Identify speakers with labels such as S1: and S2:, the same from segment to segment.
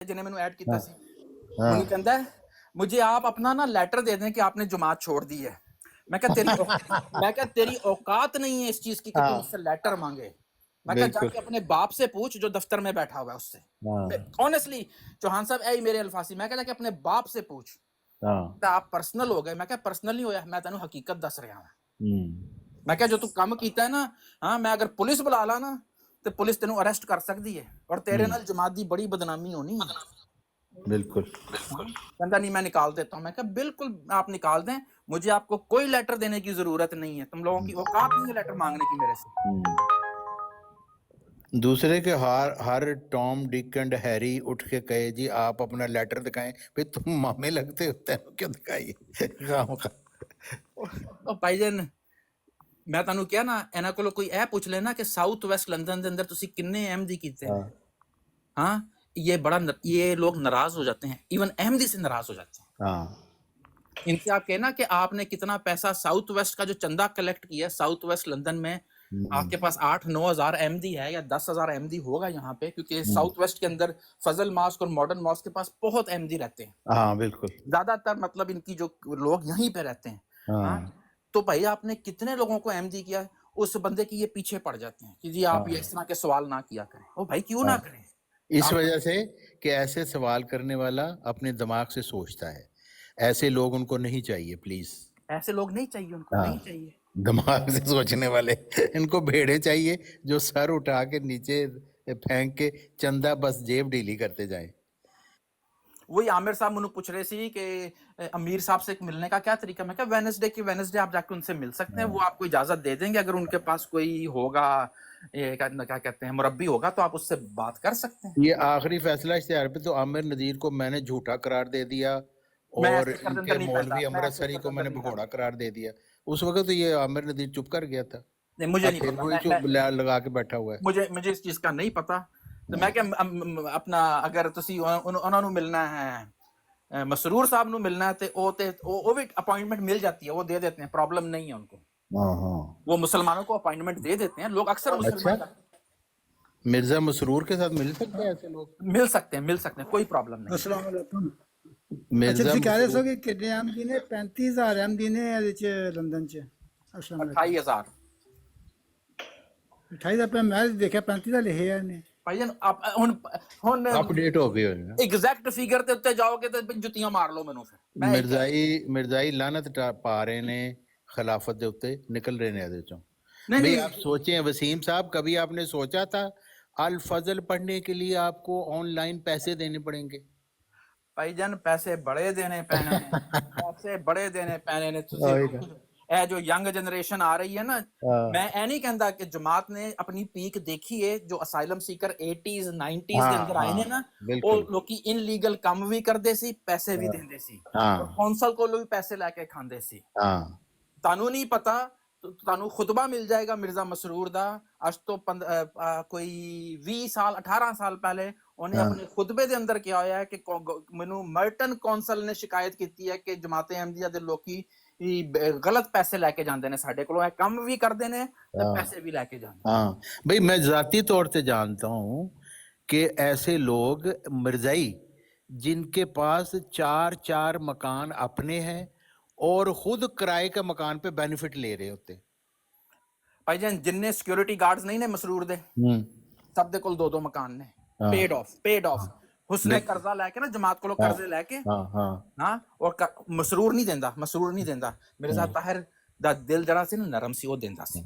S1: جنہیں میں نے ایڈ کیتا سی انہوں کہندا ہے مجھے آپ اپنا نا لیٹر دے دیں کہ آپ نے جماعت چھوڑ دی ہے. میں کہا تیری اوقات نہیں ہے اس چیز کی کہ تو مجھ سے لیٹر مانگے. میں کہا جا کے اپنے باپ سے پوچھ جو دفتر میں بیٹھا ہوا ہے اس سے. آنیسٹلی چوہان صاحب اے میرے الفاظی میں کہا کہ اپنے باپ سے پوچھ. آپ پرسنل ہو گئے. میں کہا پرسنل نہیں ہویا, میں تینوں حقیقت دس رہا ہوں. میں کہا جو تو کام کیتا ہے نا, ہاں میں اگر پولیس بلا لا نا تو پولیس تینوں اریسٹ کر سکتی ہے اور تیرے نال جماعت دی بڑی بدنامی ہونی ہے.
S2: بالکل
S1: کہتا نہیں میں نکال دیتا ہوں. میں کہا بالکل آپ نکال دیں, مجھے آپ کو کوئی لیٹر دینے کی ضرورت نہیں ہے. تم لوگوں کی اوقات نہیں ہے لیٹر مانگنے کی میرے سے.
S2: دوسرے کے ہر ٹام ڈک اینڈ ہیری اٹھ کے کہے جی آپ اپنا لیٹر دکھائیں, پھر تم مامے لگتے ہوتے ہیں کیوں دکھائیے.
S1: بھائی جان میں تانوں کیا نا انہاں کولوں کوئی اے پوچھ لینا کہ ساؤتھ ویسٹ لندن دے اندر تسی کنے احمدی کیتے ہیں, ہاں یہ لوگ ناراض ہو جاتے ہیں, ایون احمدی سے ناراض ہو جاتے ہیں. ان سے آپ کہنا کہ آپ نے کتنا پیسہ ساؤتھ ویسٹ کا جو چندہ کلیکٹ کیا ساؤتھ ویسٹ لندن میں, آپ کے پاس 8-9 ہزار احمدی ہے یا 10 ہزار احمدی ہوگا یہاں پہ, کیونکہ ساؤتھ ویسٹ کے اندر فضل ماسک اور ماڈرن ماسک کے پاس بہت احمدی رہتے ہیں.
S2: ہاں بالکل
S1: زیادہ تر مطلب ان کی جو لوگ یہیں پہ رہتے ہیں. ہاں تو بھائی آپ نے کتنے لوگوں کو احمدی کیا, اس بندے کی یہ پیچھے پڑ جاتے ہیں کہ جی آپ یہ اس طرح کے سوال نہ کیا کریں. او بھائی کیوں نہ کریں,
S2: اس وجہ سے کہ ایسے سوال کرنے والا اپنے دماغ سے سوچتا ہے. ایسے لوگ ان کو نہیں چاہیے پلیز,
S1: ایسے لوگ نہیں چاہیے, ان کو نہیں چاہیے.
S2: دماغ سے سوچنے والے ان کو بھیڑے چاہیے جو سر اٹھا کے نیچے پھینک کے چندہ بس جیب ڈیلی کرتے جائیں.
S1: وہی عامر صاحب منو پوچھ رہے سی کہ امیر صاحب سے ملنے کا کیا طریقہ. میں کہا وینسڈے آپ جا کے ان سے مل سکتے ہیں, وہ آپ کو اجازت دے دیں گے. اگر ان کے پاس کوئی ہوگا کیا کہتے ہیں مربی ہوگا تو آپ اس سے بات کر سکتے ہیں.
S2: یہ آخری فیصلہ اشتہار پہ تو عامر نذیر کو میں نے جھوٹا قرار دے دیا اور ان کے مولوی امرتسری کو میں نے بھگوڑا قرار دے دیا. اس وقت تو یہ عامر نذیر چپ کر گیا تھا,
S1: مجھے
S2: اب
S1: نہیں
S2: پھر وہی چپ لگا کے بیٹھا ہوا ہے.
S1: مجھے اس چیز کا نہیں پتا. تو میں کہ اپنا اگر تسی انہوں نے ملنا ہے مسرور صاحب نو ملنا ہے تو وہ بھی اپوائنٹمنٹ مل جاتی ہے, وہ دے دیتے ہیں, پرابلم نہیں ہے ان کو. وہ مسلمانوں کو اپوائنٹمنٹ دے دیتے ہیں لوگ اکثر.
S2: اچھا مرزا مسرور کے ساتھ مل سکتے ہیں ایسے لوگ؟
S1: مل سکتے ہیں کوئی پرابلم نہیں.
S3: السلام علیکم. اچھا
S2: مرزا
S3: تسی کہہ رہے سو
S2: مسرور
S3: کہ کتنے احمدی نے 35,000 احمدی نے لندن چ. السلام علیکم.
S1: 28,000
S3: 28,000 میں دیکھا 35 لکھے ہیں نے.
S1: بھائی جان ہن
S2: اپ ڈیٹ ہو گئی ہوگی نا.
S1: ایگزیکٹ فیگر تے اوتے جاؤ گے تے جتیاں مار لو مینوں. پھر
S2: مرزائی لعنت پا رہے نے خلافت دے اوتے, نکل رہے نے ادے چوں.
S1: نہیں
S2: بھئی
S1: نہیں
S2: آپ سوچیں وسیم صاحب, کبھی آپ نے سوچا تھا الفضل پڑھنے کے لیے آپ کو آن لائن پیسے دینے پڑیں گے؟
S1: بھائی جان پیسے بڑے دینے پینے نے, پیسے بڑے دینے پینے نے. اے جو ینگ جنریشن آ رہی ہے نا, میں اے نہیں کہندا کہ جماعت نے اپنی پیک دیکھی ہے. جو اسائلم سیکر 80s 90s دے اندر آئے نے نا, وہ لوکی ان لیگل کم بھی کردے سی, پیسے بھی دیندے سی, اور کونسل کو بھی پیسے لے کے کھاندے سی. تانوں نہیں پتا, تانوں خطبہ مل جائے گا مرزا مسرور دا اج تو کوئی 20 سال 18 سال پہلے. انہیں اپنے خطبے دے اندر کیا ہویا ہے کہ مینوں مرٹن کونسل نے شکایت کیتی ہے کہ جماعت احمدیہ دے لوکی غلط پیسے لے کے جاندے نے ساڈے کولوں, کم بھی کردے نے تے پیسے بھی لے کے جاندے.
S2: ہاں بھئی میں ذاتی طور سے جانتا ہوں کہ ایسے لوگ مرزائی جن کے پاس 4 مکان اپنے ہیں اور خود کرائے کے مکان پہ بینیفٹ لے رہے ہوتے.
S1: بھائی جان جننے سیکیورٹی گارڈز نہیں نے مسرور دے, سب دے کول 2 مکان نے, پیڈ آف. حسن قرضہ لے کے نا جماعت کولوں قرضے لے کے, ہاں اور مسرور نہیں دیندا. مرزا طاہر دا دل جڑا سی نا نرم سی, وہ دیندا سی,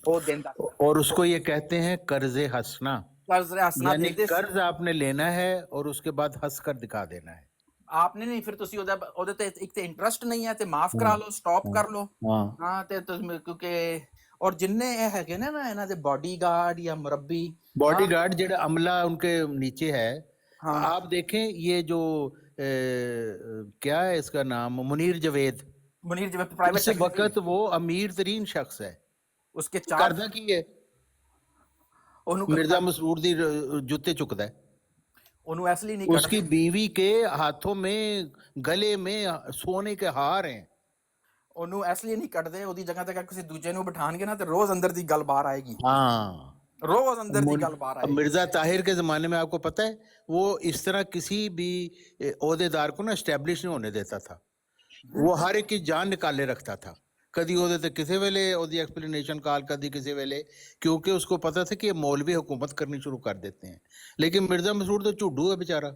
S1: وہ دیندا.
S2: اور اس کو یہ کہتے ہیں قرض حسنا, یعنی قرض آپ نے لینا ہے اور اس کے بعد ہنس کر دکھا دینا ہے.
S1: آپ نے نہیں, پھر تسی اودے تے ایک تے انٹرسٹ نہیں ہے تے معاف کرا لو, سٹاپ کر لو. ہاں تے کیونکہ اور جننے اے ہے نا انہاں دے باڈی گارڈ یا مربی,
S2: باڈی گارڈ جڑا عملہ ان کے نیچے ہے. آپ دیکھیں یہ جو کیا ہے اس کا نام, منیر جوید اس وقت وہ امیر ترین شخص ہے.
S1: اس کے
S2: کردہ کی ہے مرزا مسرور دی جوتے چکتا ہے. اس کی بیوی کے ہاتھوں میں گلے میں سونے کے ہار ہیں.
S1: انہوں اس لیے نہیں کٹ دے, وہ دی جگہ تے کسی دوجے نو بٹھان گے نا تے روز اندر دی گل باہر آئے گی. रोज अंदर दी गल बाहर
S2: अब
S1: आएगी।
S2: मिर्जा ताहिर के जमाने में आपको पता है वो इस तरह किसी भी ओहदेदार को ना एस्टेब्लिश नहीं होने देता था, वो हर एक की जान निकाले रखता था। कदी ਉਹਦੇ ਤੇ ਕਿਸੇ ਵੇਲੇ ਉਹਦੀ एक्सप्लेनेशन ਕਾਲ कदी किसी वेले, क्योंकि उसको पता था कि ये मौलवी हुकूमत करनी शुरू कर देते हैं। लेकिन मिर्जा मसूद तो झुड्डू है बेचारा।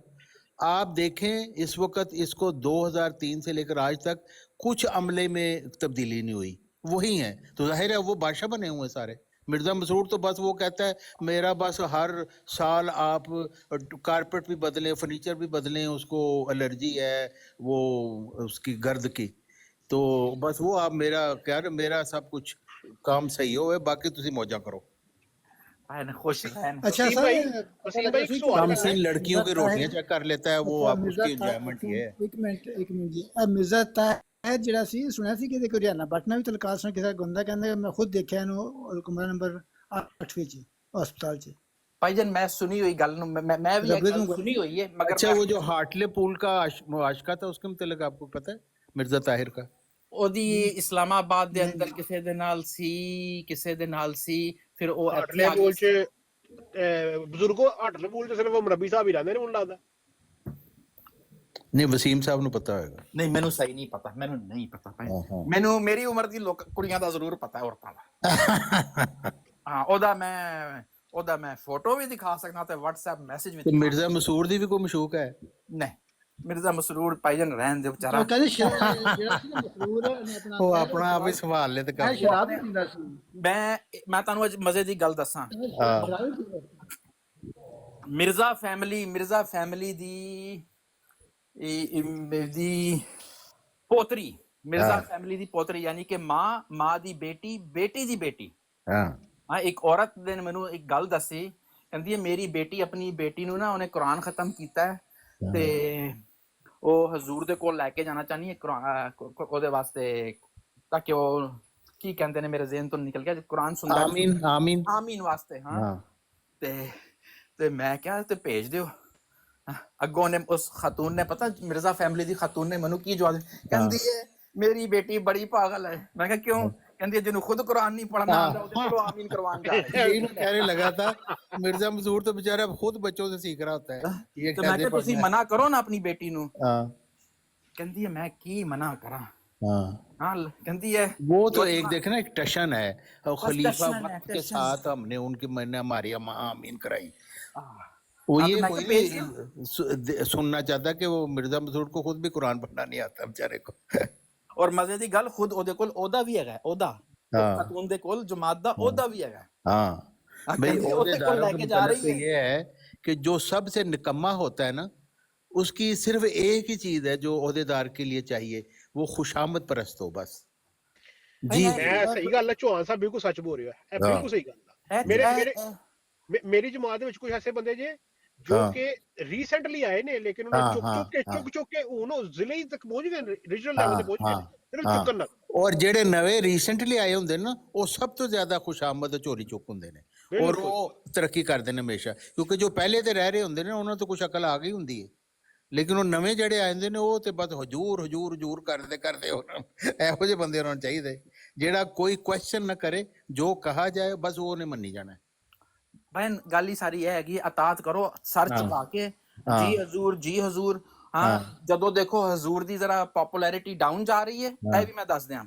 S2: आप देखें इस वक्त इसको 2003 से लेकर आज तक कुछ अमले में तब्दीली नहीं हुई, वही है। तो जाहिर है वो बादशाह बने हुए सारे। मिर्जा मसूद तो बस वो कहता है मेरा बस हर साल आप कारपेट भी बदलें, फर्नीचर भी बदलें, उसको एलर्जी है वो उसकी गर्द की, तो बस वो आप मेरा क्या मेरा सब कुछ काम सही हो, बाकी तुसी मौजा करो।
S1: रहन खुश रहन।
S3: अच्छा
S4: वसीम
S3: सर
S4: भाई,
S3: पता
S4: वसीम
S3: लगा
S4: भाई,
S3: सी
S4: एक सवाल
S2: कम
S4: करना
S2: से
S4: है।
S2: लड़कियों की रोटियां चेक कर लेता है वो, आप उसकी एंजॉयमेंट ये है।
S3: ਇੱਕ ਮਿੰਟ ਜੀ ਮਿਰਜ਼ਾ ਤਾਹਿਰ ਜਿਹੜਾ ਸੀ ਸੁਣਿਆ ਸੀ ਕਿ ਇਹਦੇ ਕੋਈ ਹਰਿਆਣਾ ਪਟਨਾ ਵੀ ਤਲਕਾਰ ਸੁਣ ਕਿਸੇ ਗੁੰਦਾ ਕਹਿੰਦਾ ਮੈਂ ਖੁਦ ਦੇਖਿਆ ਇਹਨੂੰ ਕਮਰਾ ਨੰਬਰ 8 ਵਿੱਚ ਹਸਪਤਾਲ 'ਚ।
S1: ਭਾਈਜਾਨ ਮੈਂ ਸੁਣੀ ਹੋਈ ਗੱਲ ਨੂੰ ਮੈਂ ਵੀ ਇਹ ਗੱਲ ਸੁਣੀ ਹੋਈ ਹੈ, ਮगर
S2: अच्छा वो जो हार्टले पुल का आशिका था उसके मुतल्लिक आपको पता है मिर्जा ताहिर का?
S1: ਉਹਦੀ ਇਸਲਾਮਾਬਾਦ ਦੇ ਅੰਦਰ ਕਿਸੇ ਦੇ ਨਾਲ ਸੀ ਫਿਰ ਉਹ
S4: ਹਟਲੇ ਬੋਲ ਚ ਬਜ਼ੁਰਗੋ, ਹਟਲੇ ਬੋਲ ਚ ਸਿਰਫ ਮਰਬੀ ਸਾਹਿਬ ਹੀ ਰਹਿੰਦੇ ਨੇ, ਮੈਨੂੰ ਲੱਗਦਾ।
S2: नहीं वसीम साहब ਨੂੰ ਪਤਾ ਹੋਏਗਾ।
S1: ਨਹੀਂ ਮੈਨੂੰ ਸਹੀ ਨਹੀਂ ਪਤਾ, ਮੈਨੂੰ ਨਹੀਂ ਪਤਾ ਭਾਈ।
S2: ਹਾਂ।
S1: ਮੈਨੂੰ ਮੇਰੀ ਉਮਰ ਦੀ ਕੁੜੀਆਂ ਦਾ ਜ਼ਰੂਰ ਪਤਾ ਹੈ, ਔਰਤਾਂ ਦਾ। ਹਾਂ ਉਹਦਾ ਮੈਂ ਫੋਟੋ ਵੀ ਦਿਖਾ ਸਕਦਾ ਤੇ WhatsApp ਮੈਸੇਜ ਵੀ
S2: ਤੇ ਮਿਰਜ਼ਾ ਮਸੂਰ ਦੀ ਵੀ ਕੋਈ ਮਸ਼ੂਕ ਹੈ?
S1: ਨਹੀਂ ਮਿਰਜ਼ਾ ਮਸਰੂਰ ਭਾਈਜਾਨ ਰਹਿਣ ਦੇ ਵਿਚਾਰਾ।
S3: ਉਹ ਕਹਿੰਦੇ ਜਿਹੜਾ ਸੀ ਨਾ ਮਸਰੂਰ ਨੇ ਆਪਣਾ
S2: ਉਹ ਆਪਣਾ ਆਪ ਹੀ ਸੰਭਾਲ ਲੈ ਤੇ ਕਰ।
S3: ਸ਼ਰਾਬ ਵੀ ਪੀਂਦਾ ਸੀ।
S1: ਮੈਂ ਤੁਹਾਨੂੰ ਅੱਜ ਮਜ਼ੇ ਦੀ ਗੱਲ ਦੱਸਾਂ। ਮਿਰਜ਼ਾ ਫੈਮਿਲੀ ਦੀ ਪੋਤਰੀ, ਮਿਰਜ਼ਾ ਫੈਮਿਲੀ ਦੀ ਪੋਤਰੀ ਯਾਨੀ ਕਿ ਮਾਂ ਦੀ ਬੇਟੀ ਦੀ ਬੇਟੀ। ਹਾਂ ਇੱਕ ਔਰਤ ਨੇ ਮੈਨੂੰ ਇੱਕ ਗੱਲ ਦੱਸੀ, ਕਹਿੰਦੀ ਹੈ ਮੇਰੀ ਬੇਟੀ ਆਪਣੀ ਬੇਟੀ ਨੂੰ ਨਾ ਉਹਨੇ ਕੁਰਾਨ ਖਤਮ ਕੀਤਾ ਹੈ ਤੇ ਉਹ ਹਜ਼ੂਰ ਦੇ ਕੋਲ ਲੈ ਕੇ ਜਾਣਾ ਚਾਹਨੀ ਹੈ ਉਹਦੇ ਵਾਸਤੇ, ਤਾਂ ਕਿ ਉਹ ਕੀ ਕਹਿੰਦੇ ਨੇ ਮੇਰੇ ਜ਼ਿਹਨ ਤੋਂ ਨਿਕਲ ਗਿਆ, ਕੁਰਾਨ ਸੁਣਦਾ ਆਮੀਨ ਵਾਸਤੇ। ਹਾਂ ਤੇ ਮੈਂ ਕਿਹਾ ਤੇ ਭੇਜ ਦਿਓ। ਅੱਗੋਂ ਨੇ ਉਸ ਖਾਤੂਨ ਨੇ, ਪਤਾ ਮਿਰਜ਼ਾ ਫੈਮਿਲੀ ਦੀ ਖਾਤੂਨ ਨੇ ਮੈਨੂੰ ਕੀ ਜਵਾਬ, ਕਹਿੰਦੀ ਹੈ ਮੇਰੀ ਬੇਟੀ ਬੜੀ ਪਾਗਲ ਹੈ। ਮੈਂ ਕਿਹਾ ਕਿਉਂ? ਕਹਿੰਦੀ ਜਿਹਨੂੰ ਖੁਦ ਕੁਰਾਨ ਨਹੀਂ ਪੜ੍ਹਨਾ ਆਉਂਦਾ ਉਹਦੇ ਕੋਲੋਂ ਆਮੀਨ ਕਰਵਾਉਣ ਜਾ ਰਹੀ है।
S2: यही मैं कहने लगा था मिर्जा मसूर तो बेचारा खुद बच्चों से सीख रहा होता है ये
S1: ਤੇ ਮੈਂ ਕਿਹਾ ਤੁਸੀਂ ਮਨਾ ਕਰੋ ਨਾ ਆਪਣੀ ਬੇਟੀ ਨੂੰ।
S2: हाँ
S1: ਕਹਿੰਦੀ ਹੈ ਮੈਂ ਕੀ ਮਨਾ ਕਰਾਂ।
S2: हाँ
S1: हाँ कहती है
S2: वो तो एक देखना एक टशन है, और खलीफा
S1: टशन है,
S2: वक्त के
S1: टशन।
S2: साथ हमने उनकी मैंने हमारी अम्मा आमीन कराई।
S1: हाँ,
S2: वो
S1: हाँ,
S2: ये
S1: तो मैं
S2: कोई
S1: तो भेज
S2: नहीं सुनना चाहता कि वो मिर्जा मसूर को खुद भी कुरान पढ़ना नहीं आता बेचारे को।
S1: और मजे ਦੀ ਗੱਲ ਖੁਦ ਉਹਦੇ ਕੋਲ ਉਹਦਾ ਵੀ ਹੈਗਾ, ਉਹਦਾ ਖਾਤੂਨ ਦੇ ਕੋਲ ਜਮਾਤ ਦਾ ਉਹਦਾ ਵੀ ਹੈਗਾ।
S2: हाँ भाई ओहदेदारों के मतलब ये है कि जो सबसे निकम्मा होता है ना, उसकी सिर्फ एक ही चीज है जो ओहदेदार के लिए चाहिए, वो खुशामद परस्त हो बस। जी
S4: ਮੈਂ ਸਹੀ ਗੱਲ ਹੈ, ਚੌਹਾਨ ਸਾਹਿਬ ਬਿਲਕੁਲ ਸੱਚ ਬੋਲ ਰਹੇ ਹੋ, ਇਹ ਬਿਲਕੁਲ ਸਹੀ ਗੱਲ ਹੈ। ਮੇਰੀ ਜਮਾਤ ਦੇ ਵਿੱਚ ਕੁਝ ਐਸੇ ਬੰਦੇ ਜੇ ਜੋ ਕਿ ਰੀਸੈਂਟਲੀ ਆਏ ਨੇ, ਲੇਕਿਨ ਉਹਨੇ ਚੁੱਕ ਕੇ ਹੁਣ ਜ਼ਿਲ੍ਹੇ ਤੱਕ ਪਹੁੰਚ ਗਏ, ਰੀਜਨਲ ਲੈਵਲ ਤੇ ਪਹੁੰਚ ਗਏ ਸਿਰਫ ਚੁੱਕਣ ਨਾਲ।
S2: और ਜਿਹੜੇ ਨਵੇਂ ਰੀਸੈਂਟਲੀ ਆਏ ਹੁੰਦੇ ਨੇ ਨਾ, ਉਹ ਸਭ ਤੋਂ ਜ਼ਿਆਦਾ ਖੁਸ਼ਾਮਦ ਚੋਰੀ ਚੁੱਕ ਹੁੰਦੇ ਨੇ, ਔਰ ਉਹ ਤਰੱਕੀ ਕਰਦੇ ਨੇ ਹਮੇਸ਼ਾ, ਕਿਉਂਕਿ ਜੋ ਪਹਿਲੇ ਤੇ ਰਹਿ ਰਹੇ ਹੁੰਦੇ ਨੇ ਉਹਨਾਂ ਤੋਂ ਕੁਝ ਅਕਲ ਆ ਗਈ ਹੁੰਦੀ ਹੈ। ਲੇਕਿਨ ਉਹ ਨਵੇਂ ਜਿਹੜੇ ਆਏ ਹੁੰਦੇ ਨੇ ਉਹ ਤੇ ਬਸ ਹਜੂਰ ਕਰਦੇ ਇਹੋ ਜਿਹੇ ਬੰਦੇ ਉਹਨਾਂ ਨੂੰ ਚਾਹੀਦੇ, ਜਿਹੜਾ ਕੋਈ ਕੁਐਸਚਨ ਨਾ ਕਰੇ, ਜੋ ਕਹਾ ਜਾਏ ਬਸ ਉਹ ਨੇ ਮੰਨੀ ਜਾਣਾ।
S1: ਬਹਿਨ ਗੱਲ ਹੀ ਸਾਰੀ ਇਹ ਹੈਗੀ, ਅਤਾਤ ਕਰੋ ਸਰ ਝੁਕਾ ਕੇ, ਜੀ ਹਜ਼ੂਰ। ਹਾਂ ਜਦੋਂ ਦੇਖੋ ਹਜ਼ੂਰ ਦੀ ਜ਼ਰਾ ਪਪੂਲੈਰਿਟੀ ਡਾਊਨ ਜਾ ਰਹੀ ਹੈ, ਇਹ ਵੀ ਮੈਂ ਦੱਸ ਦਿਆਂ,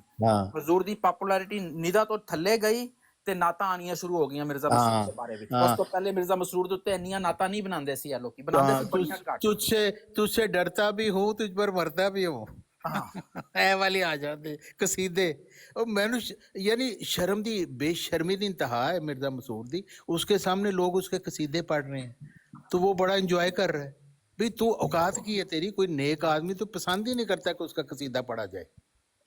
S1: ਹਜ਼ੂਰ ਦੀ ਪਪੂਲੈਰਿਟੀ ਨਿਦਾ ਤੋਂ ਥੱਲੇ ਗਈ ਤੇ ਨਾਤਾਂ ਆਣੀਆਂ ਸ਼ੁਰੂ ਹੋ ਗਈਆਂ ਮਿਰਜ਼ਾ ਮਸਰੂਰ ਦੇ ਬਾਰੇ ਵਿੱਚ। ਉਸ ਤੋਂ ਪਹਿਲੇ ਮਿਰਜ਼ਾ ਮਸਰੂਰ ਦੇ ਉੱਤੇ ਇੰਨੀਆਂ ਨਾਤਾਂ ਨਹੀਂ ਬਣਾਉਂਦੇ ਸੀ ਇਹ ਲੋਕੀ, ਬਣਾਉਂਦੇ ਸੀ ਬੜੀਆਂ ਘੱਟ।
S2: ਤੁਝਸੇ ਡਰਤਾ ਵੀ ਹੂੰ ਤੁਝ ਪਰ ਮਰਦਾ ਵੀ ਹੂੰ, ਇਹ ਵਾਲੀ ਆ ਜਾਂਦੇ ਕਸੀਦੇ। ਉਹ ਮੈਨੂੰ यानी शर्म दी बेशर्मी दी इंतहा है मिर्जा मसूर दी, उसके सामने लोग उसके कसीदे पढ़ रहे हैं तो वो बड़ा एंजॉय कर रहा है। भाई तू औकात की है तेरी, कोई नेक आदमी तो पसंद ही नहीं करता कि उसका कसीदा पढ़ा जाए।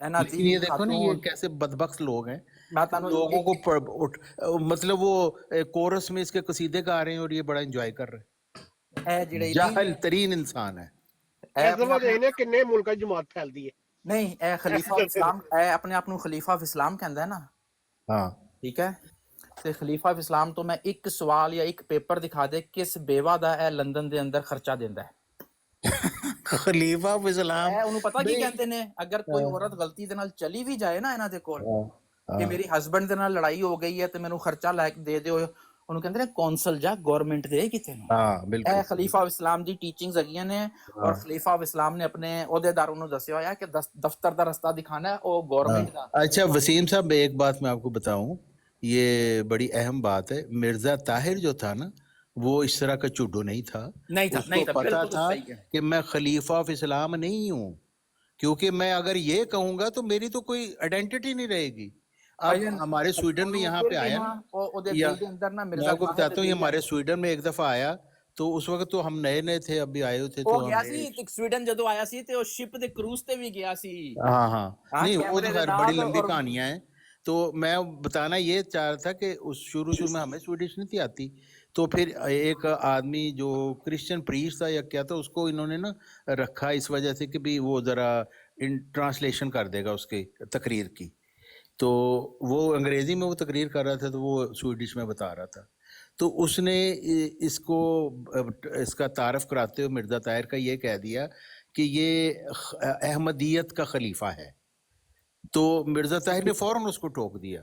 S2: लेकिन ये देखो ना ये कैसे बदबख्त लोग हैं, लोगों को मतलब वो कोरस में इसके कसीदे गा रहे हैं और ये बड़ा एंजॉय कर रहे हैं। जाहिल तरीन इंसान है।
S4: ਕਿੰਨੇ ਮੁਲਕਾਂ 'ਚ ਜਮਾਤ ਫੈਲਦੀ ਹੈ।
S1: ਨਹੀਂ ਇਹ ਖਲੀਫਾ ਇਸਲਾਮ, ਇਹ ਆਪਣੇ ਆਪ ਨੂੰ ਖਲੀਫਾ ਇਸਲਾਮ ਕਹਿੰਦਾ ਹੈ ਨਾ।
S2: ਹਾਂ
S1: ਠੀਕ ਹੈ, ਤੇ ਖਲੀਫਾ ਇਸਲਾਮ ਤੋਂ ਮੈਂ ਇੱਕ ਸਵਾਲ ਜਾਂ ਇੱਕ ਪੇਪਰ ਦਿਖਾ ਦੇ ਕਿਸ ਬੇਵਾ ਦਾ ਇਹ ਲੰਡਨ ਦੇ ਅੰਦਰ ਖਰਚਾ ਦਿੰਦਾ ਹੈ।
S2: ਖਲੀਫਾ ਇਸਲਾਮ
S1: ਉਹਨੂੰ ਪਤਾ ਕੀ ਕਹਿੰਦੇ ਨੇ, ਅਗਰ ਕੋਈ ਔਰਤ ਗਲਤੀ ਦੇ ਨਾਲ ਚਲੀ ਵੀ ਜਾਏ ਨਾ ਇਹਨਾਂ ਦੇ ਕੋਲ, ਕਿ ਮੇਰੀ ਹਸਬੈਂਡ ਦੇ ਨਾਲ ਲੜਾਈ ਹੋ ਗਈ ਹੈ ਤੇ ਮੈਨੂੰ ਖਰਚਾ ਲੈ ਕੇ ਦੇ ਦਿਓ, ਉਹਨੂੰ ਕਹਿੰਦੇ ਨੇ ਕੌਂਸਲ ਜਾਂ ਗਵਰਨਮੈਂਟ ਦੇ ਕਿਤੇ ਨੂੰ।
S2: ਹਾਂ ਬਿਲਕੁਲ
S1: ਇਹ ਖਲੀਫਾ ਇਸਲਾਮ ਦੀ ਟੀਚਿੰਗਸ ਹੈਗੀਆਂ ਨੇ ਔਰ ਖਲੀਫਾ ਇਸਲਾਮ ਨੇ ਆਪਣੇ ਅਹੁਦੇਦਾਰਾਂ ਨੂੰ ਦੱਸਿਆ ਹੋਇਆ ਕਿ ਦਫ਼ਤਰ ਦਾ ਰਸਤਾ ਦਿਖਾਣਾ ਉਹ ਗਵਰਨਮੈंट ਦਾ।
S2: अच्छा वसीम साहब, एक बात मैं आपको बताऊं, ये बड़ी अहम बात है। मिर्जा ताहिर जो था ना, वो इस तरह का चुड्डू नहीं था। उसको पता था कि मैं खलीफा ऑफ इस्लाम नहीं हूँ, क्योंकि मैं अगर ये कहूंगा तो मेरी तो कोई आइडेंटिटी नहीं रहेगी। अब हमारे स्वीडन में यहाँ पे आया ना, मैं आपको बताता हूँ, ये हमारे स्वीडन में एक दफा आया, तो उस वक्त तो हम नए नए थे, अभी आए थे तो
S1: ਗਿਆ ਸੀ ਸਵੀਡਨ ਜਦੋਂ ਆਇਆ ਸੀ ਤੇ ਉਹ ਸ਼ਿਪ ਦੇ ਕਰੂਜ਼ ਤੇ ਵੀ ਗਿਆ ਸੀ।
S2: हाँ हाँ नहीं, वो तो खैर बड़ी लंबी कहानियां हैं। तो मैं बताना ये चाह रहा था कि उस शुरू में हमें स्वीडिश नहीं थी आती, तो फिर एक आदमी जो क्रिश्चियन प्रीस्ट था या क्या था, उसको इन्होंने ना रखा इस वजह से कि भी वो जरा ट्रांसलेशन कर देगा उसकी तकरीर की। तो वो अंग्रेजी में वो तकरीर कर रहा था, तो वो स्वीडिश में बता रहा था। तो उसने इसको इसका तारफ कराते हुए मिर्जा ताहिर का ये कह दिया कि ये अहमदियत का खलीफा है। तो मिर्जा ताहिर ने फौरन उसको टोक दिया।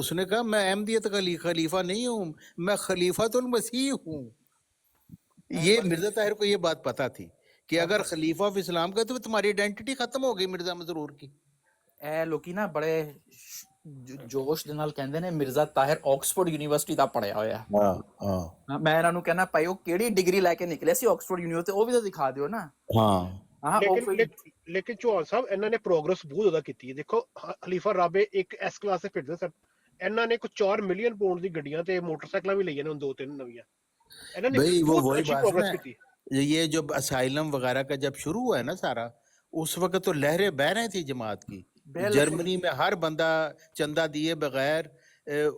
S2: उसने कहा मैं अहमदियत का खलीफा नहीं हूँ, मैं खलीफातुल मसीह हूँ। ये मिर्जा ताहिर को ये बात पता थी कि अगर खलीफा ऑफ इस्लाम का तो तुम्हारी आइडेंटिटी खत्म हो गई मिर्जा मजरूर की।
S1: ਇਹ ਲੋਕੀ ਨਾ ਬੜੇ ਜੋਸ਼ ਦੇ ਨਾਲ ਕਹਿੰਦੇ ਨੇ ਮਿਰਜ਼ਾ ਤਾਹਿਰ ਆਕਸਫੋਰਡ ਯੂਨੀਵਰਸਿਟੀ ਦਾ ਪੜਿਆ ਹੋਇਆ।
S2: ਹਾਂ
S1: ਮੈਂ ਇਹਨਾਂ ਨੂੰ ਕਹਿੰਦਾ ਭਾਈ ਉਹ ਕਿਹੜੀ ਡਿਗਰੀ ਲੈ ਕੇ ਨਿਕਲੇ ਸੀ ਆਕਸਫੋਰਡ ਯੂਨੀਵਰਸਿਟੀ, ਉਹ ਵੀ ਤਾਂ ਦਿਖਾ ਦਿਓ ਨਾ।
S2: ਹਾਂ
S4: ਲੇਕਿਨ ਚੌਹਾਨ ਸਾਹਿਬ ਇਹਨਾਂ ਨੇ ਪ੍ਰੋਗਰੈਸ ਬਹੁਤ ਜ਼ਿਆਦਾ ਕੀਤੀ ਹੈ। ਦੇਖੋ ਖਲੀਫਾ ਰਾਬੇ ਇੱਕ ਐਸ ਕਲਾਸ ਦੇ ਫਿਰਦੇ ਸਨ, ਇਹਨਾਂ ਨੇ ਕੁਝ 4 ਮਿਲੀਅਨ ਪਾਉਂਡ ਦੀ ਗੱਡੀਆਂ ਤੇ ਮੋਟਰਸਾਈਕਲਾਂ ਵੀ ਲਈਆਂ ਨੇ, ਹੁਣ 2-3 ਨਵੀਆਂ। ਇਹਨਾਂ ਨੇ ਬਹੁਤ ਅੱਛੀ ਪ੍ਰੋਗਰੈਸ ਕੀਤੀ।
S2: ये जब असाइलम वगैरह का जब शुरू हुआ है ना सारा, उस वक्त तो लहरें बह रही थी जमात की। जर्मनी में हर बंदा चंदा दिए बगैर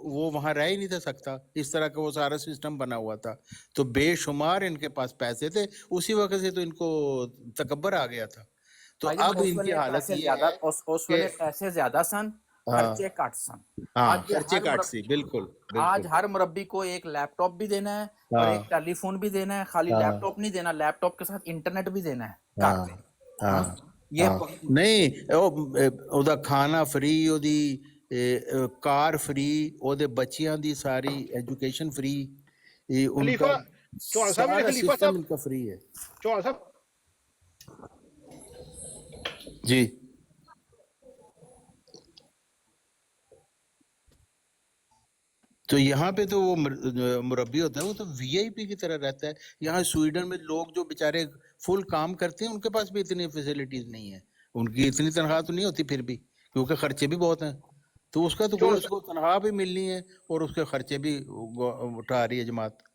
S2: वो वहां रह ही नहीं था सकता, इस तरह का वो सारा सिस्टम बना हुआ था। तो बेशुमार इनके पास पैसे थे, उसी वक्त से तो इनको तकब्बर आ गया था। तो अब इनकी हालत ये है
S1: उस वेले पैसे ज्यादा सन, खर्चे घट सन।
S2: खर्चे घट सी, बिल्कुल।
S1: आज हर मुरब्बी को एक लैपटॉप भी देना है और एक टेलीफोन भी देना है। खाली लैपटॉप नहीं देना, लैपटॉप के साथ इंटरनेट भी देना है। ये
S2: नहीं ਉਹਦਾ ਖਾਣਾ ਫ੍ਰੀ, ਉਹਦੀ ਕਾਰ ਫ੍ਰੀ, ਉਹਦੇ ਬੱਚਿਆਂ ਦੀ ਸਾਰੀ ਐਜੂਕੇਸ਼ਨ ਫ੍ਰੀ।
S4: ਖਲੀਫਾ ਚੌਹਾਨ ਸਾਹਿਬ ਨੇ ਖਲੀਫਾ ਸਾਹਿਬ
S2: ਇਨਕਾ ਫ੍ਰੀ ਹੈ।
S4: ਚੌਹਾਨ ਸਾਹਿਬ
S2: जी तो यहाँ पे तो वो मुरब्बी होता है, वो तो वीआईपी की तरह रहता है। यहाँ स्वीडन में लोग जो बेचारे फुल काम करते हैं, उनके पास भी इतनी फैसिलिटीज नहीं है, उनकी इतनी तनख्वाह तो नहीं होती फिर भी, क्योंकि खर्चे भी बहुत हैं। तो उसका तो कोई, उसको तनख्वाह भी मिलनी है और उसके खर्चे भी उठा रही है जमात।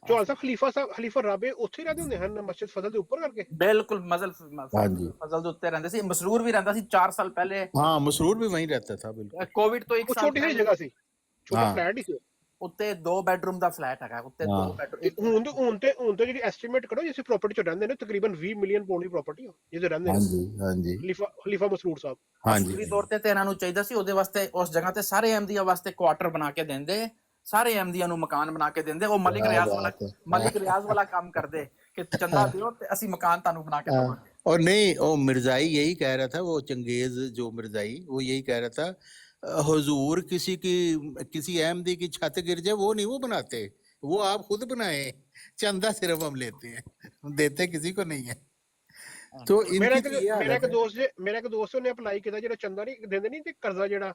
S4: ਚੌਹਾਨ ਸਾਹਿਬ ਖਲੀਫਾ ਰਾਬੇ ਉੱਥੇ ਰਹਿੰਦੇ ਹੁੰਦੇ ਹਨ ਮਸਜਿਦ ਫਜ਼ਲ ਦੇ ਉੱਪਰ ਕਰਕੇ?
S1: ਬਿਲਕੁਲ ਫਜ਼ਲ ਦੇ ਉੱਤੇ ਰਹਿੰਦੇ ਸੀ। ਮਸਰੂਰ ਵੀ ਰਹਿੰਦਾ ਸੀ 4 ਸਾਲ ਪਹਿਲੇ।
S2: हाँ मसरूर भी वहीं रहता था, बिल्कुल।
S1: ਕੋਵਿਡ ਤੋਂ 1 ਸਾਲ
S4: ਛੋਟੀ ਜਿਹੀ ਜਗ੍ਹਾ ਸੀ, ਛੋਟਾ ਫਲੈਟ ਹੀ ਸੀ।
S1: ਉੱਤੇ 2 ਬੈਡਰੂਮ ਦਾ ਫਲੈਟ ਹੈਗਾ, ਉੱਤੇ 2 ਬੈਡਰੂਮ।
S4: ਹੁਣ ਤੇ ਜਿਹੜੀ ਐਸਟੀਮੇਟ ਕਰੋ ਜਿਸ ਪ੍ਰਾਪਰਟੀ ਚ ਰਹਿੰਦੇ ਨੇ, ਤਕਰੀਬਨ 20 ਮਿਲੀਅਨ ਪਾਉਂਡ ਦੀ ਪ੍ਰਾਪਰਟੀ ਹੋ ਜਿਹਦੇ ਰਹਿੰਦੇ ਨੇ।
S2: ਹਾਂਜੀ
S4: ਖਲੀਫਾ ਮਸਰੂਰ ਸਾਹਿਬ।
S1: ਹਾਂਜੀ ਤੌਰ ਤੇ ਇਹਨਾਂ ਨੂੰ ਚਾਹੀਦਾ ਸੀ ਉਹਦੇ ਵਾਸਤੇ, ਉਸ ਜਗ੍ਹਾ ਤੇ ਸਾਰੇ ਅਹਿਮਦੀਆ ਵਾਸਤੇ ਕੁਆਟਰ ਬਣਾ ਕੇ ਦਿੰਦੇ, ਸਾਰੇ ਅਹਿਮਦੀਆਂ ਨੂੰ ਮਕਾਨ ਬਣਾ ਕੇ ਦਿੰਦੇ। ਉਹ ਮਲਿਕ ਰਿਆਜ਼ ਵਾਲਾ ਕੰਮ ਕਰਦੇ ਕਿ ਚੰਦਾ ਦਿਓ ਤੇ ਅਸੀਂ ਮਕਾਨ ਤੁਹਾਨੂੰ ਬਣਾ ਕੇ ਦੇਵਾਂਗੇ।
S2: और नहीं, वो मिर्जाई यही कह रहा था, वो चंगेज जो मिर्जाई, वो यही कह रहा था, हुजूर किसी अहमदी की छत गिर जाए वो नहीं वो बनाते, वो आप खुद बनाए, चंदा सिर्फ हम लेते हैं, देते किसी को नहीं है। तो
S4: ਮੇਰਾ ਇੱਕ ਦੋਸਤ ਉਹਨੇ ਅਪਲਾਈ ਕੀਤਾ, ਜਿਹੜਾ ਚੰਦਾ ਨਹੀਂ ਦਿੰਦੇ, ਨਹੀਂ ਤੇ ਕਰਜ਼ਾ ਜਿਹੜਾ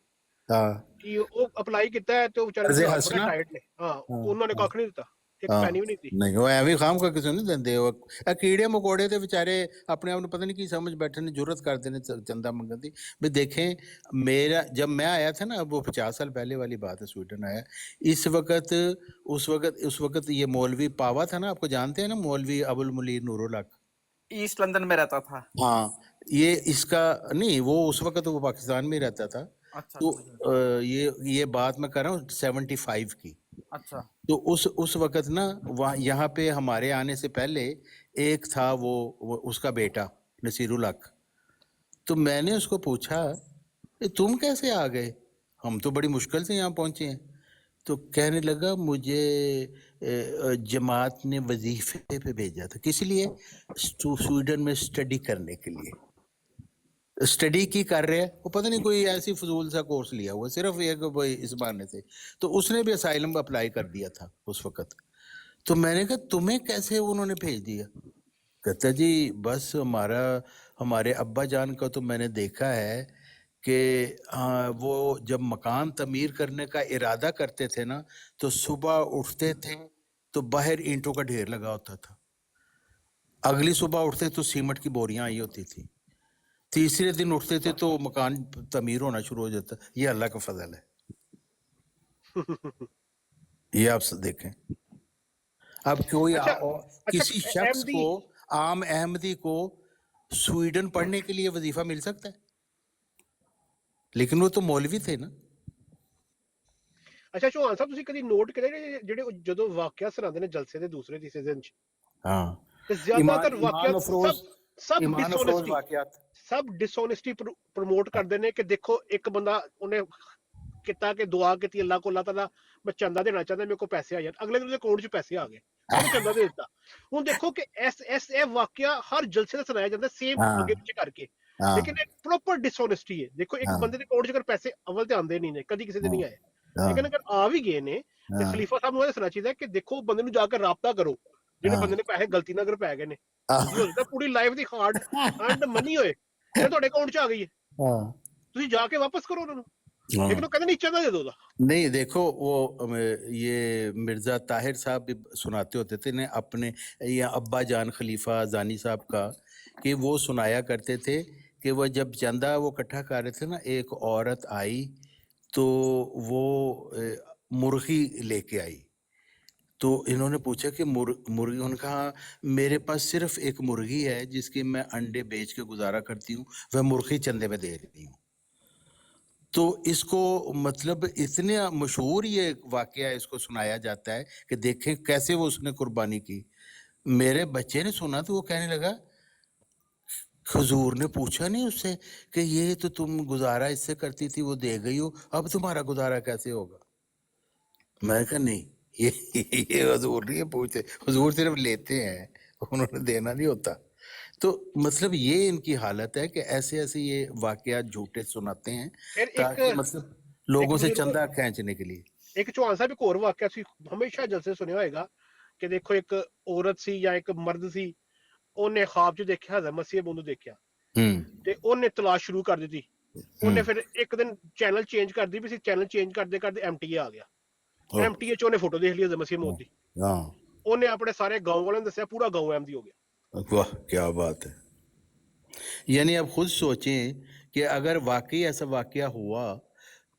S4: ਕਿ ਉਹ ਅਪਲਾਈ ਕੀਤਾ ਹੈ ਤੇ ਉਹ ਵਿਚਾਰੇ ਟਾਈਟ ਨੇ। ਉਹਨਾਂ ਨੇ ਕੱਖ ਨਹੀਂ ਦਿੱਤਾ, ਇੱਕ ਪੈਨੀ ਵੀ ਨਹੀਂ ਦਿੱਤੀ।
S2: ਨਹੀਂ, ਉਹ ਐਵੇਂ ਖਾਮ ਕਾ ਕਿਸੇ ਨੂੰ ਨਹੀਂ ਦਿੰਦੇ। ਉਹ ਕੀੜੇ ਮਕੌੜੇ ਤੇ ਵਿਚਾਰੇ ਆਪਣੇ ਆਪ ਨੂੰ ਪਤਾ नहीं ਕੀ समझ बैठे ने, जरूरत करते ने चंदा मंगन दी। भी देखें, मेरा जब मैं आया था ना, वो 50 साल पहले वाली बात है, स्वीडन आया उस वक्त ये मौलवी पावा था ना, आपको जानते हैं ना, मौलवी अबुल मुनीर नूरुल हक,
S1: ईस्ट लंदन में रहता था।
S2: हाँ, ये इसका नहीं, वो उस वक्त वो पाकिस्तान में रहता था।
S1: अच्छा,
S2: तो ये बात मैं कर रहा हूँ 75 की।
S1: अच्छा।
S2: तो उस वक्त ना वहाँ यहाँ पे हमारे आने से पहले एक था वो उसका बेटा नसीरुल हक। तो मैंने उसको पूछा, तुम कैसे आ गए, हम तो बड़ी मुश्किल से यहाँ पहुँचे हैं। तो कहने लगा, मुझे जमात ने वजीफे पे भेजा था। किस लिए? स्वीडन में स्टडी करने के लिए। स्टडी की कर रहे हैं, वो पता नहीं कोई ऐसी फजूल सा कोर्स लिया हुआ सिर्फ एक इस बहाने से, तो उसने भी असाइलम अप्लाई कर दिया था उस वक्त। तो मैंने कहा तुम्हें कैसे उन्होंने भेज दिया? कहता जी बस हमारे अब्बा जान का तो मैंने देखा है कि वो जब मकान तमीर करने का इरादा करते थे ना, तो सुबह उठते थे तो बाहर ईंटों का ढेर लगा होता था, अगली सुबह उठते तो सीमेंट की बोरियां आई होती थी, तीसरे दिन उठते थे तो मकान तमीर होना शुरू हो जाता। ये अल्लाह का फजल है। ये आप देखें। अब कोई किसी शख्स को, आम अहमदी को स्वीडन पढ़ने के लिए वजीफा मिल सकता है, लेकिन वो तो मौलवी थे ना।
S4: ਅੱਛਾ ਚੌਹਾਨ ਸਾਹਿਬ, ਤੁਸੀਂ ਕਦੀ ਨੋਟ ਕਰਿਆ ਜਿਹੜੇ ਜਦੋਂ ਵਾਕਿਆ ਸੁਣਾਉਂਦੇ ਨੇ ਜਲਸੇ ਦੇ ਦੂਸਰੇ ਤੀਸਰੇ ਦਿਨ ਚ,
S2: ਹਾਂ,
S4: ਤੇ ਜ਼ਿਆਦਾਤਰ ਵਾਕਿਆ ਸਭ ਡਿਸਓਨੈਸਟੀ ਪ੍ਰਮੋਟ ਕਰਦੇ ਨੇ ਕਿ ਦੇਖੋ ਇੱਕ ਬੰਦਾ ਉਹਨੇ ਕੀਤਾ ਕਿ ਦੁਆ ਕੀਤੀ ਅੱਲਾਹ ਕੋਲ, ਅੱਲਾਹ ਤਾਲਾ ਮੈਂ ਚੰਦਾ ਦੇਣਾ ਚਾਹੁੰਦਾ, ਮੇਰੇ ਕੋਲ ਪੈਸੇ ਆ ਜਾਣ, ਅਗਲੇ ਦਿਨ ਉਹਦੇ ਅਕਾਊਂਟ 'ਚ ਪੈਸੇ ਆ ਗਏ, ਉਹਨੇ ਚੰਦਾ ਦੇ ਦਿੱਤਾ। ਹੁਣ ਦੇਖੋ ਕਿ ਇਹ ਵਾਕਿਆ ਹਰ ਜਲਸੇ ਦਾ ਸੁਣਾਇਆ ਜਾਂਦਾ ਸੇਮ ਅੱਗੇ ਪਿੱਛੇ ਕਰਕੇ, ਲੇਕਿਨ ਇੱਕ ਪ੍ਰੋਪਰ ਡਿਸਓਨੈਸਟੀ ਹੈ। ਦੇਖੋ ਇੱਕ ਬੰਦੇ ਦੇ ਅਕਾਊਂਟ 'ਚ ਅਗਰ ਪੈਸੇ ਅਵਲ ਤੇ ਆਉਂਦੇ ਨਹੀਂ ਨੇ, ਕਦੀ ਕਿਸੇ ਦੇ ਨਹੀਂ ਆਏ, ਲੇਕਿਨ ਅਗਰ ਆ ਵੀ ਗਏ ਨੇ ਤੇ ਖਲੀਫਾ ਸਾਹਿਬ ਨੂੰ ਇਹ ਦੱਸਣਾ ਚਾਹੀਦਾ ਕਿ ਦੇਖੋ ਬੰਦੇ ਨੂੰ ਜਾ ਕੇ ਰਾਬਤਾ ਕਰੋ, ਜਿਹੜੇ ਬੰਦੇ ਨੇ ਪੈਸੇ ਗਲਤੀ ਨਾਲ ਅਗਰ ਪੈ ਗਏ ਨੇ, ਹੋ ਸਕਦਾ ਪੂਰੀ life the hard and money ਹੋਏ ਤੇ ਤੁਹਾਡੇ ਅਕਾਊਂਟ 'ਚ ਆ ਗਈ ਹੈ, ਤੁਸੀਂ ਜਾ ਕੇ ਵਾਪਸ ਕਰੋ ਉਹਨਾਂ ਨੂੰ।
S2: नहीं देखो वो ये मिर्जा ताहिर साहब भी सुनाते होते थे ने अपने या अब्बा जान खलीफा जानी साहब का, कि वो सुनाया करते थे कि वो जब चंदा वो इकट्ठा कर रहे थे ना, एक औरत आई तो वो मुर्गी लेके आई, तो इन्होंने पूछा कि मुर्गी, उन्होंने कहा मेरे पास सिर्फ एक मुर्गी है जिसकी मैं अंडे बेच के गुजारा करती हूँ, वह मुर्गी चंदे में दे रही हूँ। तो इसको मतलब इतने मशहूर ये वाकया इसको सुनाया जाता है कि देखें कैसे वो उसने कुर्बानी की। मेरे बच्चे ने सुना तो वो कहने लगा, हुजूर ने पूछा नहीं उससे कि ये तो तुम गुजारा इससे करती थी, वो दे गई हो, अब तुम्हारा गुजारा कैसे होगा? मैं कहा नहीं, ये हुजूर नहीं पूछते, हुजूर सिर्फ लेते हैं, उन्होंने देना नहीं होता। तो मतलब ये इनकी हालत है कि ऐसे ऐसे ये वाकयात झूठे सुनाते हैं ताकि मतलब लोगों से चंदा खींचने के लिए।
S4: एक चौहान साहब एक और वाकया सी हमेशा जलसे सुनिया होगा कि देखो एक औरत सी या एक मर्द सी, ਉਹਨੇ ख्वाब 'ਚ ਦੇਖਿਆ ਹਜ਼ਰਤ ਮਸੀਹ ਮੌਦ ਦੇਖਿਆ ਤੇ ਉਹਨੇ ਤਲਾਸ਼ ਸ਼ੁਰੂ ਕਰ ਦਿੱਤੀ। ਉਹਨੇ ਫਿਰ ਇੱਕ ਦਿਨ ਚੈਨਲ ਚੇਂਜ ਕਰਦੀ ਵੀ ਸੀ, ਚੈਨਲ ਚੇਂਜ ਕਰਦੇ ਕਰਦੇ ਐਮਟੀਏ ਆ ਗਿਆ, ਐਮਟੀਏ 'ਚ ਉਹਨੇ ਫੋਟੋ ਦੇਖ ਲਈ ਹਜ਼ਰਤ ਮਸੀਹ ਮੌਦ ਦੀ। ਉਹਨੇ ਆਪਣੇ ਸਾਰੇ ਗਾਉਂ ਵਾਲਿਆਂ ਨੂੰ ਦੱਸਿਆ, ਪੂਰਾ ਗਾਉਂ ਅਹਿਮਦੀ ਹੋ ਗਿਆ।
S2: वाह क्या बात है। यानी आप खुद सोचें कि अगर वाकई ऐसा वाकया हुआ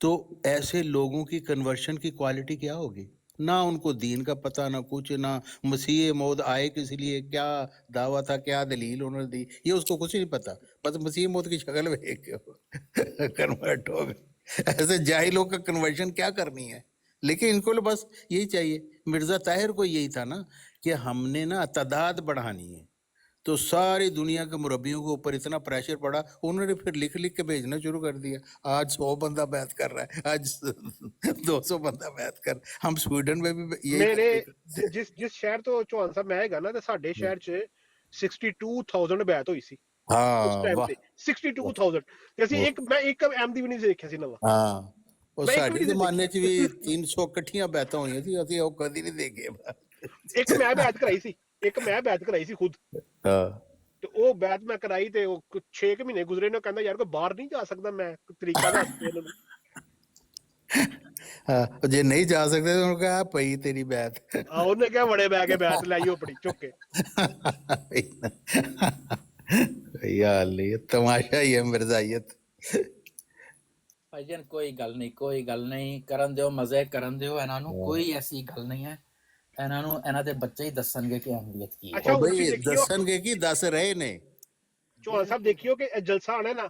S2: तो ऐसे लोगों की कन्वर्शन की क्वालिटी क्या होगी? ना उनको दीन का पता, ना कुछ, ना मसीह मौद आए किस लिए, क्या दावा था, क्या दलील उन्होंने दी, ये उसको कुछ नहीं पता, बस मसीह मौद की शक्ल देख के कन्वर्ट हो गए। ऐसे जाहिलों का कन्वर्शन क्या करनी है? लेकिन इनको बस यही चाहिए। मिर्जा ताहिर को यही था ना कि हमने ना तादाद बढ़ानी है, तो सारी दुनिया के मुरब्बियों के ऊपर इतना प्रेशर पड़ा, उन्होंने फिर लिख लिख के भेजना शुरू कर दिया। आज 100 बंदा बैत कर रहा है, आज 200 बंदा बैत कर। हम स्वीडन में भी ये
S4: मेरे जिस शहर तो चौहान साहब मैं हैगा ना, ते साडे शहर च 62000 बैत होई सी। उस टाइम ते 62000 ਤੇ ਅਸੀਂ ਮੈਂ ਇੱਕ ਐਮਦੀ ਵੀ ਨਹੀਂ ਦੇਖਿਆ ਸੀ ਨਵਾਂ।
S2: ਹਾਂ, ਉਹ ਸਾਡੇ ਜ਼ਮਾਨੇ 'ਚ ਵੀ 300 ਇਕੱਠੀਆਂ ਬੈਤਾਂ ਹੋਈਆਂ ਸੀ, ਅਸੀਂ ਉਹ ਕਦੀ ਨਹੀਂ ਦੇਖੇ।
S4: ਇੱਕ ਮੈਂ ਬੈਤ ਕਰਾਈ ਸੀ, ਇੱਕ ਮੈਂ ਬੈਤ ਕਰਾਈ ਸੀ ਖੁਦ। ਤੇ ਉਹ ਬੈਤ ਮੈਂ ਕਰਾਈ ਤੇ ਉਹ 6 ਮਹੀਨੇ ਗੁਜ਼ਰੇ ਨੇ, ਕਹਿੰਦਾ ਯਾਰ ਕੋਈ ਬਾਹਰ ਨਹੀਂ ਜਾ ਸਕਦਾ, ਮੈਂ ਤਰੀਕਾ ਦੱਸ ਦੇ ਇਹਨਾਂ ਨੂੰ।
S2: ਹਾਂ, ਜੇ ਨਹੀਂ ਜਾ ਸਕਦੇ ਤਾਂ ਉਹਨੂੰ ਕਹਾ ਪਈ ਤੇਰੀ ਬੈਤ।
S4: ਆ ਉਹਨੇ ਕਿਹਾ ਬੜੇ ਬੈ ਕੇ ਬੈਤ ਲਾਈ ਆਪਣੀ ਚੁੱਕ ਕੇ।
S2: ਯਾਰ ਲਈ ਤਮਾਸ਼ਾ ਹੀ ਹੈ ਮਿਰਜ਼ਾਈਅਤ।
S1: ਭਾਈਜਾਨ ਕੋਈ ਗੱਲ ਨਹੀਂ, ਕੋਈ ਗੱਲ ਨਹੀਂ, ਕਰਨ ਦਿਓ, ਮਜ਼ੇ ਕਰਨ ਦਿਓ ਇਹਨਾਂ ਨੂੰ, ਕੋਈ ਐਸੀ ਗੱਲ ਨਹੀਂ ਹੈ। ਇਹਨਾਂ ਨੂੰ ਇਹਨਾਂ ਦੇ ਬੱਚੇ ਹੀ ਦੱਸਣਗੇ ਕਿ ਅਹਿਮੀਅਤ ਕੀ ਹੈ।
S2: ਉਹ ਬਈ ਦੱਸਣਗੇ ਕਿ ਦੱਸ ਰਹੇ ਨੇ।
S4: ਚੌਹਾਨ ਸਾਹਿਬ ਦੇਖਿਓ ਕਿ ਜਲਸਾ ਆਣਾ ਨਾ,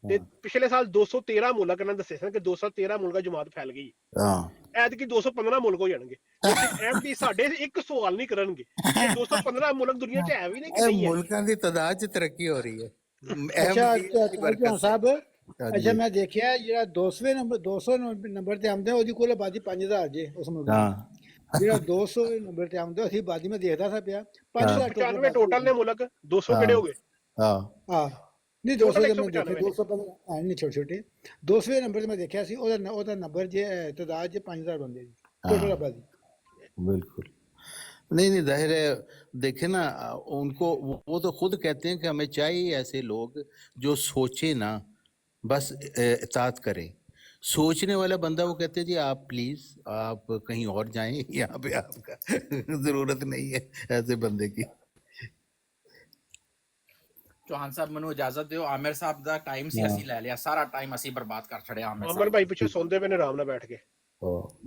S4: ਤੇ ਪਿਛਲੇ ਸਾਲ 213 ਮੁਲਕ ਇਹਨਾਂ ਦੱਸੇ ਸਨ ਕਿ 213 ਮੁਲਕਾਂ ਜਮਾਤ ਫੈਲ ਗਈ। ਐਤਕੀ 215 ਮੁਲਕ ਹੋ ਜਾਣਗੇ। ਐਮਡੀ ਸਾਡੇ ਇੱਕ ਸਵਾਲ ਨਹੀਂ ਕਰਨਗੇ, 215 ਮੁਲਕ ਦੁਨੀਆ 'ਚ ਹੈ ਵੀ ਨਹੀਂ ਕਿ ਨਹੀਂ ਹੈ।
S2: ਮੁਲਕਾਂ ਦੀ ਤਾਦਾਦ 'ਚ ਤਰੱਕੀ ਹੋ ਰਹੀ ਹੈ।
S3: ਅੱਛਾ ਸਾਹਿਬ, ਅੱਛਾ ਮੈਂ ਦੇਖਿਆ ਜਿਹੜਾ 200 ਨੰਬਰ ਤੇ ਆਉਂਦੇ ਉਹਦੀ ਕੁੱਲ ਆਬਾਦੀ 5000 ਜੇ ਉਸ ਮੁਲਕ। ਜਿਹੜਾ 200 ਨੰਬਰ ਤੇ ਆਉਂਦਾ ਅਸੀਂ ਆਬਾਦੀ ਮੈਂ ਦੇਖਦਾ ਸਾ ਪਿਆ 5095
S4: ਟੋਟਲ ਨੇ ਮੁਲਕ 200 ਕਿਹੜੇ ਹੋ ਗਏ।
S3: ਹਾਂ ਨਹੀਂ 200 ਦੇ ਮੈਂ ਦੇਖੇ 200 ਪਹਿਲਾਂ ਨਹੀਂ ਛੋਟੇ 200 ਨੰਬਰ ਤੇ ਮੈਂ ਦੇਖਿਆ ਸੀ ਉਹਦਾ ਨੰਬਰ ਜੇ ਤਦਾਦ ਜੇ 5000 ਬੰਦੇ ਦੀ ਟੋਟਲ ਆਬਾਦੀ।
S2: बिल्कुल नहीं जाहिर है देखे ना उनको वो तो खुद कहते हैं कि हमें चाहिए ऐसे लोग जो सोचे ना बस इताअत करें। सोचने वाला बंदा वो कहते हैं जी आप प्लीज आप कहीं और जाएं, यहाँ पे आपका जरूरत नहीं है ऐसे बंदे की।
S1: ਚੌਹਾਨ ਸਾਹਿਬ ਮੈਨੂੰ ਇਜਾਜ਼ਤ ਦਿਓ, ਆਮਿਰ ਸਾਹਿਬ ਦਾ ਟਾਈਮ ਸੀ ਅਸੀਂ ਲੈ ਲਿਆ, ਸਾਰਾ ਟਾਈਮ ਅਸੀਂ ਬਰਬਾਦ ਕਰ ਛੜਿਆ।
S4: ਆਮਿਰ ਭਾਈ ਪਿੱਛੇ ਸੌਂਦੇ ਪਏ ਨੇ ਆਰਾਮ ਨਾਲ ਬੈਠ ਕੇ।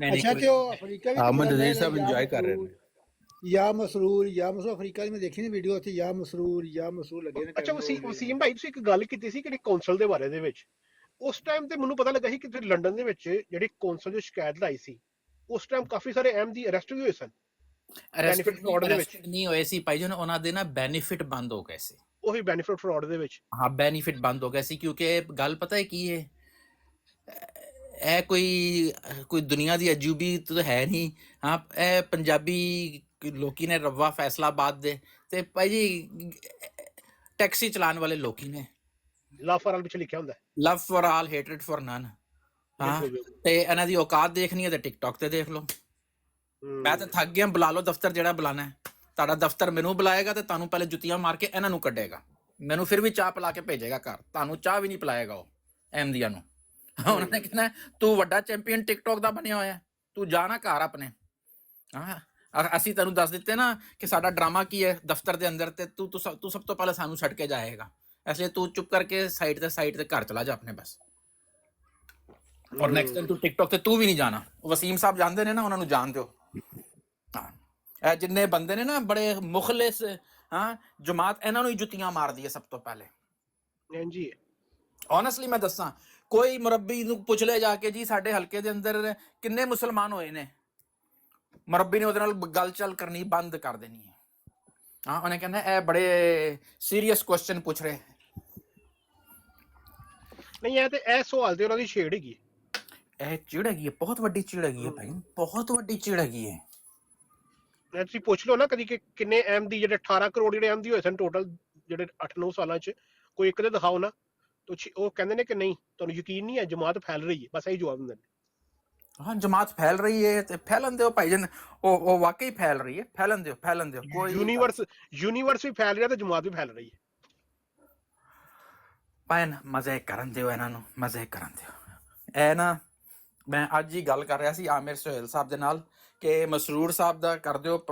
S3: ਅੱਛਾ ਤੇ ਉਹ ਅਫਰੀਕਾ ਵੀ
S2: ਆਮਨ ਨਜ਼ੀਰ ਸਾਹਿਬ ਇੰਜੋਏ ਕਰ ਰਹੇ ਨੇ।
S3: ਯਾ ਮਸਰੂਰ ਅਫਰੀਕਾ ਦੀ ਮੈਂ ਦੇਖੀ ਨੇ ਵੀਡੀਓ ਉੱਥੇ ਯਾ ਮਸਰੂਰ ਲੱਗੇ ਨੇ।
S4: ਅੱਛਾ ਵਸੀਮ ਭਾਈ ਤੁਸੀਂ ਇੱਕ ਗੱਲ ਕੀਤੀ ਸੀ ਕਿ ਕੌਂਸਲ ਦੇ ਬਾਰੇ ਦੇ ਵਿੱਚ, ਉਸ ਟਾਈਮ ਤੇ ਮੈਨੂੰ ਪਤਾ ਲੱਗਾ ਸੀ ਕਿ ਲੰਡਨ ਦੇ ਵਿੱਚ ਜਿਹੜੀ ਕੌਂਸਲ ਜੋ ਸ਼ਿਕਾਇਤ ਲਾਈ ਸੀ ਉਸ ਟਾਈਮ ਕਾਫੀ ਸਾਰੇ ਅਹਿਮਦੀ ਅਰੈਸਟ ਵੀ ਹੋਏ ਸਨ। ਬੈਨੀਫਿਟ ਫਰਾਡ ਦੇ ਵਿੱਚ
S1: ਨਹੀਂ ਹੋਏ ਸੀ ਭਾਈ ਜਨ, ਉਹਨਾਂ ਦੇ ਨਾ ਬੈਨੀਫਿਟ ਬੰਦ ਹੋ ਗਏ ਸੀ।
S4: ਉਹੀ ਬੈਨੀਫਿਟ ਫਰਾਡ ਦੇ ਵਿੱਚ
S1: ਹਾਂ ਬੈਨੀਫਿਟ ਬੰਦ ਹੋ ਗਏ ਸੀ, ਕਿਉਂਕਿ ਗੱਲ ਪਤਾ ਹੈ ਕੀ ਹੈ, ਇਹ ਕੋਈ ਦੁਨੀਆ ਦੀ ਅਜੂਬੀ ਤਾਂ ਹੈ ਨਹੀਂ। ਹਾਂ ਇਹ ਪੰਜਾਬੀ ਲੋਕੀ ਨੇ ਰਵਾ ਫੈਸਲਾਬਾਦ ਦੇ ਤੇ ਭਾਈ ਜੀ ਟੈਕਸੀ ਚਲਾਉਣ ਵਾਲੇ ਲੋਕੀ ਨੇ।
S4: ਲਵ ਫॉर ਆਲ ਪਿੱਛੇ ਲਿਖਿਆ ਹੁੰਦਾ
S1: ਲਵ ਫॉर ਆਲ ਹੇਟਡ ਫॉर ਨਨ। ਹਾਂ ਤੇ ਇਹਨਾਂ ਦੀ ਔਕਾਤ ਦੇਖਣੀ ਹੈ ਤੇ ਟਿਕਟੌਕ ਤੇ ਦੇਖ ਲਓ। ਮੈਂ ਤਾਂ ਥੱਕ ਗਿਆ, ਬੁਲਾ ਲਓ ਦਫ਼ਤਰ ਜਿਹੜਾ ਬੁਲਾਣਾ। ਤੁਹਾਡਾ ਦਫ਼ਤਰ ਮੈਨੂੰ ਬੁਲਾਏਗਾ ਤੇ ਤੁਹਾਨੂੰ ਪਹਿਲੇ ਜੁੱਤੀਆਂ ਮਾਰ ਕੇ ਇਹਨਾਂ ਨੂੰ ਕੱਢੇਗਾ, ਮੈਨੂੰ ਫਿਰ ਵੀ ਚਾਹ ਪਿਲਾ ਕੇ ਭੇਜੇਗਾ ਘਰ, ਤੁਹਾਨੂੰ ਚਾਹ ਵੀ ਨਹੀਂ ਪਿਲਾਏਗਾ ਉਹ ਅਹਿਮਦੀਆਂ ਨੂੰ। ਉਹਨਾਂ ਨੇ ਕਹਿਣਾ ਤੂੰ ਵੱਡਾ ਚੈਂਪੀਅਨ ਟਿਕਟੌਕ ਦਾ ਬਣਿਆ ਹੋਇਆ, ਤੂੰ ਜਾ ਨਾ ਘਰ ਆਪਣੇ। ਹਾਂ ਅਸੀਂ ਤੈਨੂੰ ਦੱਸ ਦਿੱਤੇ ਨਾ ਕਿ ਸਾਡਾ ਡਰਾਮਾ ਕੀ ਹੈ ਦਫ਼ਤਰ ਦੇ ਅੰਦਰ, ਤੇ ਤੂੰ ਸਭ ਤੋਂ ਪਹਿਲਾਂ ਸਾਨੂੰ ਛੱਡ ਕੇ ਜਾਏਗਾ, ਇਸ ਲਈ ਤੂੰ ਚੁੱਪ ਕਰਕੇ ਸਾਈਡ ਤੇ ਘਰ ਚਲਾ ਜਾ ਆਪਣੇ ਬਸ। ਔਰ ਨੈਕਸਟ ਟਾਈਮ ਤੂੰ ਟਿਕਟੌਕ ਤੇ ਤੂੰ ਵੀ ਨਹੀਂ ਜਾਣਾ। ਵਸੀਮ ਸਾਹਿਬ ਜਾਣਦੇ ਨੇ ਨਾ, ਉਹਨਾਂ ਨੂੰ ਜਾਣ ਦਿਓ। ਹਾਂ ਇਹ ਜਿੰਨੇ ਬੰਦੇ ਨੇ ਨਾ ਬੜੇ ਮੁਖਲਿਸ, ਹਾਂ ਜਮਾਤ ਇਹਨਾਂ ਨੂੰ ਹੀ ਜੁੱਤੀਆਂ ਮਾਰਦੀ ਹੈ ਸਭ ਤੋਂ ਪਹਿਲੇ।
S4: ਹਾਂਜੀ
S1: ਓਨੈਸਟਲੀ ਮੈਂ ਦੱਸਾਂ, ਕੋਈ ਮੁਰੱਬੀ ਨੂੰ ਪੁੱਛ ਲੈ ਜਾ ਕੇ ਜੀ ਸਾਡੇ ਹਲਕੇ ਦੇ ਅੰਦਰ ਕਿੰਨੇ ਮੁਸਲਮਾਨ ਹੋਏ ਨੇ, ਮੁਰੱਬੀ ਨੇ ਉਹਦੇ ਨਾਲ ਗੱਲ ਚੱਲ ਕਰਨੀ ਬੰਦ ਕਰ ਦੇਣੀ ਹੈ। ਹਾਂ ਉਹਨੇ ਕਹਿੰਦਾ ਇਹ ਬੜੇ ਸੀਰੀਅਸ ਕੁਐਸਚਨ ਪੁੱਛ ਰਹੇ।
S4: ਨਹੀਂ ਇਹ ਸਵਾਲ ਤੇ ਉਹਨਾਂ ਦੀ ਛੇੜ ਹੈਗੀ,
S1: ਇਹ ਚਿੜ ਹੈਗੀ ਹੈ, ਬਹੁਤ ਵੱਡੀ ਚਿੜ ਹੈਗੀ ਹੈ ਭਾਈ, ਬਹੁਤ ਵੱਡੀ ਚਿੜ ਹੈਗੀ ਹੈ।
S4: ਤੁਸੀਂ ਪੁੱਛ ਲਓ ਨਾ ਕਦੀ ਕਿ ਕਿੰਨੇ ਅਹਿਮਦੀ ਜਿਹੜੇ 18 ਕਰੋੜ ਜਿਹੜੇ ਅਹਿਮਦੀ ਹੋਏ ਸਨ ਟੋਟਲ ਜਿਹੜੇ 8-9 ਸਾਲਾਂ ਚ, ਕੋਈ ਇੱਕ ਦੇ ਦਿਖਾਓ ਨਾ। ਉਹ ਕਹਿੰਦੇ ਨੇ ਕਿ ਨਹੀਂ ਤੁਹਾਨੂੰ ਯਕੀਨ ਨਹੀਂ ਹੈ, ਜਮਾਤ ਫੈਲ ਰਹੀ ਹੈ, ਬਸ ਇਹੀ ਜਵਾਬ ਦਿੰਦੇ ਨੇ।
S1: ਹਾਂ ਜਮਾਤ ਫੈਲ ਰਹੀ ਹੈ ਤੇ ਫੈਲਣ ਦਿਓ ਭਾਈ ਜਨ, ਉਹ ਵਾਕਈ ਫੈਲ ਰਹੀ ਹੈ, ਫੈਲਣ ਦਿਓ। ਕੋਈ
S4: ਯੂਨੀਵਰਸ ਵੀ ਫੈਲ ਰਿਹਾ ਤੇ ਜਮਾਤ ਵੀ ਫੈਲ ਰਹੀ ਹੈ।
S1: ਭਾਈ ਮਜ਼ੇ ਕਰਨ ਦਿਓ ਇਹਨਾਂ ਨੂੰ, ਮਜ਼ੇ ਕਰਨ ਦਿਓ। ਇਹ ਨਾ ਮੈਂ ਅੱਜ ਹੀ ਗੱਲ ਕਰ ਰਿਹਾ ਸੀ ਆਮਿਰ ਸੁਹੇਲ ਸਾਹਿਬ ਦੇ ਨਾਲ ਕਿ ਮਸਰੂਰ ਸਾਹਿਬ ਦਾ ਕਰ ਦਿਓ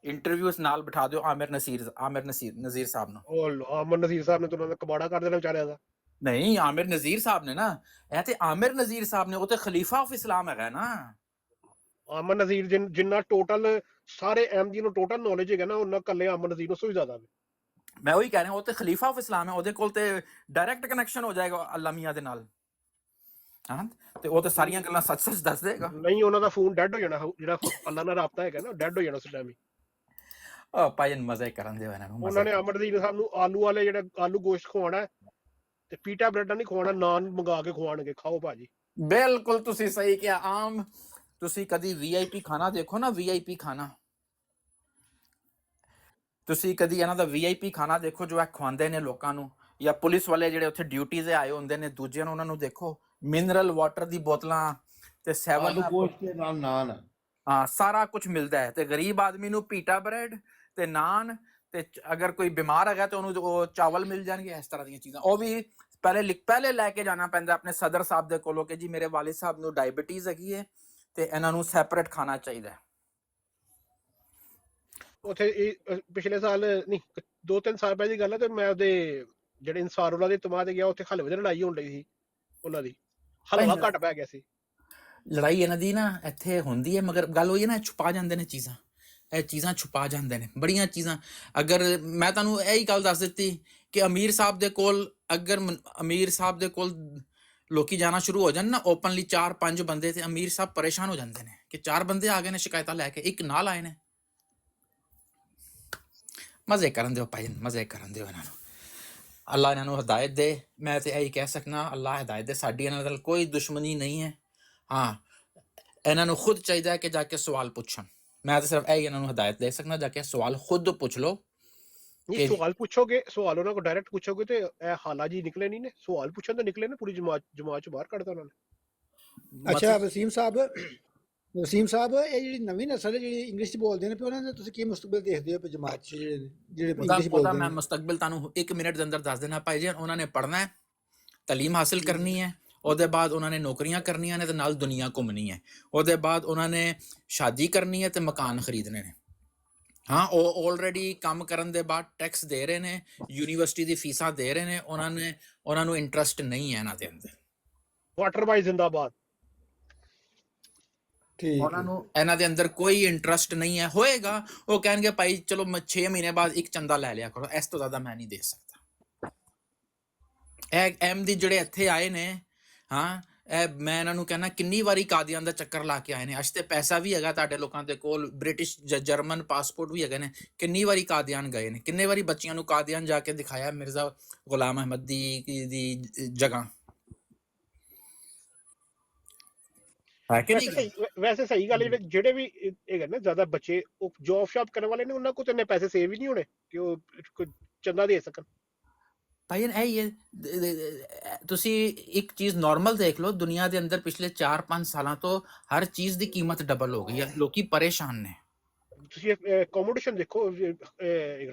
S1: ਇੰਟਰਵਿਊ, ਨਾਲ ਬਿਠਾ ਦਿਓ ਆਮਿਰ ਨਜ਼ੀਰ ਸਾਹਿਬ ਨੂੰ।
S4: ਉਹ ਆਮਿਰ ਨਜ਼ੀਰ ਸਾਹਿਬ ਨੇ ਤਾਂ ਉਹਨਾਂ ਦਾ ਕਬਾੜਾ ਕਰ ਦੇਣਾ ਵਿਚਾਰਿਆਂ ਦਾ।
S1: ਨਹੀਂ ਆਮਿਰ ਨਜ਼ੀਰ ਸਾਹਿਬ ਨੇ ਨਾ, ਇਹ ਤੇ ਆਮਿਰ ਨਜ਼ੀਰ ਸਾਹਿਬ ਨੇ, ਉਹ ਤੇ ਖਲੀਫਾ ਆਫ ਇਸਲਾਮ ਹੈਗਾ ਨਾ।
S4: ਆਮਿਰ ਨਜ਼ੀਰ ਜਿੰਨਾ ਟੋਟਲ ਸਾਰੇ ਅਹਿਮਦੀ ਨੂੰ ਟੋਟਲ ਨੌਲੇਜ ਹੈਗਾ ਨਾ, ਉਹਨਾਂ ਕੱਲੇ ਆਮਿਰ ਨਜ਼ੀਰ ਉਸ ਤੋਂ ਵੀ ਜ਼ਿਆਦਾ।
S1: ਮੈਂ ਉਹੀ ਕਹਿ ਰਿਹਾ, ਉਹ ਤੇ ਖਲੀਫਾ ਆਫ ਇਸਲਾਮ ਹੈ, ਉਹਦੇ ਕੋਲ ਤੇ ਡਾਇਰੈਕਟ ਕਨੈਕਸ਼ਨ ਹੋ ਜਾਏਗਾ ਅੱਲਾ ਮੀਆਂ ਦੇ ਨਾਲ। ਹਾਂ ਤੇ ਉਹ ਤੇ ਸਾਰੀਆਂ ਗੱਲਾਂ ਸੱਚ ਦੱਸ ਦੇਗਾ।
S4: ਨਹੀਂ ਉਹਨਾਂ ਦਾ ਫੋਨ ਡੈਡ ਹੋ ਜਾਣਾ, ਜਿਹੜਾ ਅੱਲਾ ਨਾਲ ਰਾਬਤਾ ਹੈਗਾ ਨਾ ਡੈਡ ਹੋ ਜਾਣਾ ਉਸ ਟਾਈਮ ਹੀ।
S1: ਭਾਈ ਮਜ਼ੇ ਕਰਨ ਦਿਓ ਇਹਨਾਂ ਨੂੰ।
S4: ਉਹਨਾਂ ਨੇ ਆਮਿਰ ਨਜ਼ੀਰ ਸਾਹਿਬ ਨੂੰ ਆਲੂ ਵਾਲੇ ਜਿਹੜੇ ਆਲੂ ਗੋਸ਼ਤ ਖਵਾਉਣਾ ਤੇ ਪੀਟਾ ਬ੍ਰੈਡ ਨਹੀਂ ਖਵਾਉਣਾ, ਨਾਨ ਮੰਗਾ ਕੇ ਖਵਾਉਣਗੇ, ਖਾਓ ਭਾਜੀ।
S1: ਬਿਲਕੁਲ ਤੁਸੀਂ ਸਹੀ ਕਿਹਾ। ਆਮ ਤੁਸੀਂ ਕਦੀ VIP ਖਾਣਾ ਦੇਖੋ ਨਾ, VIP ਖਾਣਾ ਤੁਸੀਂ ਕਦੀ ਇਹਨਾਂ ਦਾ VIP ਖਾਣਾ ਦੇਖੋ ਜੋ ਇਹ ਖਵਾਉਂਦੇ ਨੇ ਲੋਕਾਂ ਨੂੰ, ਜਾਂ ਪੁਲਿਸ ਵਾਲੇ ਜਿਹੜੇ ਉੱਥੇ ਡਿਊਟੀ ਤੇ ਆਏ ਹੁੰਦੇ ਨੇ ਦੂਜਿਆਂ ਨੂੰ, ਉਹਨਾਂ ਨੂੰ ਦੇਖੋ ਮਿਨਰਲ ਵਾਟਰ ਦੀ ਬੋਤਲਾਂ ਤੇ 7
S2: ਗੋਸ਼ਤ ਦੇ ਨਾਲ ਨਾਨ,
S1: ਹਾਂ ਸਾਰਾ ਕੁਝ ਮਿਲਦਾ ਹੈ। ਤੇ ਗਰੀਬ ਆਦਮੀ ਨੂੰ ਪੀਟਾ ਬ੍ਰੈਡ ਤੇ ਨਾਨ, ਤੇ ਅਗਰ ਕੋਈ ਬਿਮਾਰ ਹੈਗਾ ਤੇ ਉਹਨੂੰ ਉਹ ਚਾਵਲ ਮਿਲ ਜਾਣਗੇ, ਇਸ ਤਰ੍ਹਾਂ ਦੀਆਂ ਚੀਜ਼ਾਂ। ਉਹ ਵੀ ਪਹਿਲੇ ਲੈ ਕੇ ਜਾਣਾ ਪੈਂਦਾ ਆਪਣੇ ਸਦਰ ਸਾਹਿਬ ਦੇ ਕੋਲੋਂ ਕਿ ਜੀ ਮੇਰੇ ਵਾਲਿਦ ਸਾਹਿਬ ਨੂੰ ਡਾਇਬੀਟੀਜ਼ ਹੈਗੀ ਹੈ ਤੇ ਇਹਨਾਂ ਨੂੰ ਸੈਪਰੇਟ ਖਾਣਾ ਚਾਹੀਦਾ।
S4: ਉੱਥੇ ਪਿਛਲੇ ਸਾਲ ਨਹੀਂ 2-3 ਸਾਲ ਪਹਿਲਾਂ ਦੀ ਗੱਲ ਹੈ, ਤੇ ਮੈਂ ਉਹਦੇ ਜਿਹੜੇ ਇਨਸਾਰੁੱਲਾ ਦੇ ਤਮਾਦ ਤੇ ਗਿਆ, ਉੱਥੇ ਹਲਵੇ ਦੀ ਲੜਾਈ ਹੋਣ ਰਹੀ ਸੀ, ਉਹਨਾਂ ਦੀ ਹਲਵਾ ਘੱਟ ਪੈ ਗਿਆ ਸੀ।
S1: ਲੜਾਈ ਇਹਨਾਂ ਦੀ ਨਾ ਇੱਥੇ ਹੁੰਦੀ ਹੈ, ਮਗਰ ਗੱਲ ਹੋਈ ਹੈ ਨਾ ਛੁਪਾ ਜਾਂਦੇ ਨੇ ਚੀਜ਼ਾਂ, ਇਹ ਚੀਜ਼ਾਂ ਛੁਪਾ ਜਾਂਦੇ ਨੇ ਬੜੀਆਂ ਚੀਜ਼ਾਂ। ਅਗਰ ਮੈਂ ਤੁਹਾਨੂੰ ਇਹੀ ਗੱਲ ਦੱਸ ਦਿੱਤੀ ਕਿ ਅਮੀਰ ਸਾਹਿਬ ਦੇ ਕੋਲ, ਅਗਰ ਅਮੀਰ ਸਾਹਿਬ ਦੇ ਕੋਲ ਲੋਕੀ ਜਾਣਾ ਸ਼ੁਰੂ ਹੋ ਜਾਣ ਨਾ ਓਪਨਲੀ 4-5 ਬੰਦੇ, ਤੇ ਅਮੀਰ ਸਾਹਿਬ ਪਰੇਸ਼ਾਨ ਹੋ ਜਾਂਦੇ ਨੇ ਕਿ 4 ਬੰਦੇ ਆ ਗਏ ਨੇ ਸ਼ਿਕਾਇਤਾਂ ਲੈ ਕੇ, ਇੱਕ ਨਾਲ ਆਏ ਨੇ। ਮਜ਼ੇ ਕਰਨ ਦਿਓ ਭਾਈ, ਮਜ਼ੇ ਕਰਨ ਦਿਓ ਇਹਨਾਂ ਨੂੰ। ਅੱਲਾ ਇਹਨਾਂ ਨੂੰ ਹਦਾਇਤ ਦੇ। ਮੈਂ ਤੇ ਇਹੀ ਕਹਿ ਸਕਦਾ ਅੱਲਾ ਹਦਾਇਤ ਦੇ, ਸਾਡੀ ਇਹਨਾਂ ਨਾਲ ਕੋਈ ਦੁਸ਼ਮਣੀ ਨਹੀਂ ਹੈ। ਹਾਂ ਇਹਨਾਂ ਨੂੰ ਖੁਦ ਚਾਹੀਦਾ ਹੈ ਕਿ ਜਾ ਕੇ ਸਵਾਲ ਪੁੱਛਣ। ਮੈਂ ਤਾਂ ਸਿਰਫ ਇਹੀ ਇਹਨਾਂ ਨੂੰ ਹਦਾਇਤ ਦੇ ਸਕਦਾ, ਜਾ ਕੇ ਸਵਾਲ ਖੁਦ ਪੁੱਛ ਲਓ।
S4: ਨਹੀਂ ਸਵਾਲ ਪੁੱਛੋਗੇ, ਸਵਾਲ ਉਹਨਾਂ ਕੋ ਡਾਇਰੈਕਟ ਪੁੱਛੋਗੇ ਤੇ ਇਹ ਹਾਲਾ ਜੀ ਨਿਕਲੇ ਨਹੀਂ ਨੇ, ਸਵਾਲ ਪੁੱਛਣ ਤੋਂ ਨਿਕਲੇ ਨੇ, ਪੂਰੀ ਜਮਾਤ ਚ ਬਾਹਰ ਕੱਢਦਾ ਉਹਨਾਂ ਨੇ।
S3: ਅੱਛਾ ਵਸੀਮ ਸਾਹਿਬ, ਇਹ ਜਿਹੜੀ ਨਵੀਂ ਨਸਲ ਹੈ ਜਿਹੜੀ ਇੰਗਲਿਸ਼ ਬੋਲਦੇ ਨੇ ਪਏ, ਉਹਨਾਂ ਦਾ ਤੁਸੀਂ ਕੀ ਮੁਸਤਕਬਲ ਦੇਖਦੇ ਹੋ ਜਮਾਤ ਚ ਜਿਹੜੇ ਇੰਗਲਿਸ਼ ਬੋਲਦੇ ਨੇ?
S1: ਮੈਂ ਮੁਸਤਕਬਲ ਤੁਹਾਨੂੰ 1 ਮਿੰਟ ਦੇ ਅੰਦਰ ਦੱਸ ਦੇਣਾ ਭਾਈ ਜੀ। ਉਹਨਾਂ ਨੇ ਪੜ੍ਹਨਾ ਹੈ, ਤਾਲੀਮ ਹਾਸਿਲ ਕਰਨੀ ਹੈ, ਉਹਦੇ ਬਾਅਦ ਉਹਨਾਂ ਨੇ ਨੌਕਰੀਆਂ ਕਰਨੀਆਂ ਨੇ ਤੇ ਨਾਲ ਦੁਨੀਆ ਘੁੰਮਣੀ ਹੈ, ਉਹਦੇ ਬਾਅਦ ਉਹਨਾਂ ਨੇ ਸ਼ਾਦੀ ਕਰਨੀ ਹੈ ਤੇ ਮਕਾਨ ਖਰੀਦਣੇ ਨੇ। ਹਾਂ, ਉਹ ਆਲਰੇਡੀ ਕੰਮ ਕਰਨ ਦੇ ਬਾਅਦ ਟੈਕਸ ਦੇ ਰਹੇ ਨੇ, ਯੂਨੀਵਰਸਿਟੀ ਦੀ ਫੀਸਾਂ ਦੇ ਰਹੇ ਨੇ, ਉਹਨਾਂ ਨੂੰ ਇੰਟਰਸਟ ਨਹੀਂ ਹੈ ਇਹਨਾਂ ਦੇ ਅੰਦਰ।
S4: ਵਾਟਰ ਬਾਈ ਜ਼ਿੰਦਾਬਾਦ।
S1: ਉਹਨਾਂ ਨੂੰ ਇਹਨਾਂ ਦੇ ਅੰਦਰ ਕੋਈ ਇੰਟਰਸਟ ਨਹੀਂ ਹੈ। ਹੋਏਗਾ ਉਹ ਕਹਿਣਗੇ ਭਾਈ ਚਲੋ ਮੈਂ 6 ਮਹੀਨੇ ਬਾਅਦ ਇੱਕ ਚੰਦਾ ਲੈ ਲਿਆ ਕਰੋ, ਇਸ ਤੋਂ ਜ਼ਿਆਦਾ ਮੈਂ ਨਹੀਂ ਦੇ ਸਕਦਾ। ਇਹ ਅਹਿਮਦੀ ਜਿਹੜੇ ਇੱਥੇ ਆਏ ਨੇ, ਹਾਂ, ਇਹ ਮੈਂ ਇਹਨਾਂ ਨੂੰ ਕਹਿਣਾ ਕਿੰਨੀ ਵਾਰੀ ਕਾਦੀਆਨ ਦਾ ਚੱਕਰ ਲਾ ਕੇ ਆਏ ਨੇ। ਅੱਜ ਤੇ ਪੈਸਾ ਵੀ ਹੈਗਾ ਤੁਹਾਡੇ ਲੋਕਾਂ ਦੇ ਕੋਲ, ਬ੍ਰਿਟਿਸ਼ ਜਰਮਨ ਪਾਸਪੋਰਟ ਵੀ ਹੈਗੇ ਨੇ, ਕਿੰਨੀ ਵਾਰੀ ਕਾਦੀਆਨ ਗਏ ਨੇ, ਕਿੰਨੇ ਵਾਰੀ ਬੱਚਿਆਂ ਨੂੰ ਕਾਦੀਆਨ ਜਾ ਕੇ ਦਿਖਾਇਆ ਮਿਰਜ਼ਾ ਗੁਲਾਮ ਅਹਿਮਦ ਦੀ ਜਗ੍ਹਾ।
S4: ਵੈਸੇ ਸਹੀ ਗੱਲ ਹੈ, ਜਿਹੜੇ ਵੀ ਹੈਗੇ ਨਾ ਜ਼ਿਆਦਾ ਬੱਚੇ ਉਹ ਜੌਬ ਸ਼ਾਪ ਕਰਨ ਵਾਲੇ ਨੇ, ਉਹਨਾਂ ਕੋਲ ਤਾਂ ਇੰਨੇ ਪੈਸੇ ਸੇਵ ਹੀ ਨਹੀਂ ਹੋਣੇ ਕਿ ਉਹ ਚੰਦਾ ਦੇ ਸਕਣ।
S1: ਭਾਈ ਇਹ ਤੁਸੀਂ ਇੱਕ ਚੀਜ਼ ਨਾਰਮਲ ਦੇਖ ਲਓ, ਦੁਨੀਆ ਦੇ ਅੰਦਰ ਪਿਛਲੇ 4-5 ਸਾਲਾਂ ਤੋਂ ਹਰ ਚੀਜ਼ ਦੀ ਕੀਮਤ ਡਬਲ ਹੋ ਗਈ ਹੈ, ਲੋਕੀ ਪਰੇਸ਼ਾਨ ਨੇ। ਤੁਸੀਂ
S4: ਅਕੋਮੋਡੇਸ਼ਨ ਦੇਖੋ,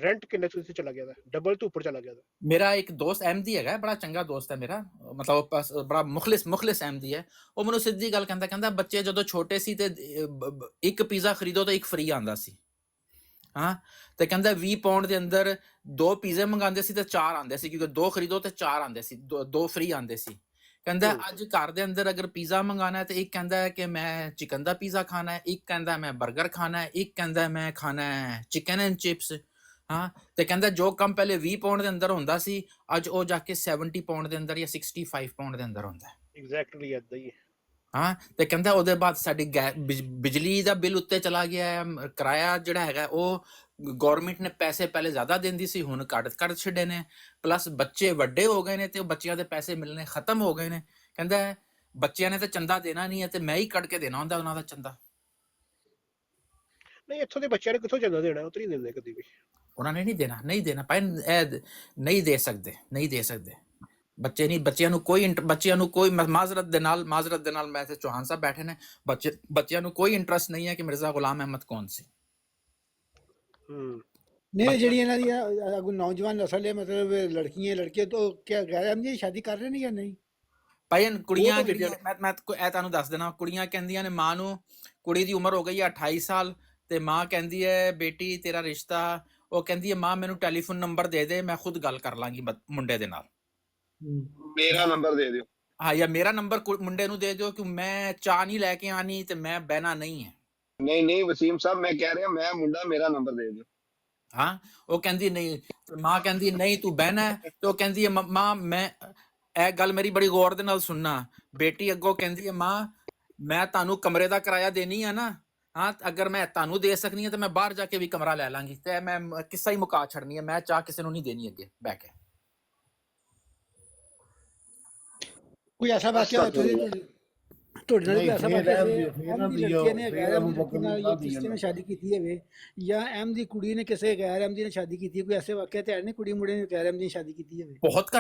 S4: ਰੈਂਟ ਕਿੰਨੇ ਤੋਂ ਚਲਾ ਗਿਆ, ਡਬਲ ਤੋਂ ਉੱਪਰ ਚਲਾ ਗਿਆ।
S1: ਮੇਰਾ ਇੱਕ ਦੋਸਤ ਅਹਿਮਦੀ ਹੈਗਾ, ਬੜਾ ਚੰਗਾ ਦੋਸਤ ਹੈ ਮੇਰਾ, ਮਤਲਬ ਬੜਾ ਮੁਖਲਿਸ ਅਹਿਮਦੀ ਹੈ। ਉਹ ਮੈਨੂੰ ਸਿੱਧੀ ਗੱਲ ਕਹਿੰਦਾ ਬੱਚੇ ਜਦੋਂ ਛੋਟੇ ਸੀ ਤੇ ਇੱਕ ਪੀਜ਼ਾ ਖਰੀਦੋ ਤਾਂ ਇੱਕ ਫ੍ਰੀ ਆਂਦਾ ਸੀ। ਹਾਂ, ਤੇ ਕਹਿੰਦਾ 20 ਪਾਉਂਡ ਦੇ ਅੰਦਰ 2 ਪੀਜ਼ੇ ਮੰਗਾਉਂਦੇ ਸੀ ਤੇ 4 ਆਉਂਦੇ ਸੀ, ਕਿਉਂਕਿ 2 ਖਰੀਦੋ ਤੇ 4 ਆਉਂਦੇ ਸੀ, 2 ਫ੍ਰੀ ਆਉਂਦੇ ਸੀ। ਕਹਿੰਦਾ ਅੱਜ ਘਰ ਦੇ ਅੰਦਰ ਅਗਰ ਪੀਜ਼ਾ ਮੰਗਾਣਾ ਹੈ ਤੇ ਇੱਕ ਕਹਿੰਦਾ ਹੈ ਕਿ ਮੈਂ ਚਿਕਨ ਦਾ ਪੀਜ਼ਾ ਖਾਣਾ ਹੈ, ਇੱਕ ਕਹਿੰਦਾ ਮੈਂ 버ਗਰ ਖਾਣਾ ਹੈ, ਇੱਕ ਕਹਿੰਦਾ ਮੈਂ ਖਾਣਾ ਹੈ ਚਿਕਨ ਐਂਡ ਚਿਪਸ। ਹਾਂ, ਤੇ ਕਹਿੰਦਾ ਜੋ ਕੰਮ ਪਹਿਲੇ 20 ਪਾਉਂਡ ਦੇ ਅੰਦਰ ਹੁੰਦਾ ਸੀ, ਅੱਜ ਉਹ ਜਾ ਕੇ 70 ਪਾਉਂਡ ਦੇ ਅੰਦਰ ਜਾਂ 65 ਪਾਉਂਡ ਦੇ ਅੰਦਰ ਹੁੰਦਾ ਹੈ।
S4: ਐਗਜ਼ੈਕਟਲੀ ਏਦਾਂ ਹੀ ਹੈ।
S1: ਹਾਂ, ਤੇ ਕਹਿੰਦਾ ਉਹਦੇ ਬਾਅਦ ਸਾਡੀ ਬਿਜਲੀ ਦਾ ਬਿੱਲ ਉੱਤੇ ਚਲਾ ਗਿਆ ਹੈ, ਕਿਰਾਇਆ ਜਿਹੜਾ ਹੈਗਾ ਉਹ ਗੌਰਮੈਂਟ ਨੇ ਪੈਸੇ ਪਹਿਲੇ ਜ਼ਿਆਦਾ ਦਿੰਦੀ ਸੀ, ਹੁਣ ਘੱਟ ਛੱਡੇ ਨੇ, ਪਲੱਸ ਬੱਚੇ ਵੱਡੇ ਹੋ ਗਏ ਨੇ ਤੇ ਉਹ ਬੱਚਿਆਂ ਦੇ ਪੈਸੇ ਮਿਲਣੇ ਖਤਮ ਹੋ ਗਏ ਨੇ। ਕਹਿੰਦਾ ਬੱਚਿਆਂ ਨੇ ਤਾਂ ਚੰਦਾ ਦੇਣਾ ਨਹੀਂ ਹੈ ਤੇ ਮੈਂ ਹੀ ਕੱਢ ਕੇ ਦੇਣਾ ਹੁੰਦਾ ਉਹਨਾਂ ਦਾ ਚੰਦਾ।
S4: ਨਹੀਂ, ਇੱਥੋਂ ਦੇ ਬੱਚਿਆਂ ਨੇ ਕਿੱਥੋਂ ਚੰਦਾ ਦੇਣਾ, ਉਹ ਤਾਂ ਨਹੀਂ ਦਿੰਦੇ ਕਦੀ ਵੀ।
S1: ਉਹਨਾਂ ਨੇ ਨਹੀਂ ਦੇਣਾ ਭਾਈ, ਨਹੀਂ ਦੇ ਸਕਦੇ ਬੱਚਿਆਂ ਨੂੰ ਕੋਈ ਮਾਜ਼ਰਤ ਦੇ ਨਾਲ ਮੈਂ ਤੇ ਚੌਹਾਨ ਸਾਹਿਬ ਬੈਠੇ ਨੇ, ਬੱਚਿਆਂ ਨੂੰ ਕੋਈ ਇੰਟਰਸਟ ਨਹੀਂ ਹੈ ਕਿ ਮਿਰਜ਼ਾ ਗੁਲਾਮ ਅਹਿਮਦ ਕੌਣ ਸੀ।
S3: ਨਹੀਂ, ਜਿਹੜੀ ਇਹਨਾਂ ਦੀ ਨੌਜਵਾਨ ਨਸਲ ਹੈ, ਮਤਲਬ ਲੜਕੀਆਂ ਲੜਕੇ ਤੋਂ ਕਿਆ ਗੈਰ ਅਹਿਮਦੀ ਦੀ ਸ਼ਾਦੀ ਕਰ ਰਹੇ ਨੇ ਜਾਂ ਨਹੀਂ?
S1: ਭਾਈ ਕੁੜੀਆਂ ਮੈਂ ਤੁਹਾਨੂੰ ਦੱਸ ਦੇਣਾ, ਕੁੜੀਆਂ ਕਹਿੰਦੀਆਂ ਨੇ ਮਾਂ ਨੂੰ, ਕੁੜੀ ਦੀ ਉਮਰ ਹੋ ਗਈ ਹੈ 28 ਸਾਲ ਤੇ ਮਾਂ ਕਹਿੰਦੀ ਹੈ ਬੇਟੀ ਤੇਰਾ ਰਿਸ਼ਤਾ, ਉਹ ਕਹਿੰਦੀ ਹੈ ਮਾਂ ਮੈਨੂੰ ਟੈਲੀਫੋਨ ਨੰਬਰ ਦੇ ਦੇ, ਮੈਂ ਖੁਦ ਗੱਲ ਕਰ ਲਾਂਗੀ ਮੁੰਡੇ ਦੇ ਨਾਲ,
S5: ਮੇਰਾ ਨੰਬਰ ਦੇ ਦਿਓ।
S1: ਹਾਂ, ਜਾਂ ਮੇਰਾ ਨੰਬਰ ਮੁੰਡੇ ਨੂੰ ਦੇ ਦਿਓ ਕਿ ਮੈਂ ਚਾਹ ਨਹੀਂ ਲੈ ਕੇ ਆਣੀ ਤੇ ਮੈਂ ਬਹਿਣਾ ਨਹੀਂ ਹੈ।
S5: ਨਹੀਂ ਵਸੀਮ ਸਾਹਿਬ, ਮੈਂ ਕਹਿ ਰਿਹਾ ਮੈਂ ਮੁੰਡਾ, ਮੇਰਾ ਨੰਬਰ ਦੇ ਦਿਓ।
S1: ਹਾਂ, ਉਹ ਕਹਿੰਦੀ ਨਹੀਂ, ਮਾਂ ਕਹਿੰਦੀ ਨਹੀਂ ਤੂੰ ਬਹਿਣਾ, ਤੇ ਉਹ ਕਹਿੰਦੀ ਹੈ ਮਾਂ ਮੈਂ, ਇਹ ਗੱਲ ਮੇਰੀ ਬੜੀ ਗੌਰ ਦੇ ਨਾਲ ਸੁਣਨਾ, ਬੇਟੀ ਅੱਗੋਂ ਕਹਿੰਦੀ ਹੈ ਮਾਂ ਮੈਂ ਤੁਹਾਨੂੰ ਕਮਰੇ ਦਾ ਕਿਰਾਇਆ ਦੇਣੀ ਆ ਨਾ, ਹਾਂ, ਅਗਰ ਮੈਂ ਤੁਹਾਨੂੰ ਦੇ ਸਕਨੀ ਹੈ ਤਾਂ ਮੈਂ ਬਾਹਰ ਜਾ ਕੇ ਵੀ ਕਮਰਾ ਲੈ ਲਾਂਗੀ, ਤੇ ਮੈਂ ਕਿੱਸਾ ਹੀ ਮੁਕਾ ਛੱਡਣੀ ਹੈ, ਮੈਂ ਚਾਹ ਕਿਸੇ ਨੂੰ ਨਹੀਂ ਦੇਣੀ ਅੱਗੇ ਬਹਿ ਕੇ।
S3: ਕੋਈ ਐਸਾ ਵਾਕਿਆ ਤੁਹਾਡੇ ਨਾਲ ਐਸਾ ਵਾਕਿਆ ਲੜਕੇ ਨੇ ਗੈਰ ਅਹਿਮਦੀ ਨਾਲ ਜਾਂ ਕਿਸੇ ਨੇ ਸ਼ਾਦੀ ਕੀਤੀ ਹੋਵੇ, ਜਾਂ ਅਹਿਮਦੀ ਕੁੜੀ ਨੇ ਕਿਸੇ ਗੈਰ ਅਹਿਮਦੀ ਨਾਲ ਸ਼ਾਦੀ ਕੀਤੀ, ਕੋਈ ਐਸੇ ਵਾਕਿਆ ਤੇ ਹੈ ਨਹੀਂ ਕੁੜੀ ਮੁੰਡੇ ਨੇ ਗੈਰ ਅਹਿਮਦੀ ਨਾਲ ਸ਼ਾਦੀ ਕੀਤੀ ਹੋਵੇ?
S1: ਬਹੁਤ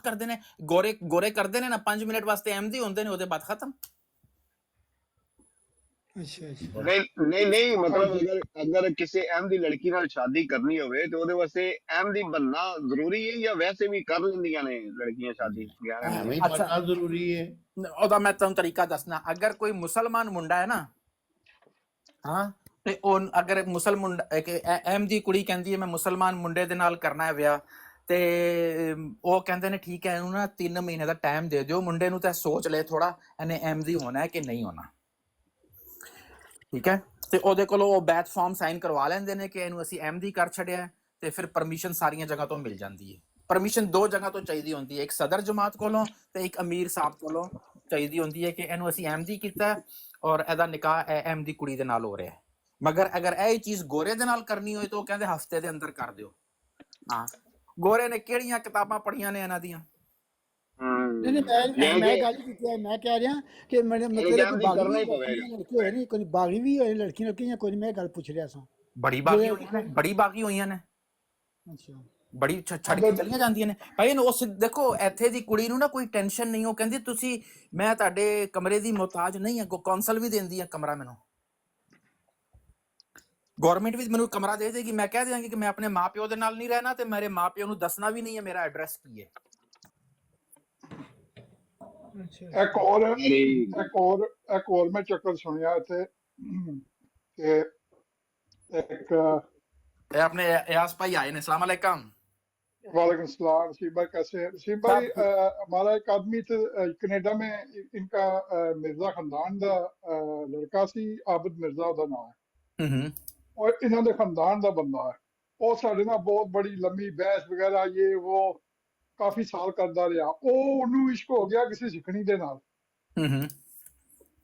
S1: ਕਰਦੇ ਨੇ ਗੋਰੇ ਕਰਦੇ ਨੇ ਨਾ, 5 ਮਿੰਟ ਵਾਸਤੇ ਅਹਿਮਦੀ ਹੁੰਦੇ ਨੇ, ਉਹਦੇ ਬਾਅਦ ਖਤਮ।
S3: ਅੱਛਾ
S5: ਨਹੀਂ ਮਤਲਬ ਅਗਰ ਕਿਸੇ ਅਹਿਮਦੀ ਲੜਕੀ ਨਾਲ ਸ਼ਾਦੀ ਕਰਨੀ ਹੋਵੇ ਤੇ ਉਹਦੇ ਵਾਸਤੇ ਅਹਿਮਦੀ ਬਣਨਾ ਜ਼ਰੂਰੀ ਹੈ ਜਾਂ ਵੈਸੇ ਵੀ ਕਰ ਲੈਂਦੀਆਂ ਨੇ ਲੜਕੀਆਂ ਸ਼ਾਦੀ?
S2: ਅੱਛਾ, ਜ਼ਰੂਰੀ ਹੈ
S1: ਉਹਦਾ ਮੈਂ ਤੁਹਾਨੂੰ ਤਰੀਕਾ ਦੱਸਣਾ। ਅਗਰ ਕੋਈ ਮੁਸਲਮਾਨ ਮੁੰਡਾ ਹੈ ਨਾ, ਹਾਂ, ਤੇ ਉਹ ਅਗਰ ਅਹਿਮਦੀ ਕੁੜੀ ਕਹਿੰਦੀ ਹੈ ਮੈਂ ਮੁਸਲਮਾਨ ਮੁੰਡੇ ਦੇ ਨਾਲ ਕਰਨਾ ਹੈ ਵਿਆਹ, ਤੇ ਉਹ ਕਹਿੰਦੇ ਨੇ ਠੀਕ ਹੈ ਇਹਨੂੰ ਨਾ 3 ਮਹੀਨੇ ਦਾ ਟਾਈਮ ਦੇ ਦਿਓ, ਮੁੰਡੇ ਨੂੰ ਤਾਂ ਸੋਚ ਲੈ ਥੋੜਾ ਇਹਨੇ ਅਹਿਮਦੀ ਹੋਣਾ ਹੈ ਕਿ ਨਹੀਂ ਹੋਣਾ, ਠੀਕ ਹੈ, ਤੇ ਉਹਦੇ ਕੋਲੋਂ ਉਹ ਬੈਚ ਫਾਰਮ ਸਾਈਨ ਕਰਵਾ ਲੈਂਦੇ ਨੇ ਕਿ ਇਹਨੂੰ ਅਸੀਂ ਅਹਿਮਦੀ ਕਰ ਛੱਡਿਆ, ਤੇ ਫਿਰ ਪਰਮਿਸ਼ਨ ਸਾਰੀਆਂ ਜਗ੍ਹਾ ਤੋਂ ਮਿਲ ਜਾਂਦੀ ਹੈ। ਪਰਮਿਸ਼ਨ 2 ਜਗ੍ਹਾ ਤੋਂ ਚਾਹੀਦੀ ਹੁੰਦੀ ਹੈ, ਇੱਕ ਸਦਰ ਜਮਾਤ ਕੋਲੋਂ ਤੇ ਇੱਕ ਅਮੀਰ ਸਾਹਿਬ ਕੋਲੋਂ ਚਾਹੀਦੀ ਹੁੰਦੀ ਹੈ ਕਿ ਇਹਨੂੰ ਅਸੀਂ ਅਹਿਮਦੀ ਕੀਤਾ ਔਰ ਇਹਦਾ ਨਿਕਾਹ ਅਹਿਮਦੀ ਕੁੜੀ ਦੇ ਨਾਲ ਹੋ ਰਿਹਾ। ਮਗਰ ਅਗਰ ਇਹ ਚੀਜ਼ ਗੋਰੇ ਦੇ ਨਾਲ ਕਰਨੀ ਹੋਏ ਤਾਂ ਉਹ ਕਹਿੰਦੇ ਹਫਤੇ ਦੇ ਅੰਦਰ ਕਰ ਦਿਓ। ਹਾਂ, ਗੋਰੇ ਨੇ ਕਿਹੜੀਆਂ ਕਿਤਾਬਾਂ ਪੜ੍ਹੀਆਂ ਨੇ ਇਹਨਾਂ ਦੀਆਂ?
S3: ਨਹੀਂ ਮੈਂ ਗੱਲ ਕੀਤੀ ਹੈ, ਮੈਂ ਕਹਿ ਰਿਹਾ ਕਿ ਮਤਲਬ ਹੋਏ ਨਹੀਂ, ਕੋਈ ਬਾਗੀ ਵੀ ਹੋਏ ਲੜਕੀ ਜਾਂ ਕੋਈ, ਮੈਂ ਗੱਲ ਪੁੱਛ ਰਿਹਾ ਸਾਂ।
S1: ਬੜੀ ਬਾਗੀ ਹੋਈਆਂ ਨੇ
S3: ਅੱਛਾ
S1: ਬੜੀ ਛੱਡ ਕੇ ਚਲੀਆਂ ਜਾਂਦੀਆਂ ਨੇ ਭਾਈ। ਉਸ ਦੇਖੋ ਇੱਥੇ ਦੀ ਕੁੜੀ ਨੂੰ ਨਾ ਕੋਈ ਟੈਨਸ਼ਨ ਨਹੀਂ, ਉਹ ਕਹਿੰਦੀ ਤੁਸੀਂ ਮੈਂ ਤੁਹਾਡੇ ਕਮਰੇ ਦੀ ਮੁਹਤਾਜ ਨਹੀਂ ਹਾਂ, ਕੌਂਸਲ ਵੀ ਦਿੰਦੀ ਆ ਕਮਰਾ, ਮੈਨੂੰ ਗਵਰਨਮੈਂਟ ਵੀ ਮੈਨੂੰ ਕਮਰਾ ਦੇ ਦੇਗੀ, ਮੈਂ ਕਹਿ ਦਿਆਂਗੀ ਕਿ ਮੈਂ ਆਪਣੇ ਮਾਪਿਓ ਦੇ ਨਾਲ ਨਹੀਂ ਰਹਿਣਾ ਤੇ ਮੇਰੇ ਮਾਪਿਓ ਨੂੰ ਦੱਸਣਾ ਵੀ ਨਹੀਂ ਹੈ ਮੇਰਾ ਐਡਰੈਸ ਕੀ ਹੈ।
S6: ਇੱਕ ਹੋਰ ਮੈਂ ਚੱਕਰ ਸੁਣਿਆ ਇੱਥੇ ਕਿ ਇੱਕ
S1: ਇਹ ਆਪਣੇ यास भाई आए ने, सलाम अलैकुम।
S6: वालेकुम सलाम। नसीम भाई कैसे हैं? नसीम भाई हमारा एक आदमी कनाडा में इनका मिर्जा खानदान का लड़का सी, आबिद मिर्जा ਉਹਦਾ ਨਾਮ ਹੈ, और ਇਹਨਾਂ ਦੇ ਖਾਨਦਾਨ ਦਾ ਬੰਦਾ ਹੈ। ਉਹ ਸਾਡੇ ਨਾਲ ਬਹੁਤ ਬੜੀ ਲੰਮੀ ਬਹਿਸ ਵਗੈਰਾ ਇਹ ਉਹ ਕਾਫੀ ਸਾਲ ਕਰਦਾ ਰਿਹਾ। ਉਹ ਉਹਨੂੰ ਇਸ਼ਕ ਹੋ ਗਿਆ ਕਿਸੇ ਸਿੱਖਣੀ ਦੇ ਨਾਲ,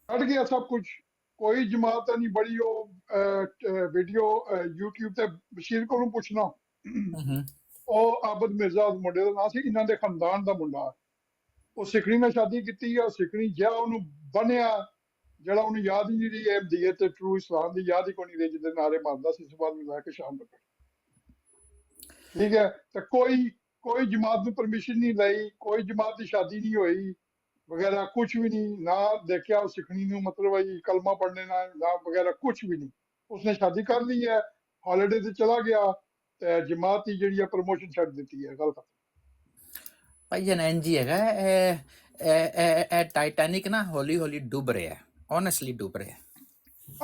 S6: ਛੱਡ ਗਿਆ ਸਭ ਕੁਝ, ਕੋਈ ਜਮਾਤ ਨਹੀਂ ਬੜੀ। ਉਹ ਵੀਡੀਓ YouTube ਤੇ ਬਸ਼ੀਰ ਕੋਲੋਂ ਪੁੱਛਣਾ, ਉਹ ਆਬਦ ਮਿਰਜ਼ਾ ਮੁੰਡੇ ਦਾ ਨਾਂ ਸੀ, ਇਹਨਾਂ ਦੇ ਖਾਨਦਾਨ ਦਾ ਮੁੰਡਾ। ਉਹ ਸਿੱਖਣੀ ਨਾਲ ਸ਼ਾਦੀ ਕੀਤੀ ਆ, ਸਿੱਖਣੀ ਜਿਹਾ ਉਹਨੂੰ ਬਣਿਆ, ਜਿਹੜਾ ਉਹਨੂੰ ਯਾਦ ਹੀ ਨਹੀਂ ਰਹੀ ਅਹਿਮਦੀਅਤ ਤੇ ਟਰੂ ਇਸਲਾਮ ਦੀ ਯਾਦ ਹੀ ਕੋਈ ਨਹੀਂ ਰਹੀ, ਜਿਹਦੇ ਨਾਰੇ ਮਾਰਦਾ ਸੀ ਸੁਬਾਹ ਨੂੰ ਲੈ ਕੇ ਸ਼ਾਮ ਤੱਕ। ਠੀਕ ਹੈ, ਤੇ ਕੋਈ ਜਮਾਤ ਨੂੰ ਪਰਮਿਸ਼ਨ ਨਹੀਂ ਲਈ, ਕੋਈ ਜਮਾਤ ਦੀ ਸ਼ਾਦੀ ਨਹੀਂ ਹੋਈ ਵਗੈਰਾ, ਕੁਝ ਵੀ ਨਹੀਂ, ਨਾ ਦੇਖਿਆ ਉਹ ਸਿੱਖਣੀ ਨੂੰ, ਮਤਲਬ ਕਲਮਾ ਪੜ੍ਹਨੇ ਨਾ ਵਗੈਰਾ ਕੁਝ ਵੀ ਨਹੀਂ। ਉਸਨੇ ਸ਼ਾਦੀ ਕਰ ਲਈ ਹੈ, ਹੌਲੀਡੇ ਤੇ ਚਲਾ ਗਿਆ ਤੇ ਜਮਾਤ ਦੀ ਜਿਹੜੀ ਹੈ ਪ੍ਰਮੋਸ਼ਨ ਛੱਡ ਦਿੱਤੀ ਹੈ। ਗੱਲ
S1: ਭਾਈ ਜਨੈਨ ਜੀ ਹੈਗਾ ਇਹ ਟਾਈਟੈਨਿਕ ਨਾ ਹੌਲੀ ਹੌਲੀ ਡੁੱਬ ਰਿਹਾ, ਓਨੈਸਟਲੀ ਡੁੱਬ ਰਿਹਾ।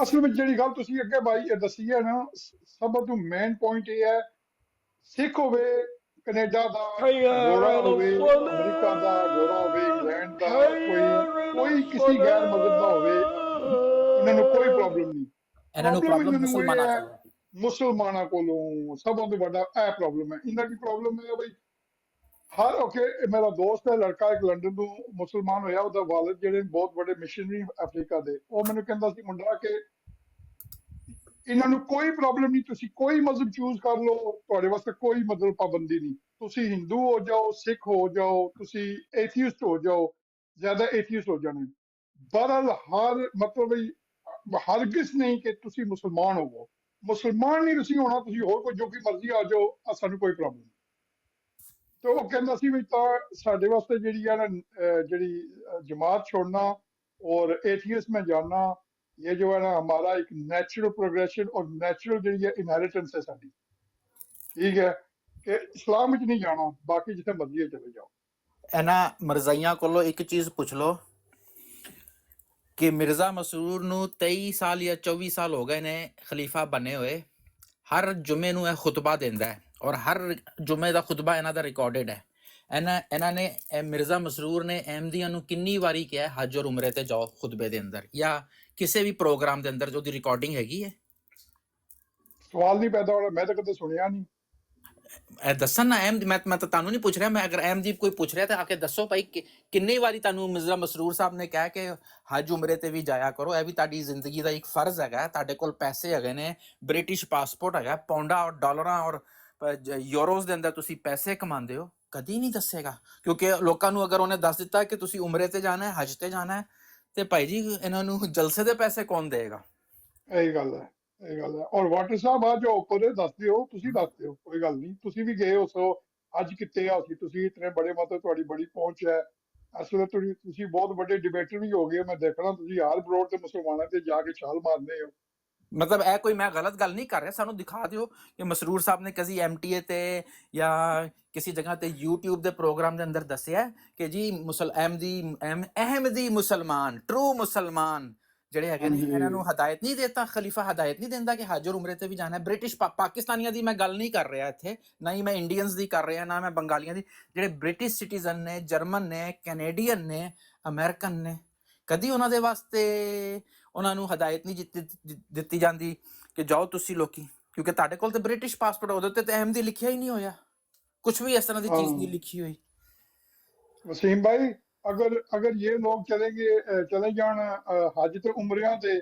S6: ਅਸਲ ਵਿੱਚ ਜਿਹੜੀ ਗੱਲ ਤੁਸੀਂ ਅੱਗੇ ਬਾਈ ਇਹ ਦੱਸੀ ਹੈ ਨਾ, ਸਭ ਤੋਂ ਮੇਨ ਪੁਆਇੰਟ ਇਹ ਹੈ, ਸਿੱਖ ਹੋਵੇ ਕੈਨੇਡਾ ਦਾ ਗੋਰਾ ਹੋਵੇ, ਅਮਰੀਕਾ ਦਾ ਗੋਰਾ ਹੋਵੇ, ਇੰਗਲੈਂਡ ਦਾ, ਕੋਈ ਕਿਸੇ ਗੈਰ ਮਜ਼ਹਬ ਦਾ ਹੋਵੇ, ਇਹਨਾਂ ਨੂੰ ਕੋਈ ਪ੍ਰੋਬਲਮ ਨਹੀਂ।
S1: ਇਹਨਾਂ ਨੂੰ ਪ੍ਰੋਬਲਮ
S6: ਮੁਸਲਮਾਨਾਂ ਕੋਲੋਂ ਸਭ ਤੋਂ ਵੱਡਾ ਇਹ ਪ੍ਰੋਬਲਮ ਹੈ। ਇਹਨਾਂ ਦੀ ਪ੍ਰੋਬਲਮ ਹੈ ਬਈ ਮੇਰਾ ਦੋਸਤ ਹੈ ਲੜਕਾ, ਇੱਕ ਲੰਡਨ ਤੋਂ ਮੁਸਲਮਾਨ ਹੋਇਆ, ਉਹਦਾ ਵਾਲਿਦ ਜਿਹੜੇ ਬਹੁਤ ਵੱਡੇ ਮਿਸ਼ਨਰੀ ਅਫਰੀਕਾ ਦੇ, ਉਹ ਮੈਨੂੰ ਕਹਿੰਦਾ ਸੀ ਮੁੰਡਾ ਕਿ ਇਹਨਾਂ ਨੂੰ ਕੋਈ ਪ੍ਰੋਬਲਮ ਨਹੀਂ, ਤੁਸੀਂ ਕੋਈ ਮਜ਼ਹਬ ਚੂਜ਼ ਕਰ ਲਓ, ਤੁਹਾਡੇ ਵਾਸਤੇ ਕੋਈ ਮਤਲਬ ਪਾਬੰਦੀ ਨਹੀਂ, ਤੁਸੀਂ ਹਿੰਦੂ ਹੋ ਜਾਓ, ਸਿੱਖ ਹੋ ਜਾਓ, ਤੁਸੀਂ ਏਥੀਇਸਟ ਹੋ ਜਾਓ, ਜ਼ਿਆਦਾ ਏਥੀਇਸਟ ਹੋ ਜਾਣੇ। ਬਹਰਹਾਲ ਮਤਲਬ ਹਰਗਿਜ਼ ਨਹੀਂ ਕਿ ਤੁਸੀਂ ਮੁਸਲਮਾਨ ਹੋਵੋ, ਮੁਸਲਮਾਨ ਨਹੀਂ ਤੁਸੀਂ ਹੋਣਾ, ਤੁਸੀਂ ਹੋਰ ਕੋਈ ਜੋ ਕਿ ਮਰਜ਼ੀ ਆ ਜਾਓ, ਸਾਨੂੰ ਕੋਈ ਪ੍ਰੋਬਲਮ ਨਹੀਂ। ਤੇ ਉਹ ਕਹਿੰਦਾ ਸੀ ਵੀ ਤਾਂ ਸਾਡੇ ਵਾਸਤੇ ਜਿਹੜੀ ਹੈ ਨਾ ਜਿਹੜੀ ਜਮਾਤ छोड़ना और एथियस्ट में जाना, ये जो है ना हमारा एक नेचुरल प्रोग्रेशन और नेचुरल ਜਿਹੜੀ ਹੈ ਇਨहेरिटेंस ਹੈ ਸਾਡੀ। ਠੀਕ ਹੈ ਕਿ ਇਸਲਾਮ ਵਿੱਚ ਨਹੀਂ ਜਾਣਾ, ਬਾਕੀ ਜਿੱਥੇ ਮਰਜ਼ੀ ਚਲੇ ਜਾਓ।
S1: ਇਹਨਾਂ ਮਰਜ਼ਾਈਆਂ ਕੋਲੋਂ ਇੱਕ ਚੀਜ਼ ਪੁੱਛ ਲਓ ਕਿ ਮਿਰਜ਼ਾ ਮਸਰੂਰ ਨੂੰ 23 ਸਾਲ ਜਾਂ 24 ਸਾਲ ਹੋ ਗਏ ਨੇ ਖਲੀਫਾ ਬਣੇ ਹੋਏ, ਹਰ ਜੁਮੇ ਨੂੰ ਇਹ ਖੁਤਬਾ ਦਿੰਦਾ ਹੈ ਔਰ ਹਰ ਜੁਮੇ ਦਾ ਖੁਤਬਾ ਇਹਨਾਂ ਦਾ ਰਿਕਾਰਡਡ ਹੈ। ਇਹਨਾਂ ਨੇ ਮਿਰਜ਼ਾ ਮਸਰੂਰ ਨੇ ਅਹਿਮਦੀਆਂ ਨੂੰ ਕਿੰਨੀ ਵਾਰੀ ਕਿਹਾ ਹਜ ਔਰ ਉਮਰੇ ਤੇ ਜਾਓ ਖੁਤਬੇ ਦੇ ਅੰਦਰ ਜਾਂ ਕਿਸੇ ਵੀ ਪ੍ਰੋਗਰਾਮ ਦੇ ਅੰਦਰ, ਉਹਦੀ ਰਿਕਾਰਡਿੰਗ ਹੈਗੀ ਹੈ।
S6: ਸਵਾਲ ਨਹੀਂ ਪੈਦਾ ਹੋਣਾ, ਮੈਂ ਤਾਂ ਕਦੇ ਸੁਣਿਆ ਨਹੀਂ।
S1: ਇਹ ਦੱਸਣ ਨਾ ਅਹਿਮਦ, ਮੈਂ ਤਾਂ ਤੁਹਾਨੂੰ ਨਹੀਂ ਪੁੱਛ ਰਿਹਾ, ਮੈਂ ਅਗਰ ਅਹਿਮਦੀਪ ਕੋਈ ਪੁੱਛ ਰਿਹਾ ਤਾਂ ਆ ਕੇ ਦੱਸੋ ਭਾਈ ਕਿੰਨੀ ਵਾਰੀ ਤੁਹਾਨੂੰ ਮਿਰਜ਼ਾ ਮਸਰੂਰ ਸਾਹਿਬ ਨੇ ਕਿਹਾ ਕਿ ਹਜ ਉਮਰੇ ਤੇ ਵੀ ਜਾਇਆ ਕਰੋ, ਇਹ ਵੀ ਤੁਹਾਡੀ ਜ਼ਿੰਦਗੀ ਦਾ ਇੱਕ ਫਰਜ਼ ਹੈਗਾ, ਤੁਹਾਡੇ ਕੋਲ ਪੈਸੇ ਹੈਗੇ ਨੇ, ਬ੍ਰਿਟਿਸ਼ ਪਾਸਪੋਰਟ ਹੈਗਾ, ਪੌਂਡਾਂ ਔਰ ਡਾਲਰਾਂ ਔਰ ਯੂਰੋਜ਼ ਦੇ ਅੰਦਰ ਤੁਸੀਂ ਪੈਸੇ ਕਮਾਉਂਦੇ ਹੋ। ਕਦੀ ਨਹੀਂ ਦੱਸੇਗਾ, ਕਿਉਂਕਿ ਲੋਕਾਂ ਨੂੰ ਅਗਰ ਉਹਨੇ ਦੱਸ ਦਿੱਤਾ ਕਿ ਤੁਸੀਂ ਉਮਰੇ ਤੇ ਜਾਣਾ ਹੈ, ਹਜ ਤੇ ਜਾਣਾ ਹੈ, ਤੇ ਭਾਈ ਜੀ ਇਹਨਾਂ ਨੂੰ ਜਲਸੇ ਦੇ ਪੈਸੇ ਕੌਣ ਦੇਗਾ?
S6: ਇਹ ਗੱਲ ਹੈ, ਇਹ ਗੱਲ ਹੈ। ਔਰ ਵਾਟਰ ਸਾਹਿਬ ਆ ਜੋ ਉੱਪਰ ਦੱਸ ਦਿਓ, ਤੁਸੀਂ ਦੱਸ ਦਿਓ, ਕੋਈ ਗੱਲ ਨਹੀਂ, ਤੁਸੀਂ ਵੀ ਗਏ ਹੋ ਸੋ ਅੱਜ ਕਿੱਥੇ ਆ ਸੀ, ਤੁਸੀਂ ਇਤਨੇ ਬੜੇ ਮਤਲਬ ਤੁਹਾਡੀ ਬੜੀ ਪਹੁੰਚ ਹੈ, ਅਸਲ ਤੁਸੀਂ ਬਹੁਤ ਵੱਡੇ ਡਿਬੇਟਰ ਵੀ ਹੋ ਗਏ, ਮੈਂ ਦੇਖਣਾ ਤੁਸੀਂ ਹਾਲ ਬਰੋਡ ਤੇ ਮੁਸਲਮਾਨਾਂ ਤੇ ਜਾ ਕੇ ਛਾਲ ਮਾਰਦੇ ਹੋ।
S1: ਮਤਲਬ ਇਹ ਕੋਈ ਮੈਂ ਗਲਤ ਗੱਲ ਨਹੀਂ ਕਰ ਰਿਹਾ, ਸਾਨੂੰ ਦਿਖਾ ਦਿਓ ਕਿ ਮਸਰੂਰ ਸਾਹਿਬ ਨੇ ਕਦੀ MTA ਤੇ ਜਾਂ ਕਿਸੇ ਜਗ੍ਹਾ ਤੇ YouTube ਦੇ ਪ੍ਰੋਗਰਾਮ ਦੇ ਅੰਦਰ ਦੱਸਿਆ ਕਿ ਜੀ ਅਹਿਮਦੀ ਮੁਸਲਮਾਨ, ਟਰੂ ਮੁਸਲਮਾਨ ਜਿਹੜੇ ਹੈਗੇ ਨੇ, ਇਹਨਾਂ ਨੂੰ ਹਦਾਇਤ ਨਹੀਂ ਦੇਤਾ, ਖਲੀਫਾ ਹਦਾਇਤ ਨਹੀਂ ਦਿੰਦਾ ਕਿ ਹਜ ਔਰ ਉਮਰੇ ਤੇ ਵੀ ਜਾਣਾ ਹੈ। ਬ੍ਰਿਟਿਸ਼ ਪਾਕਿਸਤਾਨੀਆਂ ਦੀ ਮੈਂ ਗੱਲ ਨਹੀਂ ਕਰ ਰਿਹਾ ਇੱਥੇ, ਨਾ ਹੀ ਮੈਂ ਇੰਡੀਅਨਸ ਦੀ ਕਰ ਰਿਹਾ, ਨਾ ਮੈਂ ਬੰਗਾਲੀਆਂ ਦੀ। ਜਿਹੜੇ ਬ੍ਰਿਟਿਸ਼ ਸਿਟੀਜ਼ਨ ਨੇ, ਜਰਮਨ ਨੇ, ਕੈਨੇਡੀਅਨ ਨੇ, ਅਮਰੀਕਨ ਨੇ, ਕਦੀ ਉਹਨਾਂ ਦੇ ਵਾਸਤੇ ਉਹਨਾਂ ਨੂੰ ਹਦਾਇਤ ਨਹੀਂ ਦਿੱਤੀ ਜਾਂਦੀ ਕਿ ਜਾਓ ਤੁਸੀਂ ਲੋਕੀ, ਕਿਉਂਕਿ ਤੁਹਾਡੇ ਕੋਲ ਤੇ ਬ੍ਰਿਟਿਸ਼ ਪਾਸਪੋਰਟ, ਉਹਦੇ ਉੱਤੇ ਤਾਂ ਅਹਿਮਦੀ ਲਿਖਿਆ ਹੀ ਨਹੀਂ ਹੋਇਆ, ਕੁਝ ਵੀ ਇਸ ਤਰ੍ਹਾਂ ਦੀ ਚੀਜ਼ ਨਹੀਂ ਲਿਖੀ ਹੋਈ।
S6: ਵਸੀਮ ਭਾਈ अगर ये लोग चले जान हज ते उमरियां ते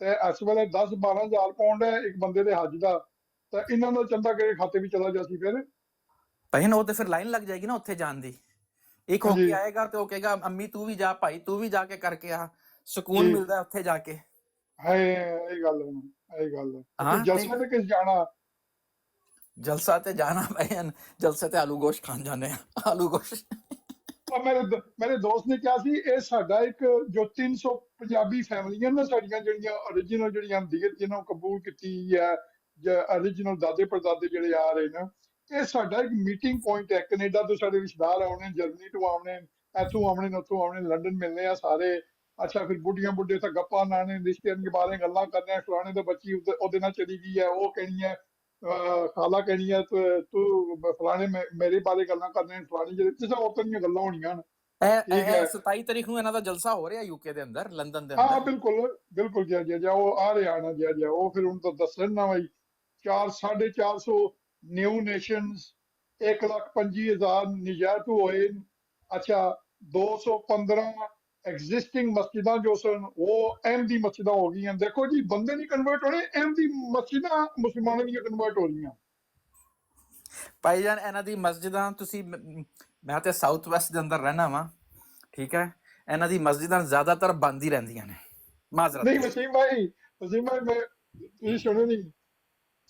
S6: इस वेले 10-12 हज़ार पाउंड है एक बंदे दे हज दा, ते इन्हां दा चंदा किहड़े खाते विच चला जासी फिर?
S1: भाई ना वो तो फिर लाइन लग जाएगी ना उत्थे जान दी, एक होके आएगा तो कहेगा अम्मी तू भी जा, भाई तू भी जाके करके आ, सुकून मिलदा है उत्थे जाके।
S6: है ये गल है, ये गल है। जलसे ते किस जाना?
S1: جلسہ تے جانا بھائی، جلسے تے آلو گوشت کھان جانے ہیں، آلو گوشت.
S6: اور میرے دوست نے کیا سی یہ ساڈا ایک جو 300 پنجابی فیملیاں نا ساڈیاں جڑیاں اوریجنل جڑیاں دیت جنہوں قبول کیتی ہے یا اوریجنل دادے پردادے جڑے آ رہے نا، یہ ساڈا ایک میٹنگ پوائنٹ ہے. کینیڈا تو سارے رشتےدار آنے، جرمنی تو آنے، ایتھوں آنے اتوں آنے، لنڈن ملنے آ سارے. اچھا پھر بڈھیاں بڈھے تے گپاں لانے، رشتے کے بارے گلاں کرنے، فلانے تے بچی اودے نال چلی گئی ہے، وہ کہنی ہے خالہ کہنی ہے تو فلانے میرے بارے گلاں کرنے، فلانی جڑے جس عورتاں دیاں گلاں ہونیاں نا. ٹھیک ہے
S1: 27 تاریخ ਨੂੰ ਇਹਨਾਂ ਦਾ ਜਲਸਾ ਹੋ ਰਿਹਾ ਯੂਕੇ ਦੇ ਅੰਦਰ, ਲੰਡਨ ਦੇ
S6: ہاں
S1: ਅੰਦਰ.
S6: بالکل جی وہ آ رہے آنا جی وہ پھر ان تو دسن نا بھائی 450 نیو نیشنز 1,25,000 نجات ہوئے. اچھا 215 ایگزسٹنگ مسجداں جو سن وہ احمدی مسجداں ہو گئی ہیں. دیکھو جی بندے نہیں کنورٹ ہو رہے، احمدی مسجداں مسلمانوں کی کنورٹ ہو رہی ہیں.
S1: ਭਾਈ ਜਾਨ ਇਹਨਾਂ ਦੀ ਮਸਜਿਦਾਂ ਤੁਸੀਂ ਮੈਂ ਤੇ ਸਾਊਥ ਵੈਸਟ ਦੇ ਅੰਦਰ ਰਹਿਣਾ ਵਾਂ, ਠੀਕ ਹੈ, ਇਹਨਾਂ ਦੀ ਮਸਜਿਦਾਂ ਜ਼ਿਆਦਾਤਰ ਬੰਦ ਹੀ ਰਹਿੰਦੀਆਂ ਨੇ, ਮਾਜ਼ਰਤ
S6: نہیں
S1: ਕੇ.
S6: وسیم بھائی میں تجھے سنو نہیں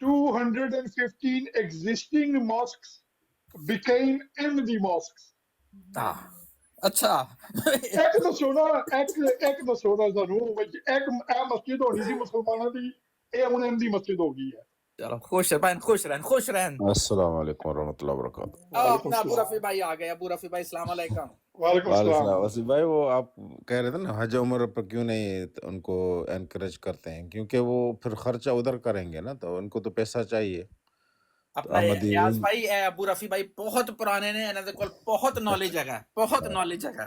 S6: 215 existing mosques became Ahmadi mosques.
S1: ਹਾਂ ਅੱਛਾ.
S6: ایک تو سونا سانو ایک مسجد ہونی سی مسلمانوں کی، یہ ہن احمدی مسجد ہو گئی ہے.
S1: چلو خوش رہن، خوش رہن، خوش رہن.
S7: السلام علیکم ورحمۃ اللہ وبرکاتہ.
S6: وعلیکم
S1: اپنا ابو رفیع
S6: السلام.
S1: بھائی آ گئے. ابو رفیع بھائی السلام علیکم.
S6: وعلیکم
S7: وعلیکم
S6: السلام.
S7: السلام. وسیم بھائی وہ آپ کہہ رہے تھے نا حج عمر پر کیوں نہیں ان کو انکریج کرتے ہیں، کیونکہ وہ پھر خرچہ ادھر کریں گے نا، تو ان کو تو پیسہ چاہیے.
S1: اپنا ایاز بھائی ابو رفیع بھائی بہت پرانے نے، انہاں دے کول بہت نالج ہے، بہت نالج ہے.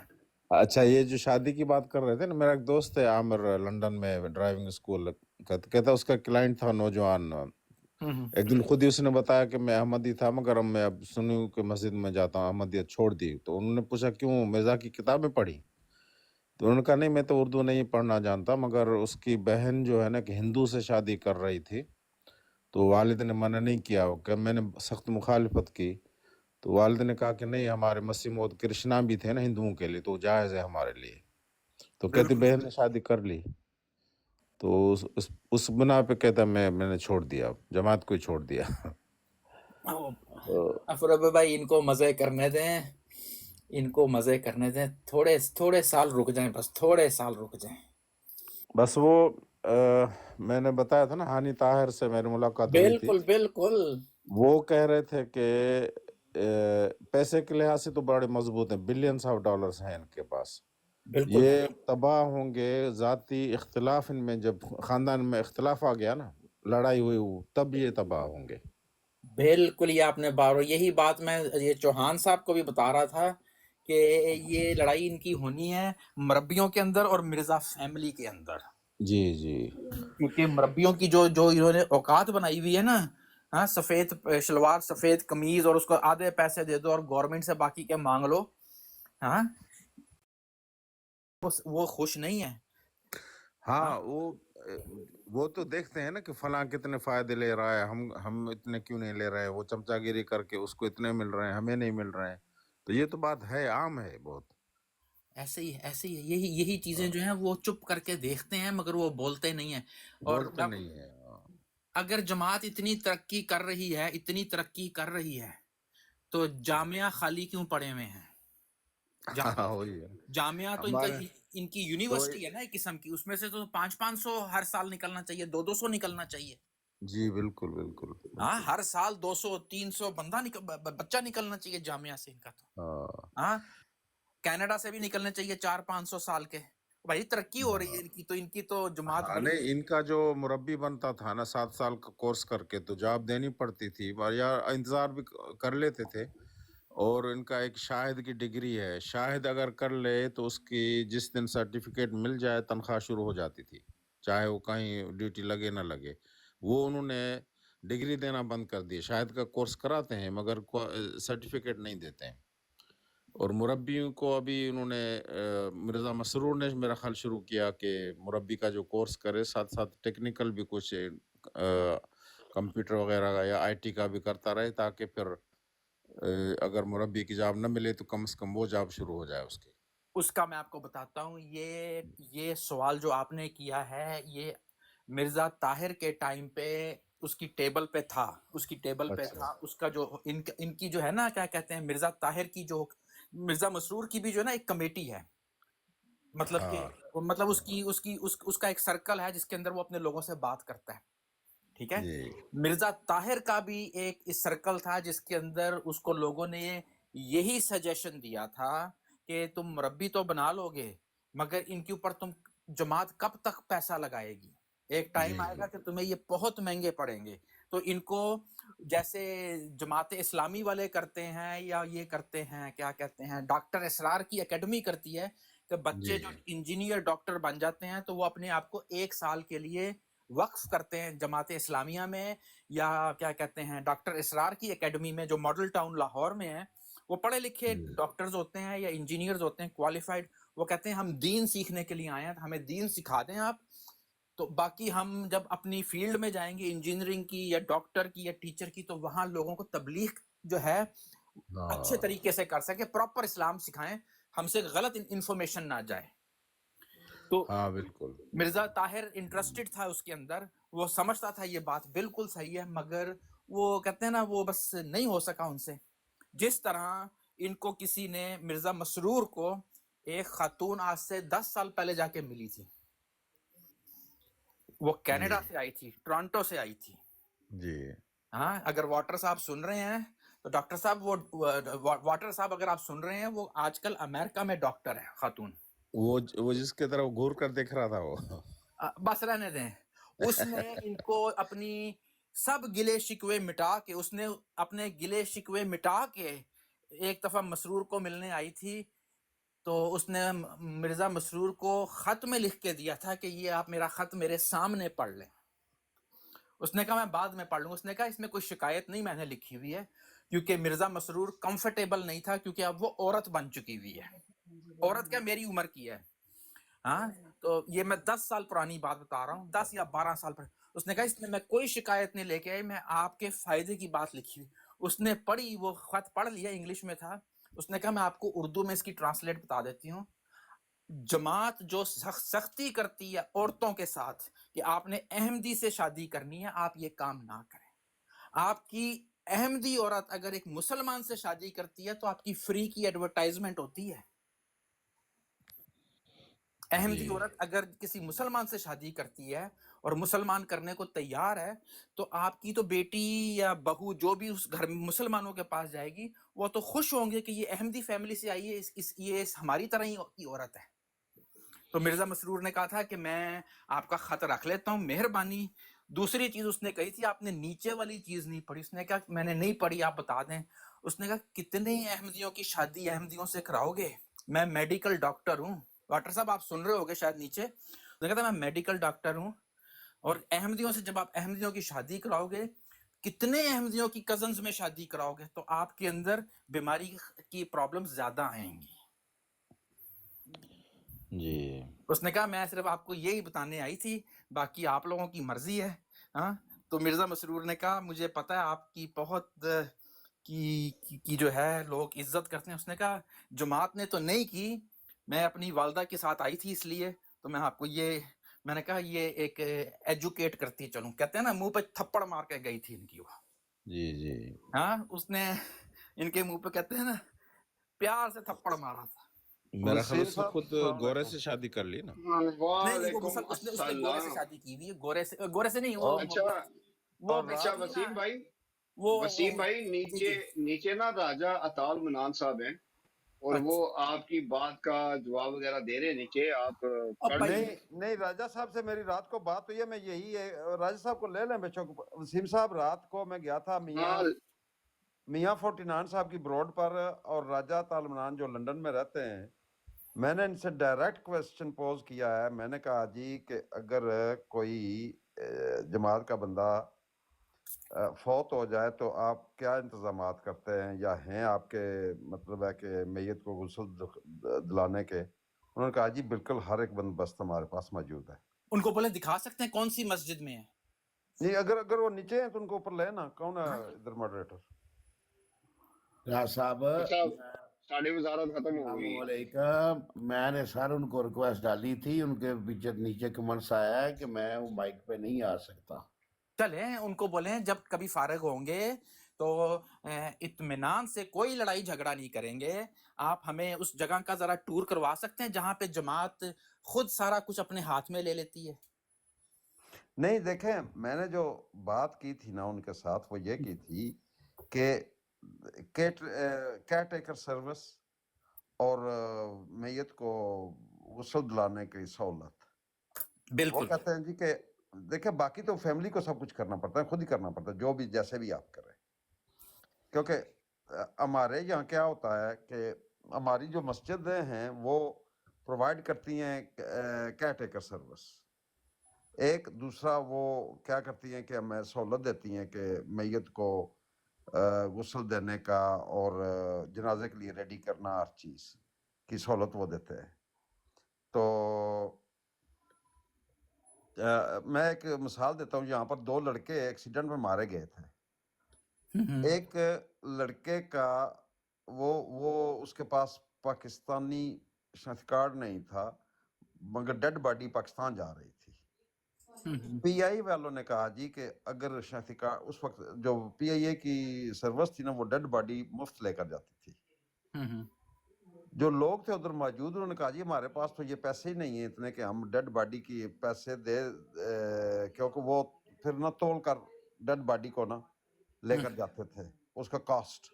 S7: اچھا یہ جو شادی کی بات کر رہے تھے نا، میرا ایک دوست ہے عامر لنڈن میں ڈرائیونگ اسکول کہتا اس کا کلائنٹ تھا نوجوان. ایک دن خود ہی اس نے بتایا کہ میں احمدی تھا مگر میں اب سنیوں کہ مسجد میں جاتا ہوں، احمدیت چھوڑ دی. تو انہوں نے پوچھا کیوں، مرزا کی کتابیں پڑھی؟ تو انہوں نے کہا نہیں میں تو اردو نہیں پڑھنا جانتا، مگر اس کی بہن جو ہے نا کہ ہندو سے شادی کر رہی تھی تو والد نے منع نہیں کیا، کہ میں نے سخت مخالفت کی تو والد نے کہا کہ نہیں ہمارے مسیح موعود کرشنا بھی تھے نا ہندوؤں کے لیے تو جائز ہے ہمارے لیے. تو کہتی بہن نے شادی کر لی تو اس بنا پہ کہتا میں نے چھوڑ دیا، جماعت کو ہی چھوڑ دیا.
S1: افروز بھائی ان کو مزے کرنے دیں، ان کو مزے کرنے دیں، تھوڑے سال رک جائیں، بس تھوڑے سال رک جائیں.
S7: بس وہ میں نے بتایا تھا نا ہانی طاہر سے میری ملاقات ہوئی تھی،
S1: بالکل بالکل.
S7: وہ کہہ رہے تھے کہ پیسے کے لحاظ سے تو بڑے مضبوط ہیں، بلینز آف ڈالرز ہیں ان کے پاس.
S1: بالکل
S7: یہ تباہ ہوں گے ذاتی اختلاف ان میں، جب خاندان میں اختلاف آ گیا نا، لڑائی ہوئی تب یہ تباہ ہوں گے.
S1: بالکل. یہ آپ نے یہی بات میں یہ چوہان صاحب کو بھی بتا رہا تھا کہ یہ لڑائی ان کی ہونی ہے مربیوں کے اندر اور مرزا فیملی کے اندر.
S7: جی جی
S1: کیونکہ مربیوں کی جو انہوں نے اوقات بنائی ہوئی ہے نا، ہاں، سفید شلوار سفید قمیض اور اس کو آدھے پیسے دے دو اور گورنمنٹ سے باقی کے مانگ لو، ہاں، وہ خوش نہیں ہے.
S7: ہاں وہ تو دیکھتے ہیں نا کہ فلاں کتنے فائدے لے رہا ہے، ہم اتنے کیوں نہیں لے رہے، وہ چمچا گیری کر کے اس کو اتنے مل رہے ہیں ہمیں نہیں مل رہے ہیں. تو یہ تو بات ہے، عام ہے بہت.
S1: ایسے ہی ہے. یہی چیزیں جو ہیں وہ چپ کر کے دیکھتے ہیں مگر وہ بولتے نہیں ہیں. اور
S7: بولتے نہیں ہے.
S1: اگر جماعت اتنی ترقی کر رہی ہے تو جامعہ خالی کیوں پڑے ہوئے ہیں؟ جامعہ تو ان کی یونیورسٹی ہے نا ایک قسم کی، اس میں سے تو 500 ہر سال نکلنا چاہیے، 200 نکلنا چاہیے.
S7: جی بالکل بالکل.
S1: ہاں، ہر سال 200-300 بچہ نکلنا چاہیے جامعہ سے ان کا. تو ہاں، کینیڈا سے بھی نکلنے چاہیے 400-500 سال کے. بھائی ترقی ہو رہی ہے ان کی تو جماعت بڑی.
S7: نہیں ان کا جو مربی بنتا تھا نا 7 سال کا کورس کر کے تو جاب دینی پڑتی تھی یا انتظار بھی کر لیتے تھے. اور ان کا ایک شاہد کی ڈگری ہے، شاہد اگر کر لے تو اس کی جس دن سرٹیفکیٹ مل جائے تنخواہ شروع ہو جاتی تھی، چاہے وہ کہیں ڈیوٹی لگے نہ لگے. وہ انہوں نے ڈگری دینا بند کر دی. شاہد کا کورس کراتے ہیں مگر سرٹیفکیٹ نہیں دیتے ہیں. اور مربیوں کو ابھی انہوں نے مرزا مسرور نے میرا خیال شروع کیا کہ مربی کا جو کورس کرے ساتھ ساتھ ٹیکنیکل بھی کچھ کمپیوٹر وغیرہ کا یا آئی ٹی کا بھی کرتا رہے، تاکہ پھر اگر مربی کی جاب نہ ملے تو کم از کم وہ جاب شروع ہو جائے اس کی.
S1: اس کا میں آپ کو بتاتا ہوں، یہ سوال جو آپ نے کیا ہے یہ مرزا طاہر کے ٹائم پہ اس کی ٹیبل پہ تھا، اس کا جو ان کی جو ہے نا کیا کہتے ہیں مرزا طاہر کی جو مرزا مسرور کی بھی جو ہے نا ایک کمیٹی ہے، مطلب کہ مطلب اس کا ایک سرکل ہے جس کے اندر وہ اپنے لوگوں سے بات کرتا ہے، ٹھیک ہے. مرزا طاہر کا بھی ایک اس سرکل تھا جس کے اندر اس کو لوگوں نے یہی سجیشن دیا تھا کہ تم مربی تو بنا لو گے مگر ان کے اوپر تم جماعت کب تک پیسہ لگائے گی، ایک ٹائم آئے گا کہ تمہیں یہ بہت مہنگے پڑیں گے. تو ان کو جیسے جماعت اسلامی والے کرتے ہیں یا یہ کرتے ہیں کیا کہتے ہیں ڈاکٹر اسرار کی اکیڈمی کرتی ہے کہ بچے جو انجینئر ڈاکٹر بن جاتے ہیں تو وہ اپنے آپ کو 1 سال کے لیے وقف کرتے ہیں جماعت اسلامیہ میں، یا کیا کہتے ہیں ڈاکٹر اسرار کی اکیڈمی میں جو ماڈل ٹاؤن لاہور میں ہے. وہ پڑھے لکھے ڈاکٹرز ہوتے ہیں یا انجینئرز ہوتے ہیں کوالیفائڈ، وہ کہتے ہیں ہم دین سیکھنے کے لیے آئے ہیں، ہمیں دین سکھا دیں آپ، تو باقی ہم جب اپنی فیلڈ میں جائیں گے انجینئرنگ کی یا ڈاکٹر کی یا ٹیچر کی تو وہاں لوگوں کو تبلیغ جو ہے اچھے طریقے سے کر سکے، پراپر اسلام سکھائیں، ہم سے غلط انفارمیشن نہ جائے. تو
S7: بالکل
S1: مرزا طاہر انٹرسٹڈ تھا اس کے اندر، وہ سمجھتا تھا یہ بات بالکل صحیح ہے، مگر وہ کہتے ہیں نا وہ بس نہیں ہو سکا ان سے. جس طرح ان کو کسی نے مرزا مسرور کو ایک خاتون آج سے 10 سال پہلے جا کے ملی تھی، وہ کینیڈا سے آئی تھی، ٹورانٹو سے آئی تھی. ہاں اگر واٹر صاحب سن رہے ہیں تو ڈاکٹر صاحب وہ واٹر صاحب اگر آپ سن رہے ہیں وہ آج کل امریکہ میں ڈاکٹر ہے خاتون.
S7: وہ جس کے طرف گھور کر دیکھ رہا تھا وہ
S1: بس رہنے دیں. اس نے ان کو اپنی سب گلے شکوے مٹا کے ایک دفعہ مسرور کو ملنے آئی تھی، تو اس نے مرزا مسرور کو خط میں لکھ کے دیا تھا کہ یہ آپ میرا خط میرے سامنے پڑھ لیں. اس نے کہا میں بعد میں پڑھ لوں. اس نے کہا اس میں کوئی شکایت نہیں میں نے لکھی ہوئی ہے، کیونکہ مرزا مسرور کمفرٹیبل نہیں تھا کیونکہ اب وہ عورت بن چکی ہوئی ہے. عورت کیا میری عمر کی ہے، ہاں تو یہ میں 10 سال پرانی بات بتا رہا ہوں، 10 یا 12 سال پر. اس نے کہا اس میں میں کوئی شکایت نہیں لے کے آئی، میں آپ کے فائدے کی بات لکھی ہوئی. اس نے پڑھی، وہ خط پڑھ لیا، انگلش میں تھا. اس نے کہا میں آپ کو اردو میں اس کی ٹرانسلیٹ بتا دیتی ہوں. جماعت جو سختی کرتی ہے عورتوں کے ساتھ کہ آپ نے احمدی سے شادی کرنی ہے، آپ یہ کام نہ کریں. آپ کی احمدی عورت اگر ایک مسلمان سے شادی کرتی ہے تو آپ کی فری کی ایڈورٹائزمنٹ ہوتی ہے. احمدی عورت اگر کسی مسلمان سے شادی کرتی ہے اور مسلمان کرنے کو تیار ہے تو آپ کی تو بیٹی یا بہو جو بھی اس گھر میں مسلمانوں کے پاس جائے گی وہ تو خوش ہوں گے کہ یہ احمدی فیملی سے آئی ہے، یہ ہماری طرح ہی کی عورت ہے. تو مرزا مسرور نے کہا تھا کہ میں آپ کا خط رکھ لیتا ہوں، مہربانی. دوسری چیز اس نے کہی تھی آپ نے نیچے والی چیز نہیں پڑھی. اس نے کہا میں نے نہیں پڑھی، آپ بتا دیں. اس نے کہا کتنے احمدیوں کی شادی احمدیوں سے کراؤ گے؟ میں میڈیکل ڈاکٹر ہوں. ڈاکٹر صاحب آپ سن رہے ہوگے شاید نیچے. اس نے کہا میں میڈیکل ڈاکٹر ہوں اور احمدیوں سے جب آپ احمدیوں کی شادی کراؤ گے، کتنے احمدیوں کی کزنز میں شادی کراؤ گے تو آپ کے اندر بیماری کی پرابلم زیادہ آئیں گی.
S7: جی
S1: اس نے کہا میں صرف آپ کو یہی بتانے آئی تھی، باقی آپ لوگوں کی مرضی ہے. ہاں تو مرزا مسرور نے کہا مجھے پتا ہے آپ کی بہت کی جو ہے لوگ عزت کرتے ہیں. اس نے کہا جماعت نے تو نہیں کی، میں اپنی والدہ کے ساتھ آئی تھی اس لیے تو میں آپ کو میں نے کہا یہ ایک ایجوکیٹ کرتی چلوں. کہتے ہیں نا منہ پہ تھپڑ مار کے گئی تھی ان کی وہ.
S7: جی
S1: ہاں اس نے ان کے منہ پہ کہتے ہیں نا پیار سے تھپڑ مارا تھا.
S7: میرا خیال اس نے خود گورے سے شادی کر لی نا.
S1: نہیں وہ اس نے گورے سے شادی کی ہوئی ہے. گورے سے نہیں.
S5: اچھا وسیم بھائی نیچے نا راجہ اطال منان صاحب ہیں اور وہ آپ کی بات کا جواب وغیرہ دے رہے ہیں نیچے. آپ
S8: نہیں راجہ صاحب سے میری رات کو بات ہوئی ہے. میں یہی ہے راجہ صاحب کو لے لیں بچوں کو. وسیم صاحب رات کو میں گیا تھا میاں 49 صاحب کی بروڈ پر اور راجہ اطال منان جو لنڈن میں رہتے ہیں. میں نے ان سے ڈائریکٹ کویسچن پوز کیا ہے. میں نے کہا جی کہ اگر کوئی جماعت کا بندہ فوت ہو جائے تو آپ کیا انتظامات کرتے ہیں یا ہیں آپ کے مطلب ہے کہ میت کو غسل دلانے کے؟ انہوں نے کہا جی بالکل ہر ایک بندوبست ہمارے پاس موجود ہے.
S1: ان کو بولے دکھا سکتے ہیں کون سی مسجد میں ہے؟
S8: نہیں اگر وہ نیچے ہیں تو ان کو اوپر لے نا. کون ہے ادھر ماڈریٹر؟
S7: صاحب
S5: ساڑھے وزارت ختم ہو گئی.
S7: علیکم. میں نے سر ان کو ریکویسٹ ڈالی تھی، ان کے پیچھے نیچے کمنٹس آیا ہے کہ میں مائک پہ نہیں آ سکتا.
S1: چلیں ان کو بولیں جب کبھی فارغ ہوں گے تو اطمینان سے کوئی لڑائی جھگڑا نہیں کریں گے. آپ ہمیں اس جگہ کا ذرا ٹور کروا سکتے ہیں جہاں پہ جماعت خود سارا کچھ اپنے ہاتھ میں لے لیتی ہے؟
S8: نہیں دیکھیں، میں نے جو بات کی تھی نا ان کے ساتھ وہ یہ کی تھی کہ کیئر ٹیکر سروس اور میت کو غسل دلانے کی سہولت. وہ
S1: بالکل
S8: کہتے ہیں جی کہ دیکھیں باقی تو فیملی کو سب کچھ کرنا پڑتا ہے، خود ہی کرنا پڑتا ہے، جو بھی جیسے بھی آپ کریں. کیونکہ ہمارے یہاں کیا ہوتا ہے کہ ہماری جو مسجدیں ہیں وہ پرووائڈ کرتی ہیں کیئر ٹیکر سروس. ایک دوسرا وہ کیا کرتی ہیں کہ ہمیں سہولت دیتی ہیں کہ میت کو غسل دینے کا اور جنازے کے لیے ریڈی کرنا ہر چیز کی سہولت وہ دیتے ہیں. تو میں ایک مثال دیتا ہوں، یہاں پر 2 لڑکے ایکسیڈنٹ میں مارے گئے تھے. ایک لڑکے کا وہ اس کے پاس پاکستانی شناختی کارڈ نہیں تھا مگر ڈیڈ باڈی پاکستان جا رہی تھی. پی آئی والوں نے کہا جی کہ اگر شناختی کارڈ اس وقت جو پی آئی اے کی سروس تھی نا وہ ڈیڈ باڈی مفت لے کر جاتی تھی. جو لوگ تھے ادھر موجود انہوں نے کہا جی ہمارے پاس تو یہ پیسے ہی نہیں ہیں اتنے کہ ہم ڈیڈ باڈی کی پیسے دے، کیونکہ وہ پھر نہ تول کر ڈیڈ باڈی کو نہ لے کر جاتے تھے، اس کا کاسٹ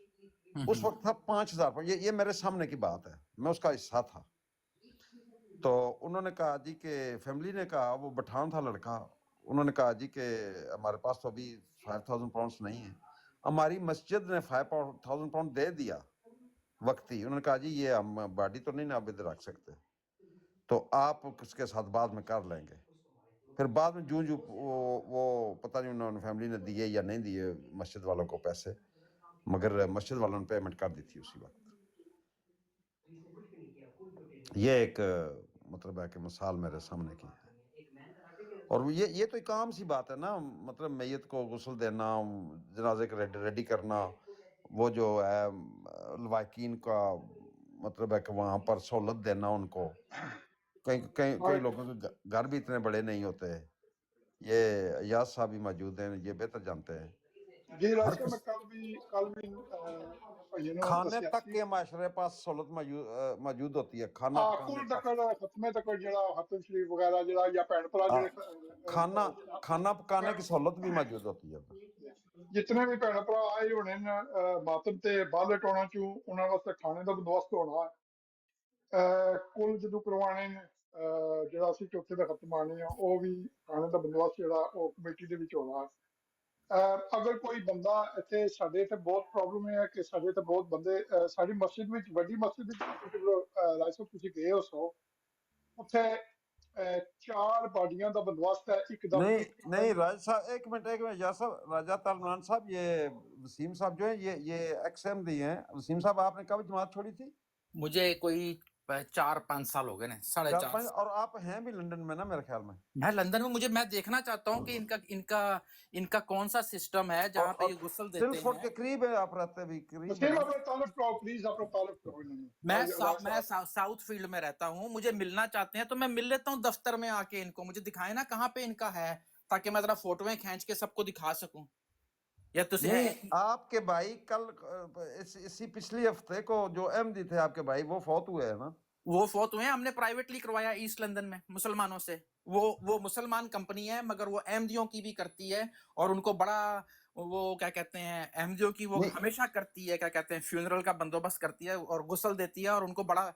S8: اس وقت تھا 5,000. یہ میرے سامنے کی بات ہے، میں اس کا حصہ تھا. تو انہوں نے کہا جی کہ فیملی نے کہا، وہ پٹھان تھا لڑکا، انہوں نے کہا جی کہ ہمارے پاس تو ابھی 5,000 پاؤنڈس نہیں ہیں. ہماری مسجد نے 5,000 پاؤنڈ دے دیا وقتی. انہوں نے کہا جی یہ ہم باڈی تو نہیں نا اب ادھر رکھ سکتے، تو آپ اس کے ساتھ بعد میں کر لیں گے. پھر بعد میں جو وہ پتہ نہیں انہوں نے فیملی نے دیے یا نہیں دیے مسجد والوں کو پیسے، مگر مسجد والوں نے پیمنٹ کر دی تھی اسی وقت. یہ ایک مطلب ہے کہ مثال میرے سامنے کی ہے. اور یہ تو ایک عام سی بات ہے نا، مطلب میت کو غسل دینا، جنازے کے ریڈی کرنا، وہ جو ہے لواحقین کا مطلب ہے کہ وہاں پر سہولت دینا ان کو. کئی لوگوں کے گھر بھی اتنے بڑے نہیں ہوتے. یہ ایاز صاحب بھی موجود ہیں، یہ بہتر جانتے ہیں.
S6: جی راجہ میں کل بھی
S8: کھانے تک کے معاشرے پاس سہولت موجود ہوتی ہے. کھانا
S6: کل تک ختمے تک جڑا ختم شریف وغیرہ جڑا یا بہن بھرا جڑے
S8: کھانا پکانے کی سہولت بھی موجود ہوتی ہے.
S6: جتنے بھی بہن بھرا آئے ہونے ماتم تے باہر ٹونا چوں انہاں واسطے کھانے دا بندوبست ہونا. کل جدو کروانے جڑا اسی چوتھے دا ختم آنے وہ بھی کھانے دا بندوبست جڑا وہ کمیٹی دے وچ ہونا. اگر کوئی بندہ اتنے سڈے تے بہت پرابلم ہے کہ سڈے تے بہت بندے ساری مسجد میں وڈی مسجد رائے صاحب تسی گئے ہو سو اتنے 4 باڈیاں دا بندوبست ہے. ایک دم
S8: نہیں راج صاحب ایک منٹ یار صاحب، راجہ طالبان صاحب، یہ وسیم صاحب جو ہیں یہ ایکس ایم دی ہیں. وسیم صاحب آپ نے کب جماعت چھوڑی تھی؟
S1: مجھے کوئی 4-5 سال ہو گئے نا، 4.5.
S8: اور آپ ہیں بھی لندن میں نا میرے خیال میں؟
S1: میں لندن میں، میں دیکھنا چاہتا ہوں کہ ان کا کون سا سسٹم ہے جہاں پہ یہ غسل دیتے ہیں.
S8: کے قریب ہے آپ رہتے بھی قریب
S6: میں تعلق کرو پلیز، اپنا تعلق کرو.
S1: میں ساؤتھ فیلڈ میں رہتا ہوں، مجھے ملنا چاہتے ہیں تو میں مل لیتا ہوں دفتر میں آ کے. ان کو مجھے دکھائیں نا کہاں پہ ان کا ہے تاکہ میں ذرا فوٹویں کھینچ کے سب کو دکھا سکوں. یا
S8: آپ کے بھائی کل اسی پچھلی ہفتے کو جو احمدی تھے آپ کے بھائی وہ فوت ہوئے ہیں نا؟
S1: وہ فوت ہوئے ہیں، ہم نے پرائیویٹلی کروایا ایسٹ لندن میں مسلمانوں سے. وہ مسلمان کمپنی ہے مگر وہ احمدیوں کی بھی کرتی ہے اور ان کو بڑا وہ کیا کہتے ہیں احمدیوں کی وہ ہمیشہ کرتی ہے، کیا کہتے ہیں فیونرل کا بندوبست کرتی ہے اور غسل دیتی ہے. اور ان کو بڑا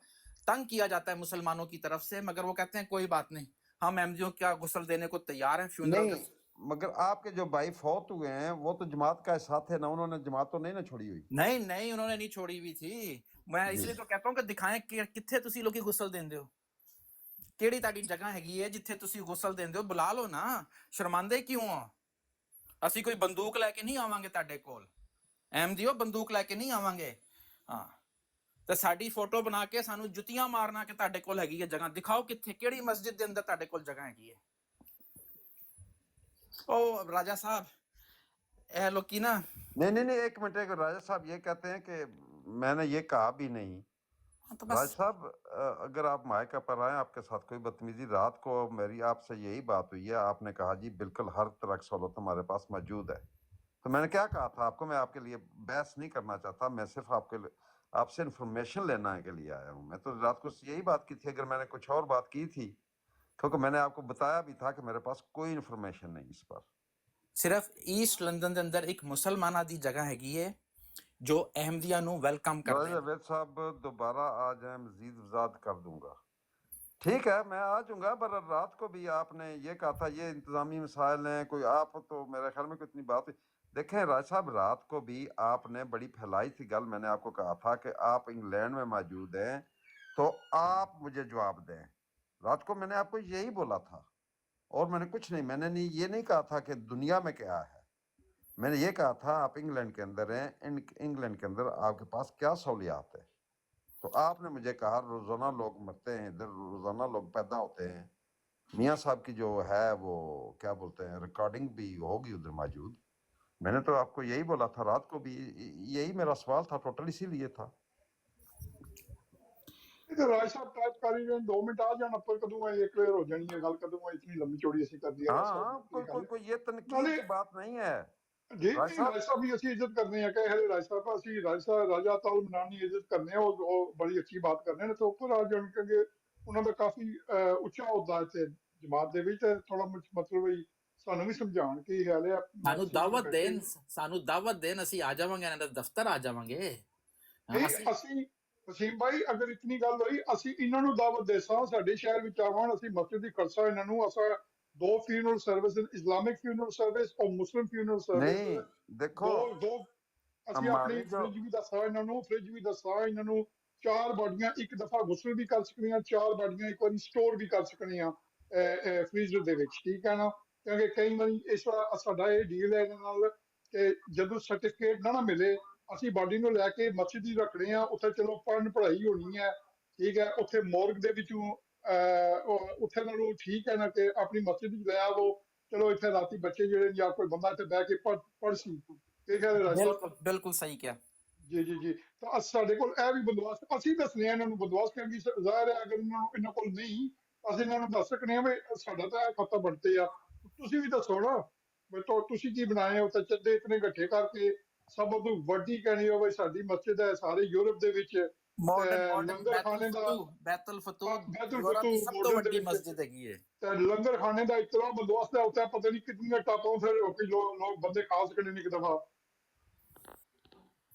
S1: تنگ کیا جاتا ہے مسلمانوں کی طرف سے، مگر وہ کہتے ہیں کوئی بات نہیں، ہم احمدیوں کا غسل دینے کو تیار ہیں. فیونرل
S8: مگر آپ کے جو بھائی فوت ہوئے ہیں وہ تو جماعت کا حصہ تھے نا، انہوں نے جماعت تو نہیں نا چھوڑی ہوئی؟
S1: نہیں انہوں نے نہیں چھوڑی ہوئی تھی. میں اس لیے تو کہتا ہوں کہ دکھائیں کتھے تسی لوگ غسل دیندے ہو، کیڑی تاڑی جگہ ہے جتھے تسی غسل دیندے ہو. بلا لو نا، شرماندے کیوں ہو؟ اسی کوئی بندوق لے کے نہیں آواں گے تاڑے کول، احمدیو بندوق لے کے نہیں آواں گے. ہاں تے ساڈی فوٹو بنا کے سانو جتیاں مارنا کہ تاڑے کول ہے جگہ. دکھاؤ کتھے، کیڑی مسجد دے اندر تاڑے کول جگہ ہے. او راجہ صاحب اے لوکی نا،
S8: نہیں ایک منٹ. راجہ صاحب یہ کہتے ہیں کہ میں نے یہ کہا بھی نہیں
S1: तो
S8: राज
S1: बस
S8: साहब अगर आप माइक पर आए, आपके साथ कोई बदतमीजी, रात को मेरी आपसे यही बात हुई है, आपने कहा जी बिल्कुल हर तरह की सहूलत हमारे पास मौजूद है, तो मैंने क्या कहा था आपको, मैं आपके लिए बहस नहीं करना चाहता, मैं सिर्फ आपसे इंफॉर्मेशन लेने के लिए आया हूँ। मैं तो रात को यही बात की थी, अगर मैंने कुछ और बात की थी, क्योंकि मैंने आपको बताया भी था कि मेरे पास कोई इंफॉर्मेशन नहीं इस पर।
S1: सिर्फ ईस्ट लंदन ਦੇ ਅੰਦਰ ਇੱਕ ਮੁਸਲਮਾਨਾਂ ਦੀ ਜਗ੍ਹਾ ਹੈਗੀ ਹੈ जो अहमदिया ਨੂੰ वेलकम करते हैं।
S8: जावेद साहब दोबारा आ जाए, मजीद वजात कर दूंगा। ठीक है, मैं आ जाऊंगा, पर रात को भी आपने ये कहा था ये इंतजामी मसाइल हैं, कोई आप तो मेरे ख्याल में कोई इतनी बात देखें राज साहब, रात को भी आपने बड़ी फैलाई थी गल, मैंने आपको कहा था कि आप इंग्लैंड में मौजूद हैं तो आप मुझे जवाब दें। रात को मैंने आपको यही बोला था, और मैंने कुछ नहीं, मैंने ये नहीं कहा था कि दुनिया में क्या है, मैंने ये कहा था आप इंग्लैंड के अंदर हैं, इंग्लैंड के अंदर आपके पास क्या सहूलियात है। तो आपने मुझे कहा रोजाना लोग मरते हैं इधर, रोजाना लोग पैदा होते हैं, मियाँ साहब की जो है वो क्या बोलते हैं रिकॉर्डिंग भी होगी उधर मौजूद। मैंने तो आपको यही बोला था, रात को भी यही मेरा सवाल था, टोटल इसीलिए था।
S6: राज साहब टाइप कर रहे 2 मिनट आ जाना, पर कदों ये क्लियर हो जानी है गल, कदों इतनी लंबी चौड़ी ऐसी कर दिया।
S8: हाँ, कोई ये तनकीद की बात नहीं है
S6: जी नहीं, राज साहब भी ਅਸੀਂ ਇੱਜ਼ਤ करने हैं कहे राज साहब ਅਸੀਂ राजा ताल मनान की इज्जत करने हैं, वो बड़ी अच्छी बात करने ने, तो ऊपर आ जान क्योंकि उन्होंने काफी ਉੱਚਾ ਹੁੰਦਾ ਇੱਥੇ ਜਮਾਤ ਦੇ ਵਿੱਚ, ਥੋੜਾ ਮਤਲਬ ਵੀ ਸਾਨੂੰ ਵੀ ਸਮਝਾਉਣ ਕੀ ਹਾਲ ਹੈ।
S1: ਸਾਨੂੰ ਦਾਵਤ ਦੇਣ ਅਸੀਂ ਆ ਜਾਵਾਂਗੇ, ਇਹਨਾਂ ਦਾ ਦਫ਼ਤਰ ਆ ਜਾਵਾਂਗੇ।
S6: ਅਸੀਂ ਵਸੀਮ ਭਾਈ ਅਗਰ ਇਤਨੀ ਗੱਲ ਹੋਈ, ਅਸੀਂ ਇਹਨਾਂ ਨੂੰ ਦਾਵਤ ਦੇ ਸਾਂ ਸਾਡੇ ਸ਼ਹਿਰ ਵਿੱਚ ਆਵਣ, ਅਸੀਂ ਮਸਜਿਦ ਦੀ ਖਲਸਾ ਇਹਨਾਂ ਨੂੰ ਅਸਾਂ 2 funeral services, Islamic funeral service और Muslim funeral service।
S8: नहीं देखो
S6: दो ਅਸੀਂ ਆਪਣੀ ਫ੍ਰਿਜ ਵੀ ਦੱਸਾਂ ਇਹਨਾਂ ਨੂੰ, ਫ੍ਰਿਜ ਵੀ ਦੱਸਾਂ ਇਹਨਾਂ ਨੂੰ, 4 ਬਾਡੀਆਂ ਇੱਕ ਦਫਾ ਗੁਸਲ ਵੀ ਕਰ ਸਕਣੀਆਂ, 4 ਬਾਡੀਆਂ ਇੱਕ ਵਾਰੀ ਸਟੋਰ ਵੀ ਕਰ ਸਕਣੀਆਂ ਫ੍ਰੀਜ਼ਰ ਦੇ ਵਿੱਚ, ਠੀਕ ਹੈ ਨਾ। ਕਿਉਂਕਿ ਕਈ ਵਾਰੀ ਇਸ ਵਾਰ ਸਾਡਾ ਇਹ ਡੀਲ ਹੈ ਇਹਨਾਂ ਨਾਲ ਕਿ ਜਦੋਂ ਸਰਟੀਫਿਕੇਟ ਨਾ ਮਿਲੇ, ਅਸੀਂ ਬਾਡੀ ਨੂੰ ਲੈ ਕੇ ਮਸਜਿਦ ਹੀ ਰੱਖਣੇ ਆ, ਉੱਥੇ ਚਲੋ ਪੜ੍ਹਨ ਪੜ੍ਹਾਈ ਹੋਣੀ ਹੈ, ਠੀਕ ਹੈ। ਉੱਥੇ ਮੋਰਗ ਦੇ ਵਿੱਚੋਂ ਉੱਥੇ ਨਾਲੋਂ ਠੀਕ ਹੈ ਨਾ ਕਿ ਆਪਣੀ ਮਸਜਿਦ ਵਿੱਚ ਲੈ ਆਵੋ, ਚਲੋ ਇੱਥੇ ਰਾਤੀ ਬੱਚੇ ਜਿਹੜੇ ਜਾਂ ਕੋਈ ਬੰਦਾ ਇੱਥੇ ਬਹਿ ਕੇ ਪੜ੍ਹ ਸੀ, ਠੀਕ ਹੈ।
S1: ਬਿਲਕੁਲ ਸਹੀ ਕਿਹਾ
S6: ਜੀ। ਤਾਂ ਸਾਡੇ ਕੋਲ ਇਹ ਵੀ ਬੰਦੋਬਸਤ ਅਸੀਂ ਦੱਸਨੇ ਆ ਇਹਨਾਂ ਨੂੰ, ਬੰਦੋਬਸਤ ਕਿਉਂਕਿ ਜ਼ਾਹਿਰ ਹੈ ਅਗਰ ਇਹਨਾਂ ਕੋਲ ਨਹੀਂ, ਅਸੀਂ ਇਹਨਾਂ ਨੂੰ ਦੱਸ ਸਕਨੇ ਆ ਵੀ ਸਾਡਾ ਤਾਂ ਖਾਤਾ ਬਣਤੇ ਆ, ਤੁਸੀਂ ਵੀ ਦੱਸੋ ਨਾ ਵੀ ਤੁਸੀਂ ਕੀ ਬਣਾਏ ਹੋ। ਤਾਂ ਚੱਦੇ ਇਤਨੇ ਇਕੱਠੇ ਕਰਕੇ ਸਭ ਤੋਂ ਵੱਡੀ ਕਹਿਣੀ ਹੋਵੇ ਸਾਡੀ ਮਸਜਿਦ ਹੈ ਸਾਰੇ ਯੂਰਪ ਦੇ ਵਿੱਚ, ਲੰਗਰ ਖਾਣੇ ਦਾ
S1: ਬੈਤੁਲ ਫਤੂਹ ਸਭ ਤੋਂ ਵੱਡੀ ਮਸਜਿਦ ਹੈਗੀ ਹੈ,
S6: ਤੇ ਲੰਗਰ ਖਾਣੇ ਦਾ ਇਤਨਾ ਬੰਦੋਬਸਤ ਹੈ ਉੱਥੇ, ਪਤਾ ਨਹੀਂ ਕਿੰਨੀਆਂ ਟਾਪਾਂ ਫਿਰ ਲੋਕ ਬੰਦੇ ਖਾ ਸਕਣੇ ਨੇ ਇੱਕ ਦਫਾ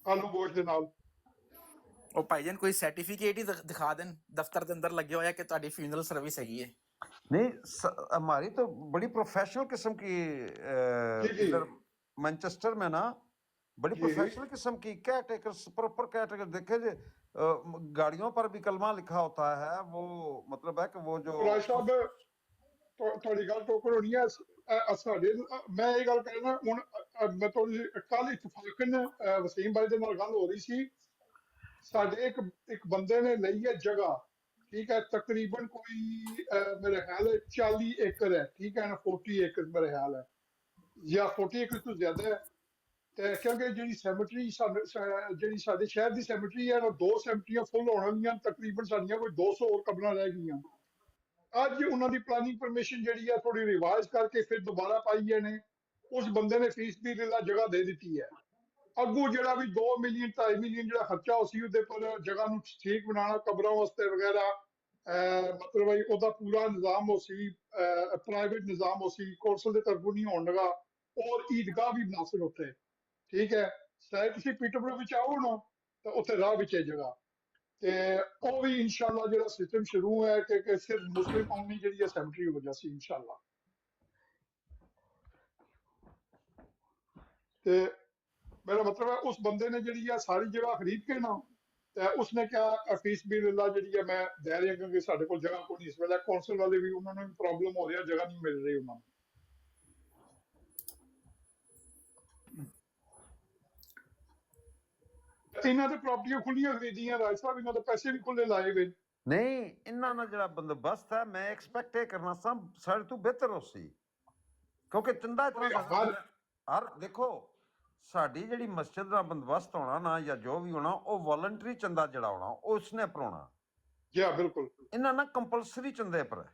S6: ਆਲੂ ਗੋਸ਼ਤ ਦੇ ਨਾਲ।
S1: ਉਹ ਭਾਈਜਾਨ ਕੋਈ ਸਰਟੀਫਿਕੇਟ ਹੀ ਦਿਖਾ ਦੇਣ ਦਫ਼ਤਰ ਦੇ ਅੰਦਰ ਲੱਗੇ ਹੋਇਆ ਕਿ ਤੁਹਾਡੀ ਫਿਊਨਰਲ ਸਰਵਿਸ ਹੈਗੀ ਹੈ।
S8: नहीं हमारी तो बड़ी प्रोफेशनल किस्म की इधर मैनचेस्टर में ना बड़ी प्रोफेशनल किस्म की कैटेगर्स, प्रॉपर कैटेगरी देखे जे गाड़ियों पर भी कलमा लिखा होता है, वो मतलब है कि वो जो
S6: ਰਾਜ ਸਾਹਿਬ ਤੁਹਾਡੀ ਗੱਲ ਟੋਕਰ ਹੋਣੀ ਹੈ ਸਾਡੇ, ਮੈਂ ਇਹ ਗੱਲ ਕਹਿਣਾ ਹੁਣ, ਮੈਂ ਥੋੜੀ ਕੱਲ ਇਤਫਾਕਨ ਵਸੀਮ ਭਾਈ ਦੇ ਨਾਲ ਗੱਲ ਹੋ ਰਹੀ ਸੀ, ਸਾਡੇ ਇੱਕ ਬੰਦੇ ਨੇ ਲਈ ਹੈ ਜਗ੍ਹਾ, ਠੀਕ ਹੈ, ਤਕਰੀਬਨ ਕੋਈ ਮੇਰੇ ਖਿਆਲ ਹੈ 40 ਏਕੜ ਹੈ, ਠੀਕ ਹੈ ਨਾ, 40 ਏਕੜ ਮੇਰੇ ਖਿਆਲ ਹੈ, ਜਾਂ 40 ਏਕੜ ਤੋਂ ਜ਼ਿਆਦਾ ਹੈ। ਤੇ ਕਿਉਂਕਿ ਜਿਹੜੀ ਸੈਮਟਰੀ ਜਿਹੜੀ ਸਾਡੇ ਸ਼ਹਿਰ ਦੀ ਸੈਮਟਰੀ ਹੈ ਨਾ, 2 ਸੈਮਟਰੀਆਂ ਫੁੱਲ ਹੋਣ ਵਾਲੀਆਂ, ਤਕਰੀਬਨ ਸਾਡੀਆਂ ਕੋਈ 200 ਹੋਰ ਕਬਰਾਂ ਰਹਿ ਗਈਆਂ। ਅੱਜ ਉਹਨਾਂ ਦੀ ਪਲਾਨਿੰਗ ਪਰਮਿਸ਼ਨ ਜਿਹੜੀ ਹੈ ਥੋੜੀ ਰਿਵਾਈਜ਼ ਕਰਕੇ ਫਿਰ ਦੁਬਾਰਾ ਪਾਈ ਹੈ ਨੇ, ਉਸ ਬੰਦੇ ਨੇ ਫੀਸ ਵੀ ਜਗ੍ਹਾ ਦੇ ਦਿੱਤੀ ਹੈ। ਅੱਗੂ ਜਿਹੜਾ ਵੀ 2 ਮਿਲੀਅਨ 2.5 ਮਿਲੀਅਨ ਜਿਹੜਾ ਖਰਚਾ ਹੋ ਸੀ ਉਹਦੇ ਪਰ ਜਗ੍ਹਾ ਨੂੰ ਠੀਕ ਬਣਾਉਣਾ, ਕਬਰਾਂ ਵਾਸਤੇ ਵਗੈਰਾ, ਮਤਲਬ ਉਹਦਾ ਪੂਰਾ ਨਿਜ਼ਾਮ ਹੋ ਸੀ, ਪ੍ਰਾਈਵੇਟ ਨਿਜ਼ਾਮ ਹੋ ਸੀ, ਕੌਂਸਲ ਦੇ ਤਰਫੋਂ ਨਹੀਂ ਹੋਣ ਲਗਾ, ਔਰ ਈਦਗਾਹ ਵੀ ਮੁਨਾਸਿਬ ਉੱਥੇ, ਠੀਕ ਹੈ। ਸ਼ਾਇਦ ਤੁਸੀਂ ਪੀਟਰਬਰਗ ਵਿੱਚ ਆਓ ਨਾ ਤਾਂ ਉੱਥੇ ਰਾਹ ਵਿੱਚ ਹੈ ਜਗ੍ਹਾ, ਤੇ ਉਹ ਵੀ ਇਨਸ਼ਾਅੱਲਾ ਜਿਹੜਾ ਸਿਸਟਮ ਸ਼ੁਰੂ ਹੈ ਕਿ ਸਿਰਫ ਮੁਸਲਿਮ ਕੌਮੀ ਜਿਹੜੀ ਹੈ ਸੈਮਟਰੀ ਹੋ ਜਾਸੀ ਇਨਸ਼ਾਅੱਲਾ। ਤੇ मेरा मतलब है उस बंदे ने जी है सारी जगह खरीद के ना, तो उसने क्या फीस भी ला जी है मैं दे रहा, क्योंकि साढ़े को जगह को नहीं इस वेले, कौंसल वाले भी उन्होंने प्रॉब्लम हो रहा, जगह नहीं मिल रही उन्होंने। इन्हों ने प्रॉपर्टियां खुलियां खरीदियां राज साहब, इन्हों ने पैसे भी खुले लाए हुए
S8: नहीं, इन्होंने जो बंदोबस्त है मैं एक्सपेक्ट करना सा सारे तो बेहतर हो सी, क्योंकि चंदा इतना हर देखो ਸਾਡੀ ਜਿਹੜੀ ਮਸਜਿਦ ਦਾ ਬੰਦੋਬਸਤ ਹੋਣਾ ਨਾ ਜਾਂ ਜੋ ਵੀ ਹੋਣਾ ਉਹ ਵੋਲੰਟਰੀ ਚੰਦਾ ਜਿਹੜਾ ਹੋਣਾ ਉਹ ਉਸਨੇ ਭਰਾਉਣਾ।
S6: ਜੀ ਬਿਲਕੁਲ
S8: ਇਹਨਾਂ ਨਾਲ ਕੰਪਲਸਰੀ ਚੰਦੇ ਪਰ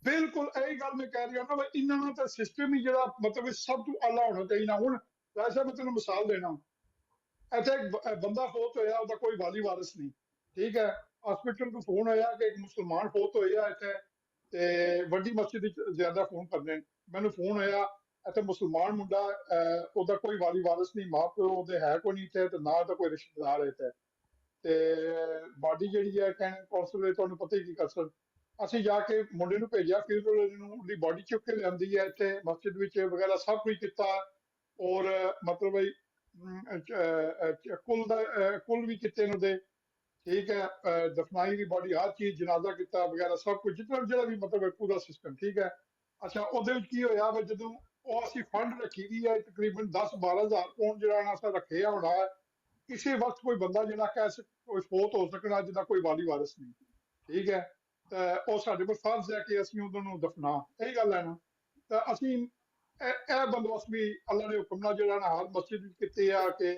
S6: ਬਿਲਕੁਲ ਇਹੀ ਗੱਲ ਮੈਂ ਕਹਿ ਰਿਹਾ ਨਾ, ਇਹਨਾਂ ਦਾ ਤਾਂ ਸਿਸਟਮ ਹੀ ਜਿਹੜਾ ਮਤਲਬ ਸਭ ਤੋਂ ਆਲਾ ਹੋਣਾ ਚਾਹੀਦਾ। ਹੁਣ ਵੈਸੇ ਮੈਂ ਤੈਨੂੰ ਮਿਸਾਲ ਦੇਣਾ, ਇੱਥੇ ਇੱਕ ਬੰਦਾ ਫੌਤ ਹੋਇਆ, ਉਹਦਾ ਕੋਈ ਵਾਲੀ ਵਾਰਿਸ ਨਹੀਂ, ਠੀਕ ਹੈ, ਹਸਪੀਟਲ ਤੋਂ ਫੋਨ ਆਇਆ ਕਿ ਇੱਕ ਮੁਸਲਮਾਨ ਫੌਤ ਹੋਇਆ ਇੱਥੇ, ਤੇ ਵੱਡੀ ਮਸਜਿਦ ਵਿੱਚ ਜ਼ਿਆਦਾ ਫੋਨ ਕਰਦੇ, ਮੈਨੂੰ ਫੋਨ ਆਇਆ ਇੱਥੇ ਮੁਸਲਮਾਨ ਮੁੰਡਾ, ਉਹਦਾ ਕੋਈ ਵਾਲੀ ਵਾਰਿਸ ਨਹੀਂ, ਮਾਂ ਪਿਓ ਉਹਦੇ ਹੈ ਕੋਈ ਨਹੀਂ ਇੱਥੇ, ਤੇ ਨਾ ਤਾਂ ਕੋਈ ਰਿਸ਼ਤੇਦਾਰ ਇੱਥੇ, ਤੇ ਬਾਡੀ ਜਿਹੜੀ ਹੈ ਕਹਿੰਦੇ ਕੌਂਸਲ ਤੁਹਾਨੂੰ ਪਤਾ ਹੀ ਕੀ ਕਰ ਸਕਣ। ਅਸੀਂ ਜਾ ਕੇ ਮੁੰਡੇ ਨੂੰ ਭੇਜਿਆ, ਫਿਰ ਉਹਦੀ ਬਾਡੀ ਚੁੱਕ ਕੇ ਲਿਆਂਦੀ ਹੈ ਇੱਥੇ ਮਸਜਿਦ ਵਿੱਚ ਵਗੈਰਾ ਸਭ ਕੁਝ ਕੀਤਾ, ਔਰ ਮਤਲਬ ਕੁੱਲ ਵੀ ਕੀਤੇ ਨੇ ਉਹਦੇ, ਠੀਕ ਹੈ, ਦਫਨਾਈ ਦੀ ਬਾਡੀ, ਹਰ ਚੀਜ਼, ਜਨਾਜ਼ਾ ਕੀਤਾ ਵਗੈਰਾ ਸਭ ਕੁਝ, ਜਿतना ਜਿਹੜਾ ਵੀ ਮਤਲਬ ਪੂਰਾ ਸਿਸਟਮ, ਠੀਕ ਹੈ। ਅੱਛਾ, ਉਹਦੇ ਵਿੱਚ ਕੀ ਹੋਇਆ ਵੀ ਜਦੋਂ ਉਹ ਅਸੀਂ ਫੰਡ ਰੱਖੀ ਦੀ ਹੈ ਤਕਰੀਬਨ 10-12 ਹਜ਼ਾਰ ਪਾਉਂਡ ਜਿਹੜਾ ਅਸਾਂ ਰੱਖਿਆ ਹੋਣਾ ਹੈ, ਕਿਸੇ ਵਕਤ ਕੋਈ ਬੰਦਾ ਜਿਹੜਾ ਕਹਿ ਕੋਈ ਫੌਤ ਹੋ ਸਕਣਾ ਜਿਹਦਾ ਕੋਈ ਵਾਲੀ ਵਾਰਿਸ ਨਹੀਂ, ਠੀਕ ਹੈ, ਉਹ ਸਾਡੇ ਕੋਲ ਫਰਜ਼ ਹੈ ਕਿ ਅਸੀਂ ਉਹਨਾਂ ਨੂੰ ਦਫਨਾ, ਇਹੀ ਗੱਲ ਹੈ ਨਾ। ਤਾਂ ਅਸੀਂ ਇਹ ਬੰਦੋਬਸਤ ਵੀ ਅੱਲਾ ਦੇ ਹੁਕਮ ਨਾਲ ਜਿਹੜਾ ਨਾ ਹਰ ਮਸਜਿਦ ਵਿੱਚ ਕੀਤੇ ਆ ਕਿ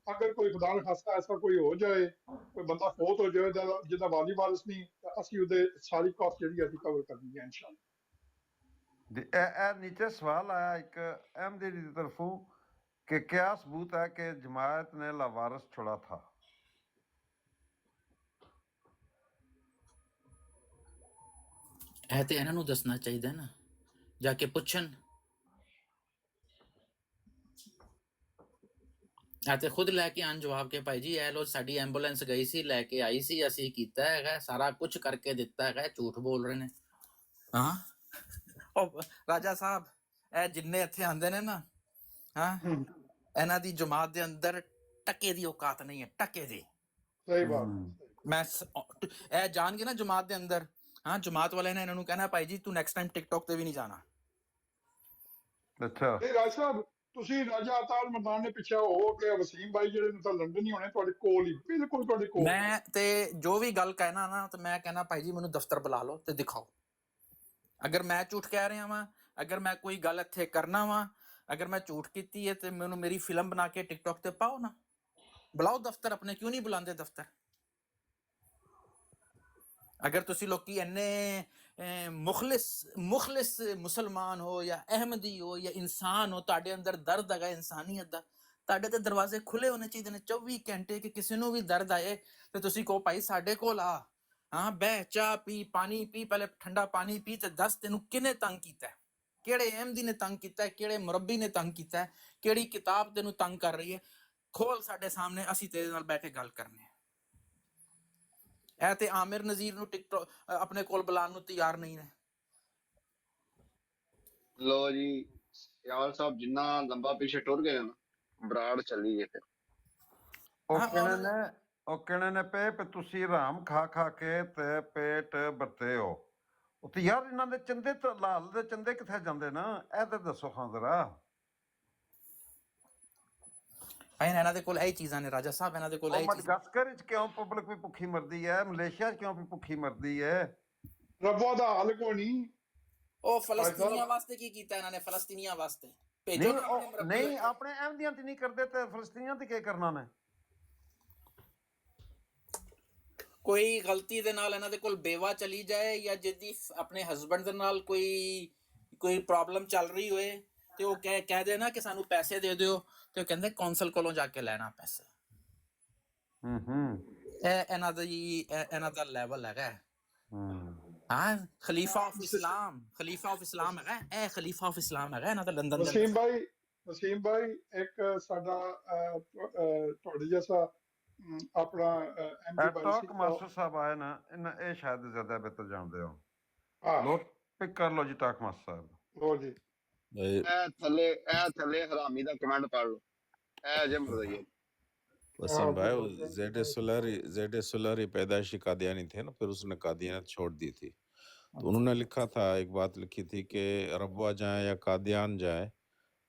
S6: ਅਗਰ ਕੋਈ ਖੁਦਾ ਨਾ ਖਾਸਤਾ ਐਸਾ ਕੋਈ ਹੋ ਜਾਏ, ਕੋਈ ਬੰਦਾ ਫੌਤ ਹੋ ਜਾਏ ਜਿਹਦਾ ਵਾਲੀ ਵਾਰਿਸ ਨਹੀਂ, ਤਾਂ ਅਸੀਂ ਉਹਦੇ ਸਾਰੀ ਕਾਸਟ ਜਿਹੜੀ ਅਸੀਂ ਕਵਰ ਕਰਨੀ ਹੈ ਇਨਸ਼ਾਅੱਲਾ।
S8: ਇਹ नीचे सवाल आया एक अहमदी की तरफों कि क्या सबूत है कि जमायत ने लावारिस छोड़ा था।
S1: ਇਹ ਤੇ ਇਹਨਾਂ ਨੂੰ ਦੱਸਣਾ ਚਾਹੀਦਾ ਨਾ, ਜਾ ਕੇ ਪੁੱਛਣ। ਆ ਤੇ ਖੁਦ ਲੈ ਕੇ ਆਣ ਜਵਾਬ ਕੇ ਭਾਈ ਜੀ ਇਹ ਲੋ ਸਾਡੀ ਐਂਬੂਲੈਂਸ ਗਈ ਸੀ, ਲੈ ਕੇ ਆਈ ਸੀ, ਅਸੀਂ ਕੀਤਾ ਹੈਗਾ, ਸਾਰਾ ਕੁਝ ਕਰਕੇ ਦਿੱਤਾ ਹੈਗਾ, ਝੂਠ ਬੋਲ ਰਹੇ ਨੇ। ਹਾਂ ਉਹ ਰਾਜਾ ਸਾਹਿਬ, ਇਹ ਜਿੰਨੇ ਇੱਥੇ ਆਂਦੇ ਨੇ ਨਾ, ਹਾਂ, ਇਹਨਾਂ ਦੀ ਜਮਾਤ ਦੇ ਅੰਦਰ ਟਕੇ ਦੀ ਔਕਾਤ ਨਹੀਂ ਹੈ, ਟਕੇ ਦੀ।
S6: ਸਹੀ ਬਾਤ।
S1: ਮੈਂ ਇਹ ਜਾਣ ਕੇ ਨਾ ਜਮਾਤ ਦੇ ਅੰਦਰ, ਹਾਂ, ਜਮਾਤ ਵਾਲੇ ਨੇ ਇਹਨਾਂ ਨੂੰ ਕਹਿਣਾ ਭਾਈ ਜੀ ਤੂੰ ਨੈਕਸਟ ਟਾਈਮ ਟਿਕਟੌਕ ਤੇ ਵੀ ਨਹੀਂ ਜਾਣਾ।
S8: ਅੱਛਾ,
S6: ਇਹ ਰਾਜ ਸਾਹਿਬ ਤੁਸੀਂ ਰਾਜਾ ਅਤਾਲ ਮਰਦਾਨ ਦੇ ਪਿੱਛੇ ਹੋ ਕੇ ਵਸੀਮ ਭਾਈ ਜਿਹੜੇ ਨੂੰ ਤਾਂ ਲੰਡਨ ਹੀ ਹੋਣੇ, ਤੁਹਾਡੇ ਕੋਲ ਹੀ, ਬਿਲਕੁਲ ਤੁਹਾਡੇ ਕੋਲ। ਮੈਂ
S1: ਤੇ ਜੋ ਵੀ ਗੱਲ ਕਹਿਣਾ ਨਾ, ਤੇ ਮੈਂ ਕਹਿਣਾ ਭਾਈ ਜੀ ਮੈਨੂੰ ਦਫ਼ਤਰ ਬੁਲਾ ਲਓ ਤੇ ਦਿਖਾਓ। ਅਗਰ ਮੈਂ ਝੂਠ ਕਹਿ ਰਿਹਾ ਵਾਂ, ਅਗਰ ਮੈਂ ਕੋਈ ਗੱਲ ਇੱਥੇ ਕਰਨਾ ਵਾਂ, ਅਗਰ ਮੈਂ ਝੂਠ ਕੀਤੀ ਹੈ ਤੇ ਮੈਨੂੰ ਮੇਰੀ ਫਿਲਮ ਬਣਾ ਕੇ ਟਿਕਟੌਕ ਤੇ ਪਾਓ ਨਾ, ਬੁਲਾਓ ਦਫ਼ਤਰ ਆਪਣੇ, ਕਿਉਂ ਨਹੀਂ ਬੁਲਾਉਂਦੇ ਦਫ਼ਤਰ? ਅਗਰ ਤੁਸੀਂ ਲੋਕੀ ਇੰਨੇ ਮੁਖਲਿਸ ਮੁਸਲਮਾਨ ਹੋ ਜਾਂ ਅਹਿਮਦੀ ਹੋ ਜਾਂ ਇਨਸਾਨ ਹੋ, ਤੁਹਾਡੇ ਅੰਦਰ ਦਰਦ ਹੈਗਾ ਇਨਸਾਨੀਅਤ ਦਾ, ਤੁਹਾਡੇ ਤੇ ਦਰਵਾਜ਼ੇ ਖੁੱਲੇ ਹੋਣੇ ਚਾਹੀਦੇ ਨੇ 24 ਘੰਟੇ, ਕਿ ਕਿਸੇ ਨੂੰ ਵੀ ਦਰਦ ਆਏ ਤੇ ਤੁਸੀਂ ਕਹੋ ਭਾਈ ਸਾਡੇ ਕੋਲ ਆ, ਹਾਂ, ਬਹਿ, ਚਾਹ ਪੀ, ਪਾਣੀ ਪੀ, ਪਹਿਲੇ ਠੰਡਾ ਪਾਣੀ ਪੀ, ਤੇ ਦੱਸ ਤੈਨੂੰ ਕਿਹਨੇ ਤੰਗ ਕੀਤਾ, ਕਿਹੜੇ ਅਹਿਮਦੀ ਨੇ ਤੰਗ ਕੀਤਾ, ਕਿਹੜੇ ਮੁਰੱਬੀ ਨੇ ਤੰਗ ਕੀਤਾ, ਕਿਹੜੀ ਕਿਤਾਬ ਤੈਨੂੰ ਤੰਗ ਕਰ ਰਹੀ ਹੈ, ਖੋਲ ਸਾਡੇ ਸਾਹਮਣੇ, ਅਸੀਂ ਤੇਰੇ ਨਾਲ ਬੈਠ ਕੇ ਗੱਲ ਕਰਨੇ। ਇਹ ਤੇ ਆਮਿਰ ਨਜ਼ੀਰ ਨੂੰ ਟਿਕਟੌਕ ਆਪਣੇ ਕੋਲ ਬੁਲਾਉਣ ਨੂੰ ਤਿਆਰ ਨਹੀਂ ਨੇ।
S5: ਲੋ ਜੀ ਯਾਰ ਸਾਹਿਬ, ਜਿੰਨਾ ਲੰਬਾ ਪਿੱਛੇ ਟੁਰ ਗਏ ਨਾ, ਬਰਾੜ ਚੱਲੀ ਜੇ ਫਿਰ।
S8: ਉਹ ਕਹਿਣੇ ਨੇ ਪਏ ਤੁਸੀਂ ਹਰਾਮ ਖਾ ਖਾ ਕੇ ਤੇ ਪੇਟ ਭਰਤੇ ਹੋ। ਉੱਥੇ ਯਾਰ ਇਹਨਾਂ ਦੇ ਚੰਦੇ ਤੇ ਲਾਲ ਦੇ ਚੰਦੇ ਕਿੱਥੇ ਜਾਂਦੇ ਨਾ, ਇਹ ਤੇ ਦੱਸੋ ਖਾਂ ਜ਼ਰਾ।
S1: ਇਹਨਾਂ ਦੇ ਕੋਲ ਇਹ ਚੀਜ਼ਾਂ ਨੇ ਰਾਜਾ ਸਾਹਿਬ, ਇਹਨਾਂ ਦੇ ਕੋਲ ਇਹ
S8: ਮਡਗਸਕਰ ਵਿੱਚ ਕਿਉਂ ਪਬਲਿਕ ਵੀ ਭੁੱਖੀ ਮਰਦੀ ਹੈ, ਮਲੇਸ਼ੀਆ ਚ ਕਿਉਂ ਵੀ ਭੁੱਖੀ ਮਰਦੀ ਹੈ?
S6: ਰੱਬਾ ਦਾ ਹਾਲ ਕੋਈ ਨਹੀਂ।
S1: ਉਹ ਫਲਸਤੀਨੀਆਂ ਵਾਸਤੇ ਕੀ ਕੀਤਾ ਇਹਨਾਂ ਨੇ? ਫਲਸਤੀਨੀਆਂ ਵਾਸਤੇ ਭੇਜੋ
S8: ਨਹੀਂ, ਆਪਣੇ ਅਹਿਮਦੀਆਂ ਤੇ ਨਹੀਂ ਕਰਦੇ ਤੇ ਫਲਸਤੀਨੀਆਂ ਤੇ ਕੀ ਕਰਨਾ ਨੇ?
S1: ਕੋਈ ਗਲਤੀ ਦੇ ਨਾਲ ਇਹਨਾਂ ਦੇ ਕੋਲ ਬੇਵਾ ਚਲੀ ਜਾਏ, ਜਾਂ ਜਿਹਦੀ ਆਪਣੇ ਹਸਬੈਂਡ ਦੇ ਨਾਲ ਕੋਈ ਪ੍ਰੋਬਲਮ ਚੱਲ ਰਹੀ ਹੋਏ, ਤੇ ਉਹ ਕਹਿ ਦੇ ਨਾ ਕਿ ਸਾਨੂੰ ਪੈਸੇ ਦੇ ਦਿਓ, ਤੇ ਉਹ ਕਹਿੰਦੇ ਕੌਂਸਲ ਕੋਲੋਂ ਜਾ ਕੇ ਲੈਣਾ ਪੈਸੇ। ਇਹ ਇਹਨਾਂ ਦਾ ਲੈਵਲ ਹੈਗਾ। ਹਾਂ, ਖਲੀਫਾ ਆਫ ਇਸਲਾਮ ਹੈਗਾ ਇਹ, ਖਲੀਫਾ ਆਫ ਇਸਲਾਮ ਹੈਗਾ ਇਹਨਾਂ ਦਾ ਲੰਡਨ।
S6: ਵਸੀਮ ਭਾਈ ਇੱਕ ਸਾਡਾ ਤੁਹਾਡੇ ਜੈਸਾ ਆਪਣਾ
S8: ਟਾਕ ਮਾਸਟਰ ਸਾਹਿਬ ਆਏ ਨਾ, ਇਹ ਸ਼ਾਇਦ ਜ਼ਿਆਦਾ ਬਿਹਤਰ ਜਾਣਦੇ ਹੋ। ਲੋ ਪਿਕ ਕਰ ਲੋ ਜੀ ਟਾਕ ਮਾਸਟਰ ਸਾਹਿਬ।
S6: ਲੋ ਜੀ,
S5: ਇਹ ਥੱਲੇ ਹਰਾਮੀ ਦਾ ਕਮੈਂਟ ਪੜ ਲਓ, ਇਹ ਜੇ ਮਰਦਾਈ।
S7: वसीम भाई जेड सुलहरी पैदाइशी कादियानी थे ना, फिर उसने कादियानियत छोड़ दी थी, तो उन्होंने लिखा था, एक बात लिखी थी कि रब्वा जाए या कादियान जाए,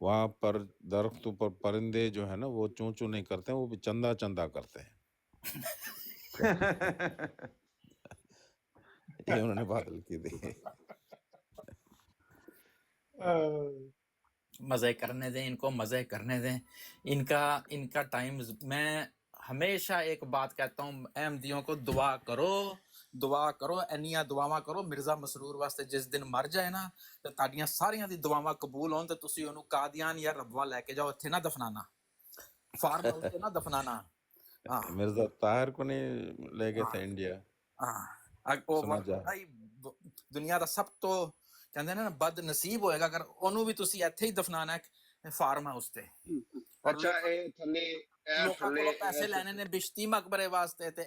S7: वहाँ पर दरख्तों पर परिंदे जो है ना वो चूं चूं नहीं करते हैं, वो भी चंदा चंदा करते हैं। ये उन्होंने बात लिखी थी।
S1: مزے کرنے دیں ان کو، مزے کرنے دیں ان کا ٹائم. میں ہمیشہ ایک بات کہتا ہوں احمدیوں کو، دعا کرو انیاں دعاواں کرو مرزا مسرور واسطے. جس دن مر جائے نا تے تہاڈیاں ساریاں دی دعاواں قبول ہون تے تسی اونوں قادیان یا ربوہ لے کے جاؤ، اتھے نہ دفنانا، فارم ہاؤس تے نہ دفنانا. ہاں
S7: مرزا طاہر کو نہیں لے گئے تھے انڈیا؟ سنا جا
S1: دنیا دا سب تو کہندے نا بد نصیب ہوئے گا اگر اونوں بھی تسی ایتھے ہی دفنانا ہے فارم ہاؤس تے.
S5: اچھا اے تھلے
S1: لوکاں کولوں پیسے لینے نے بشتی مقبرے واسطے تے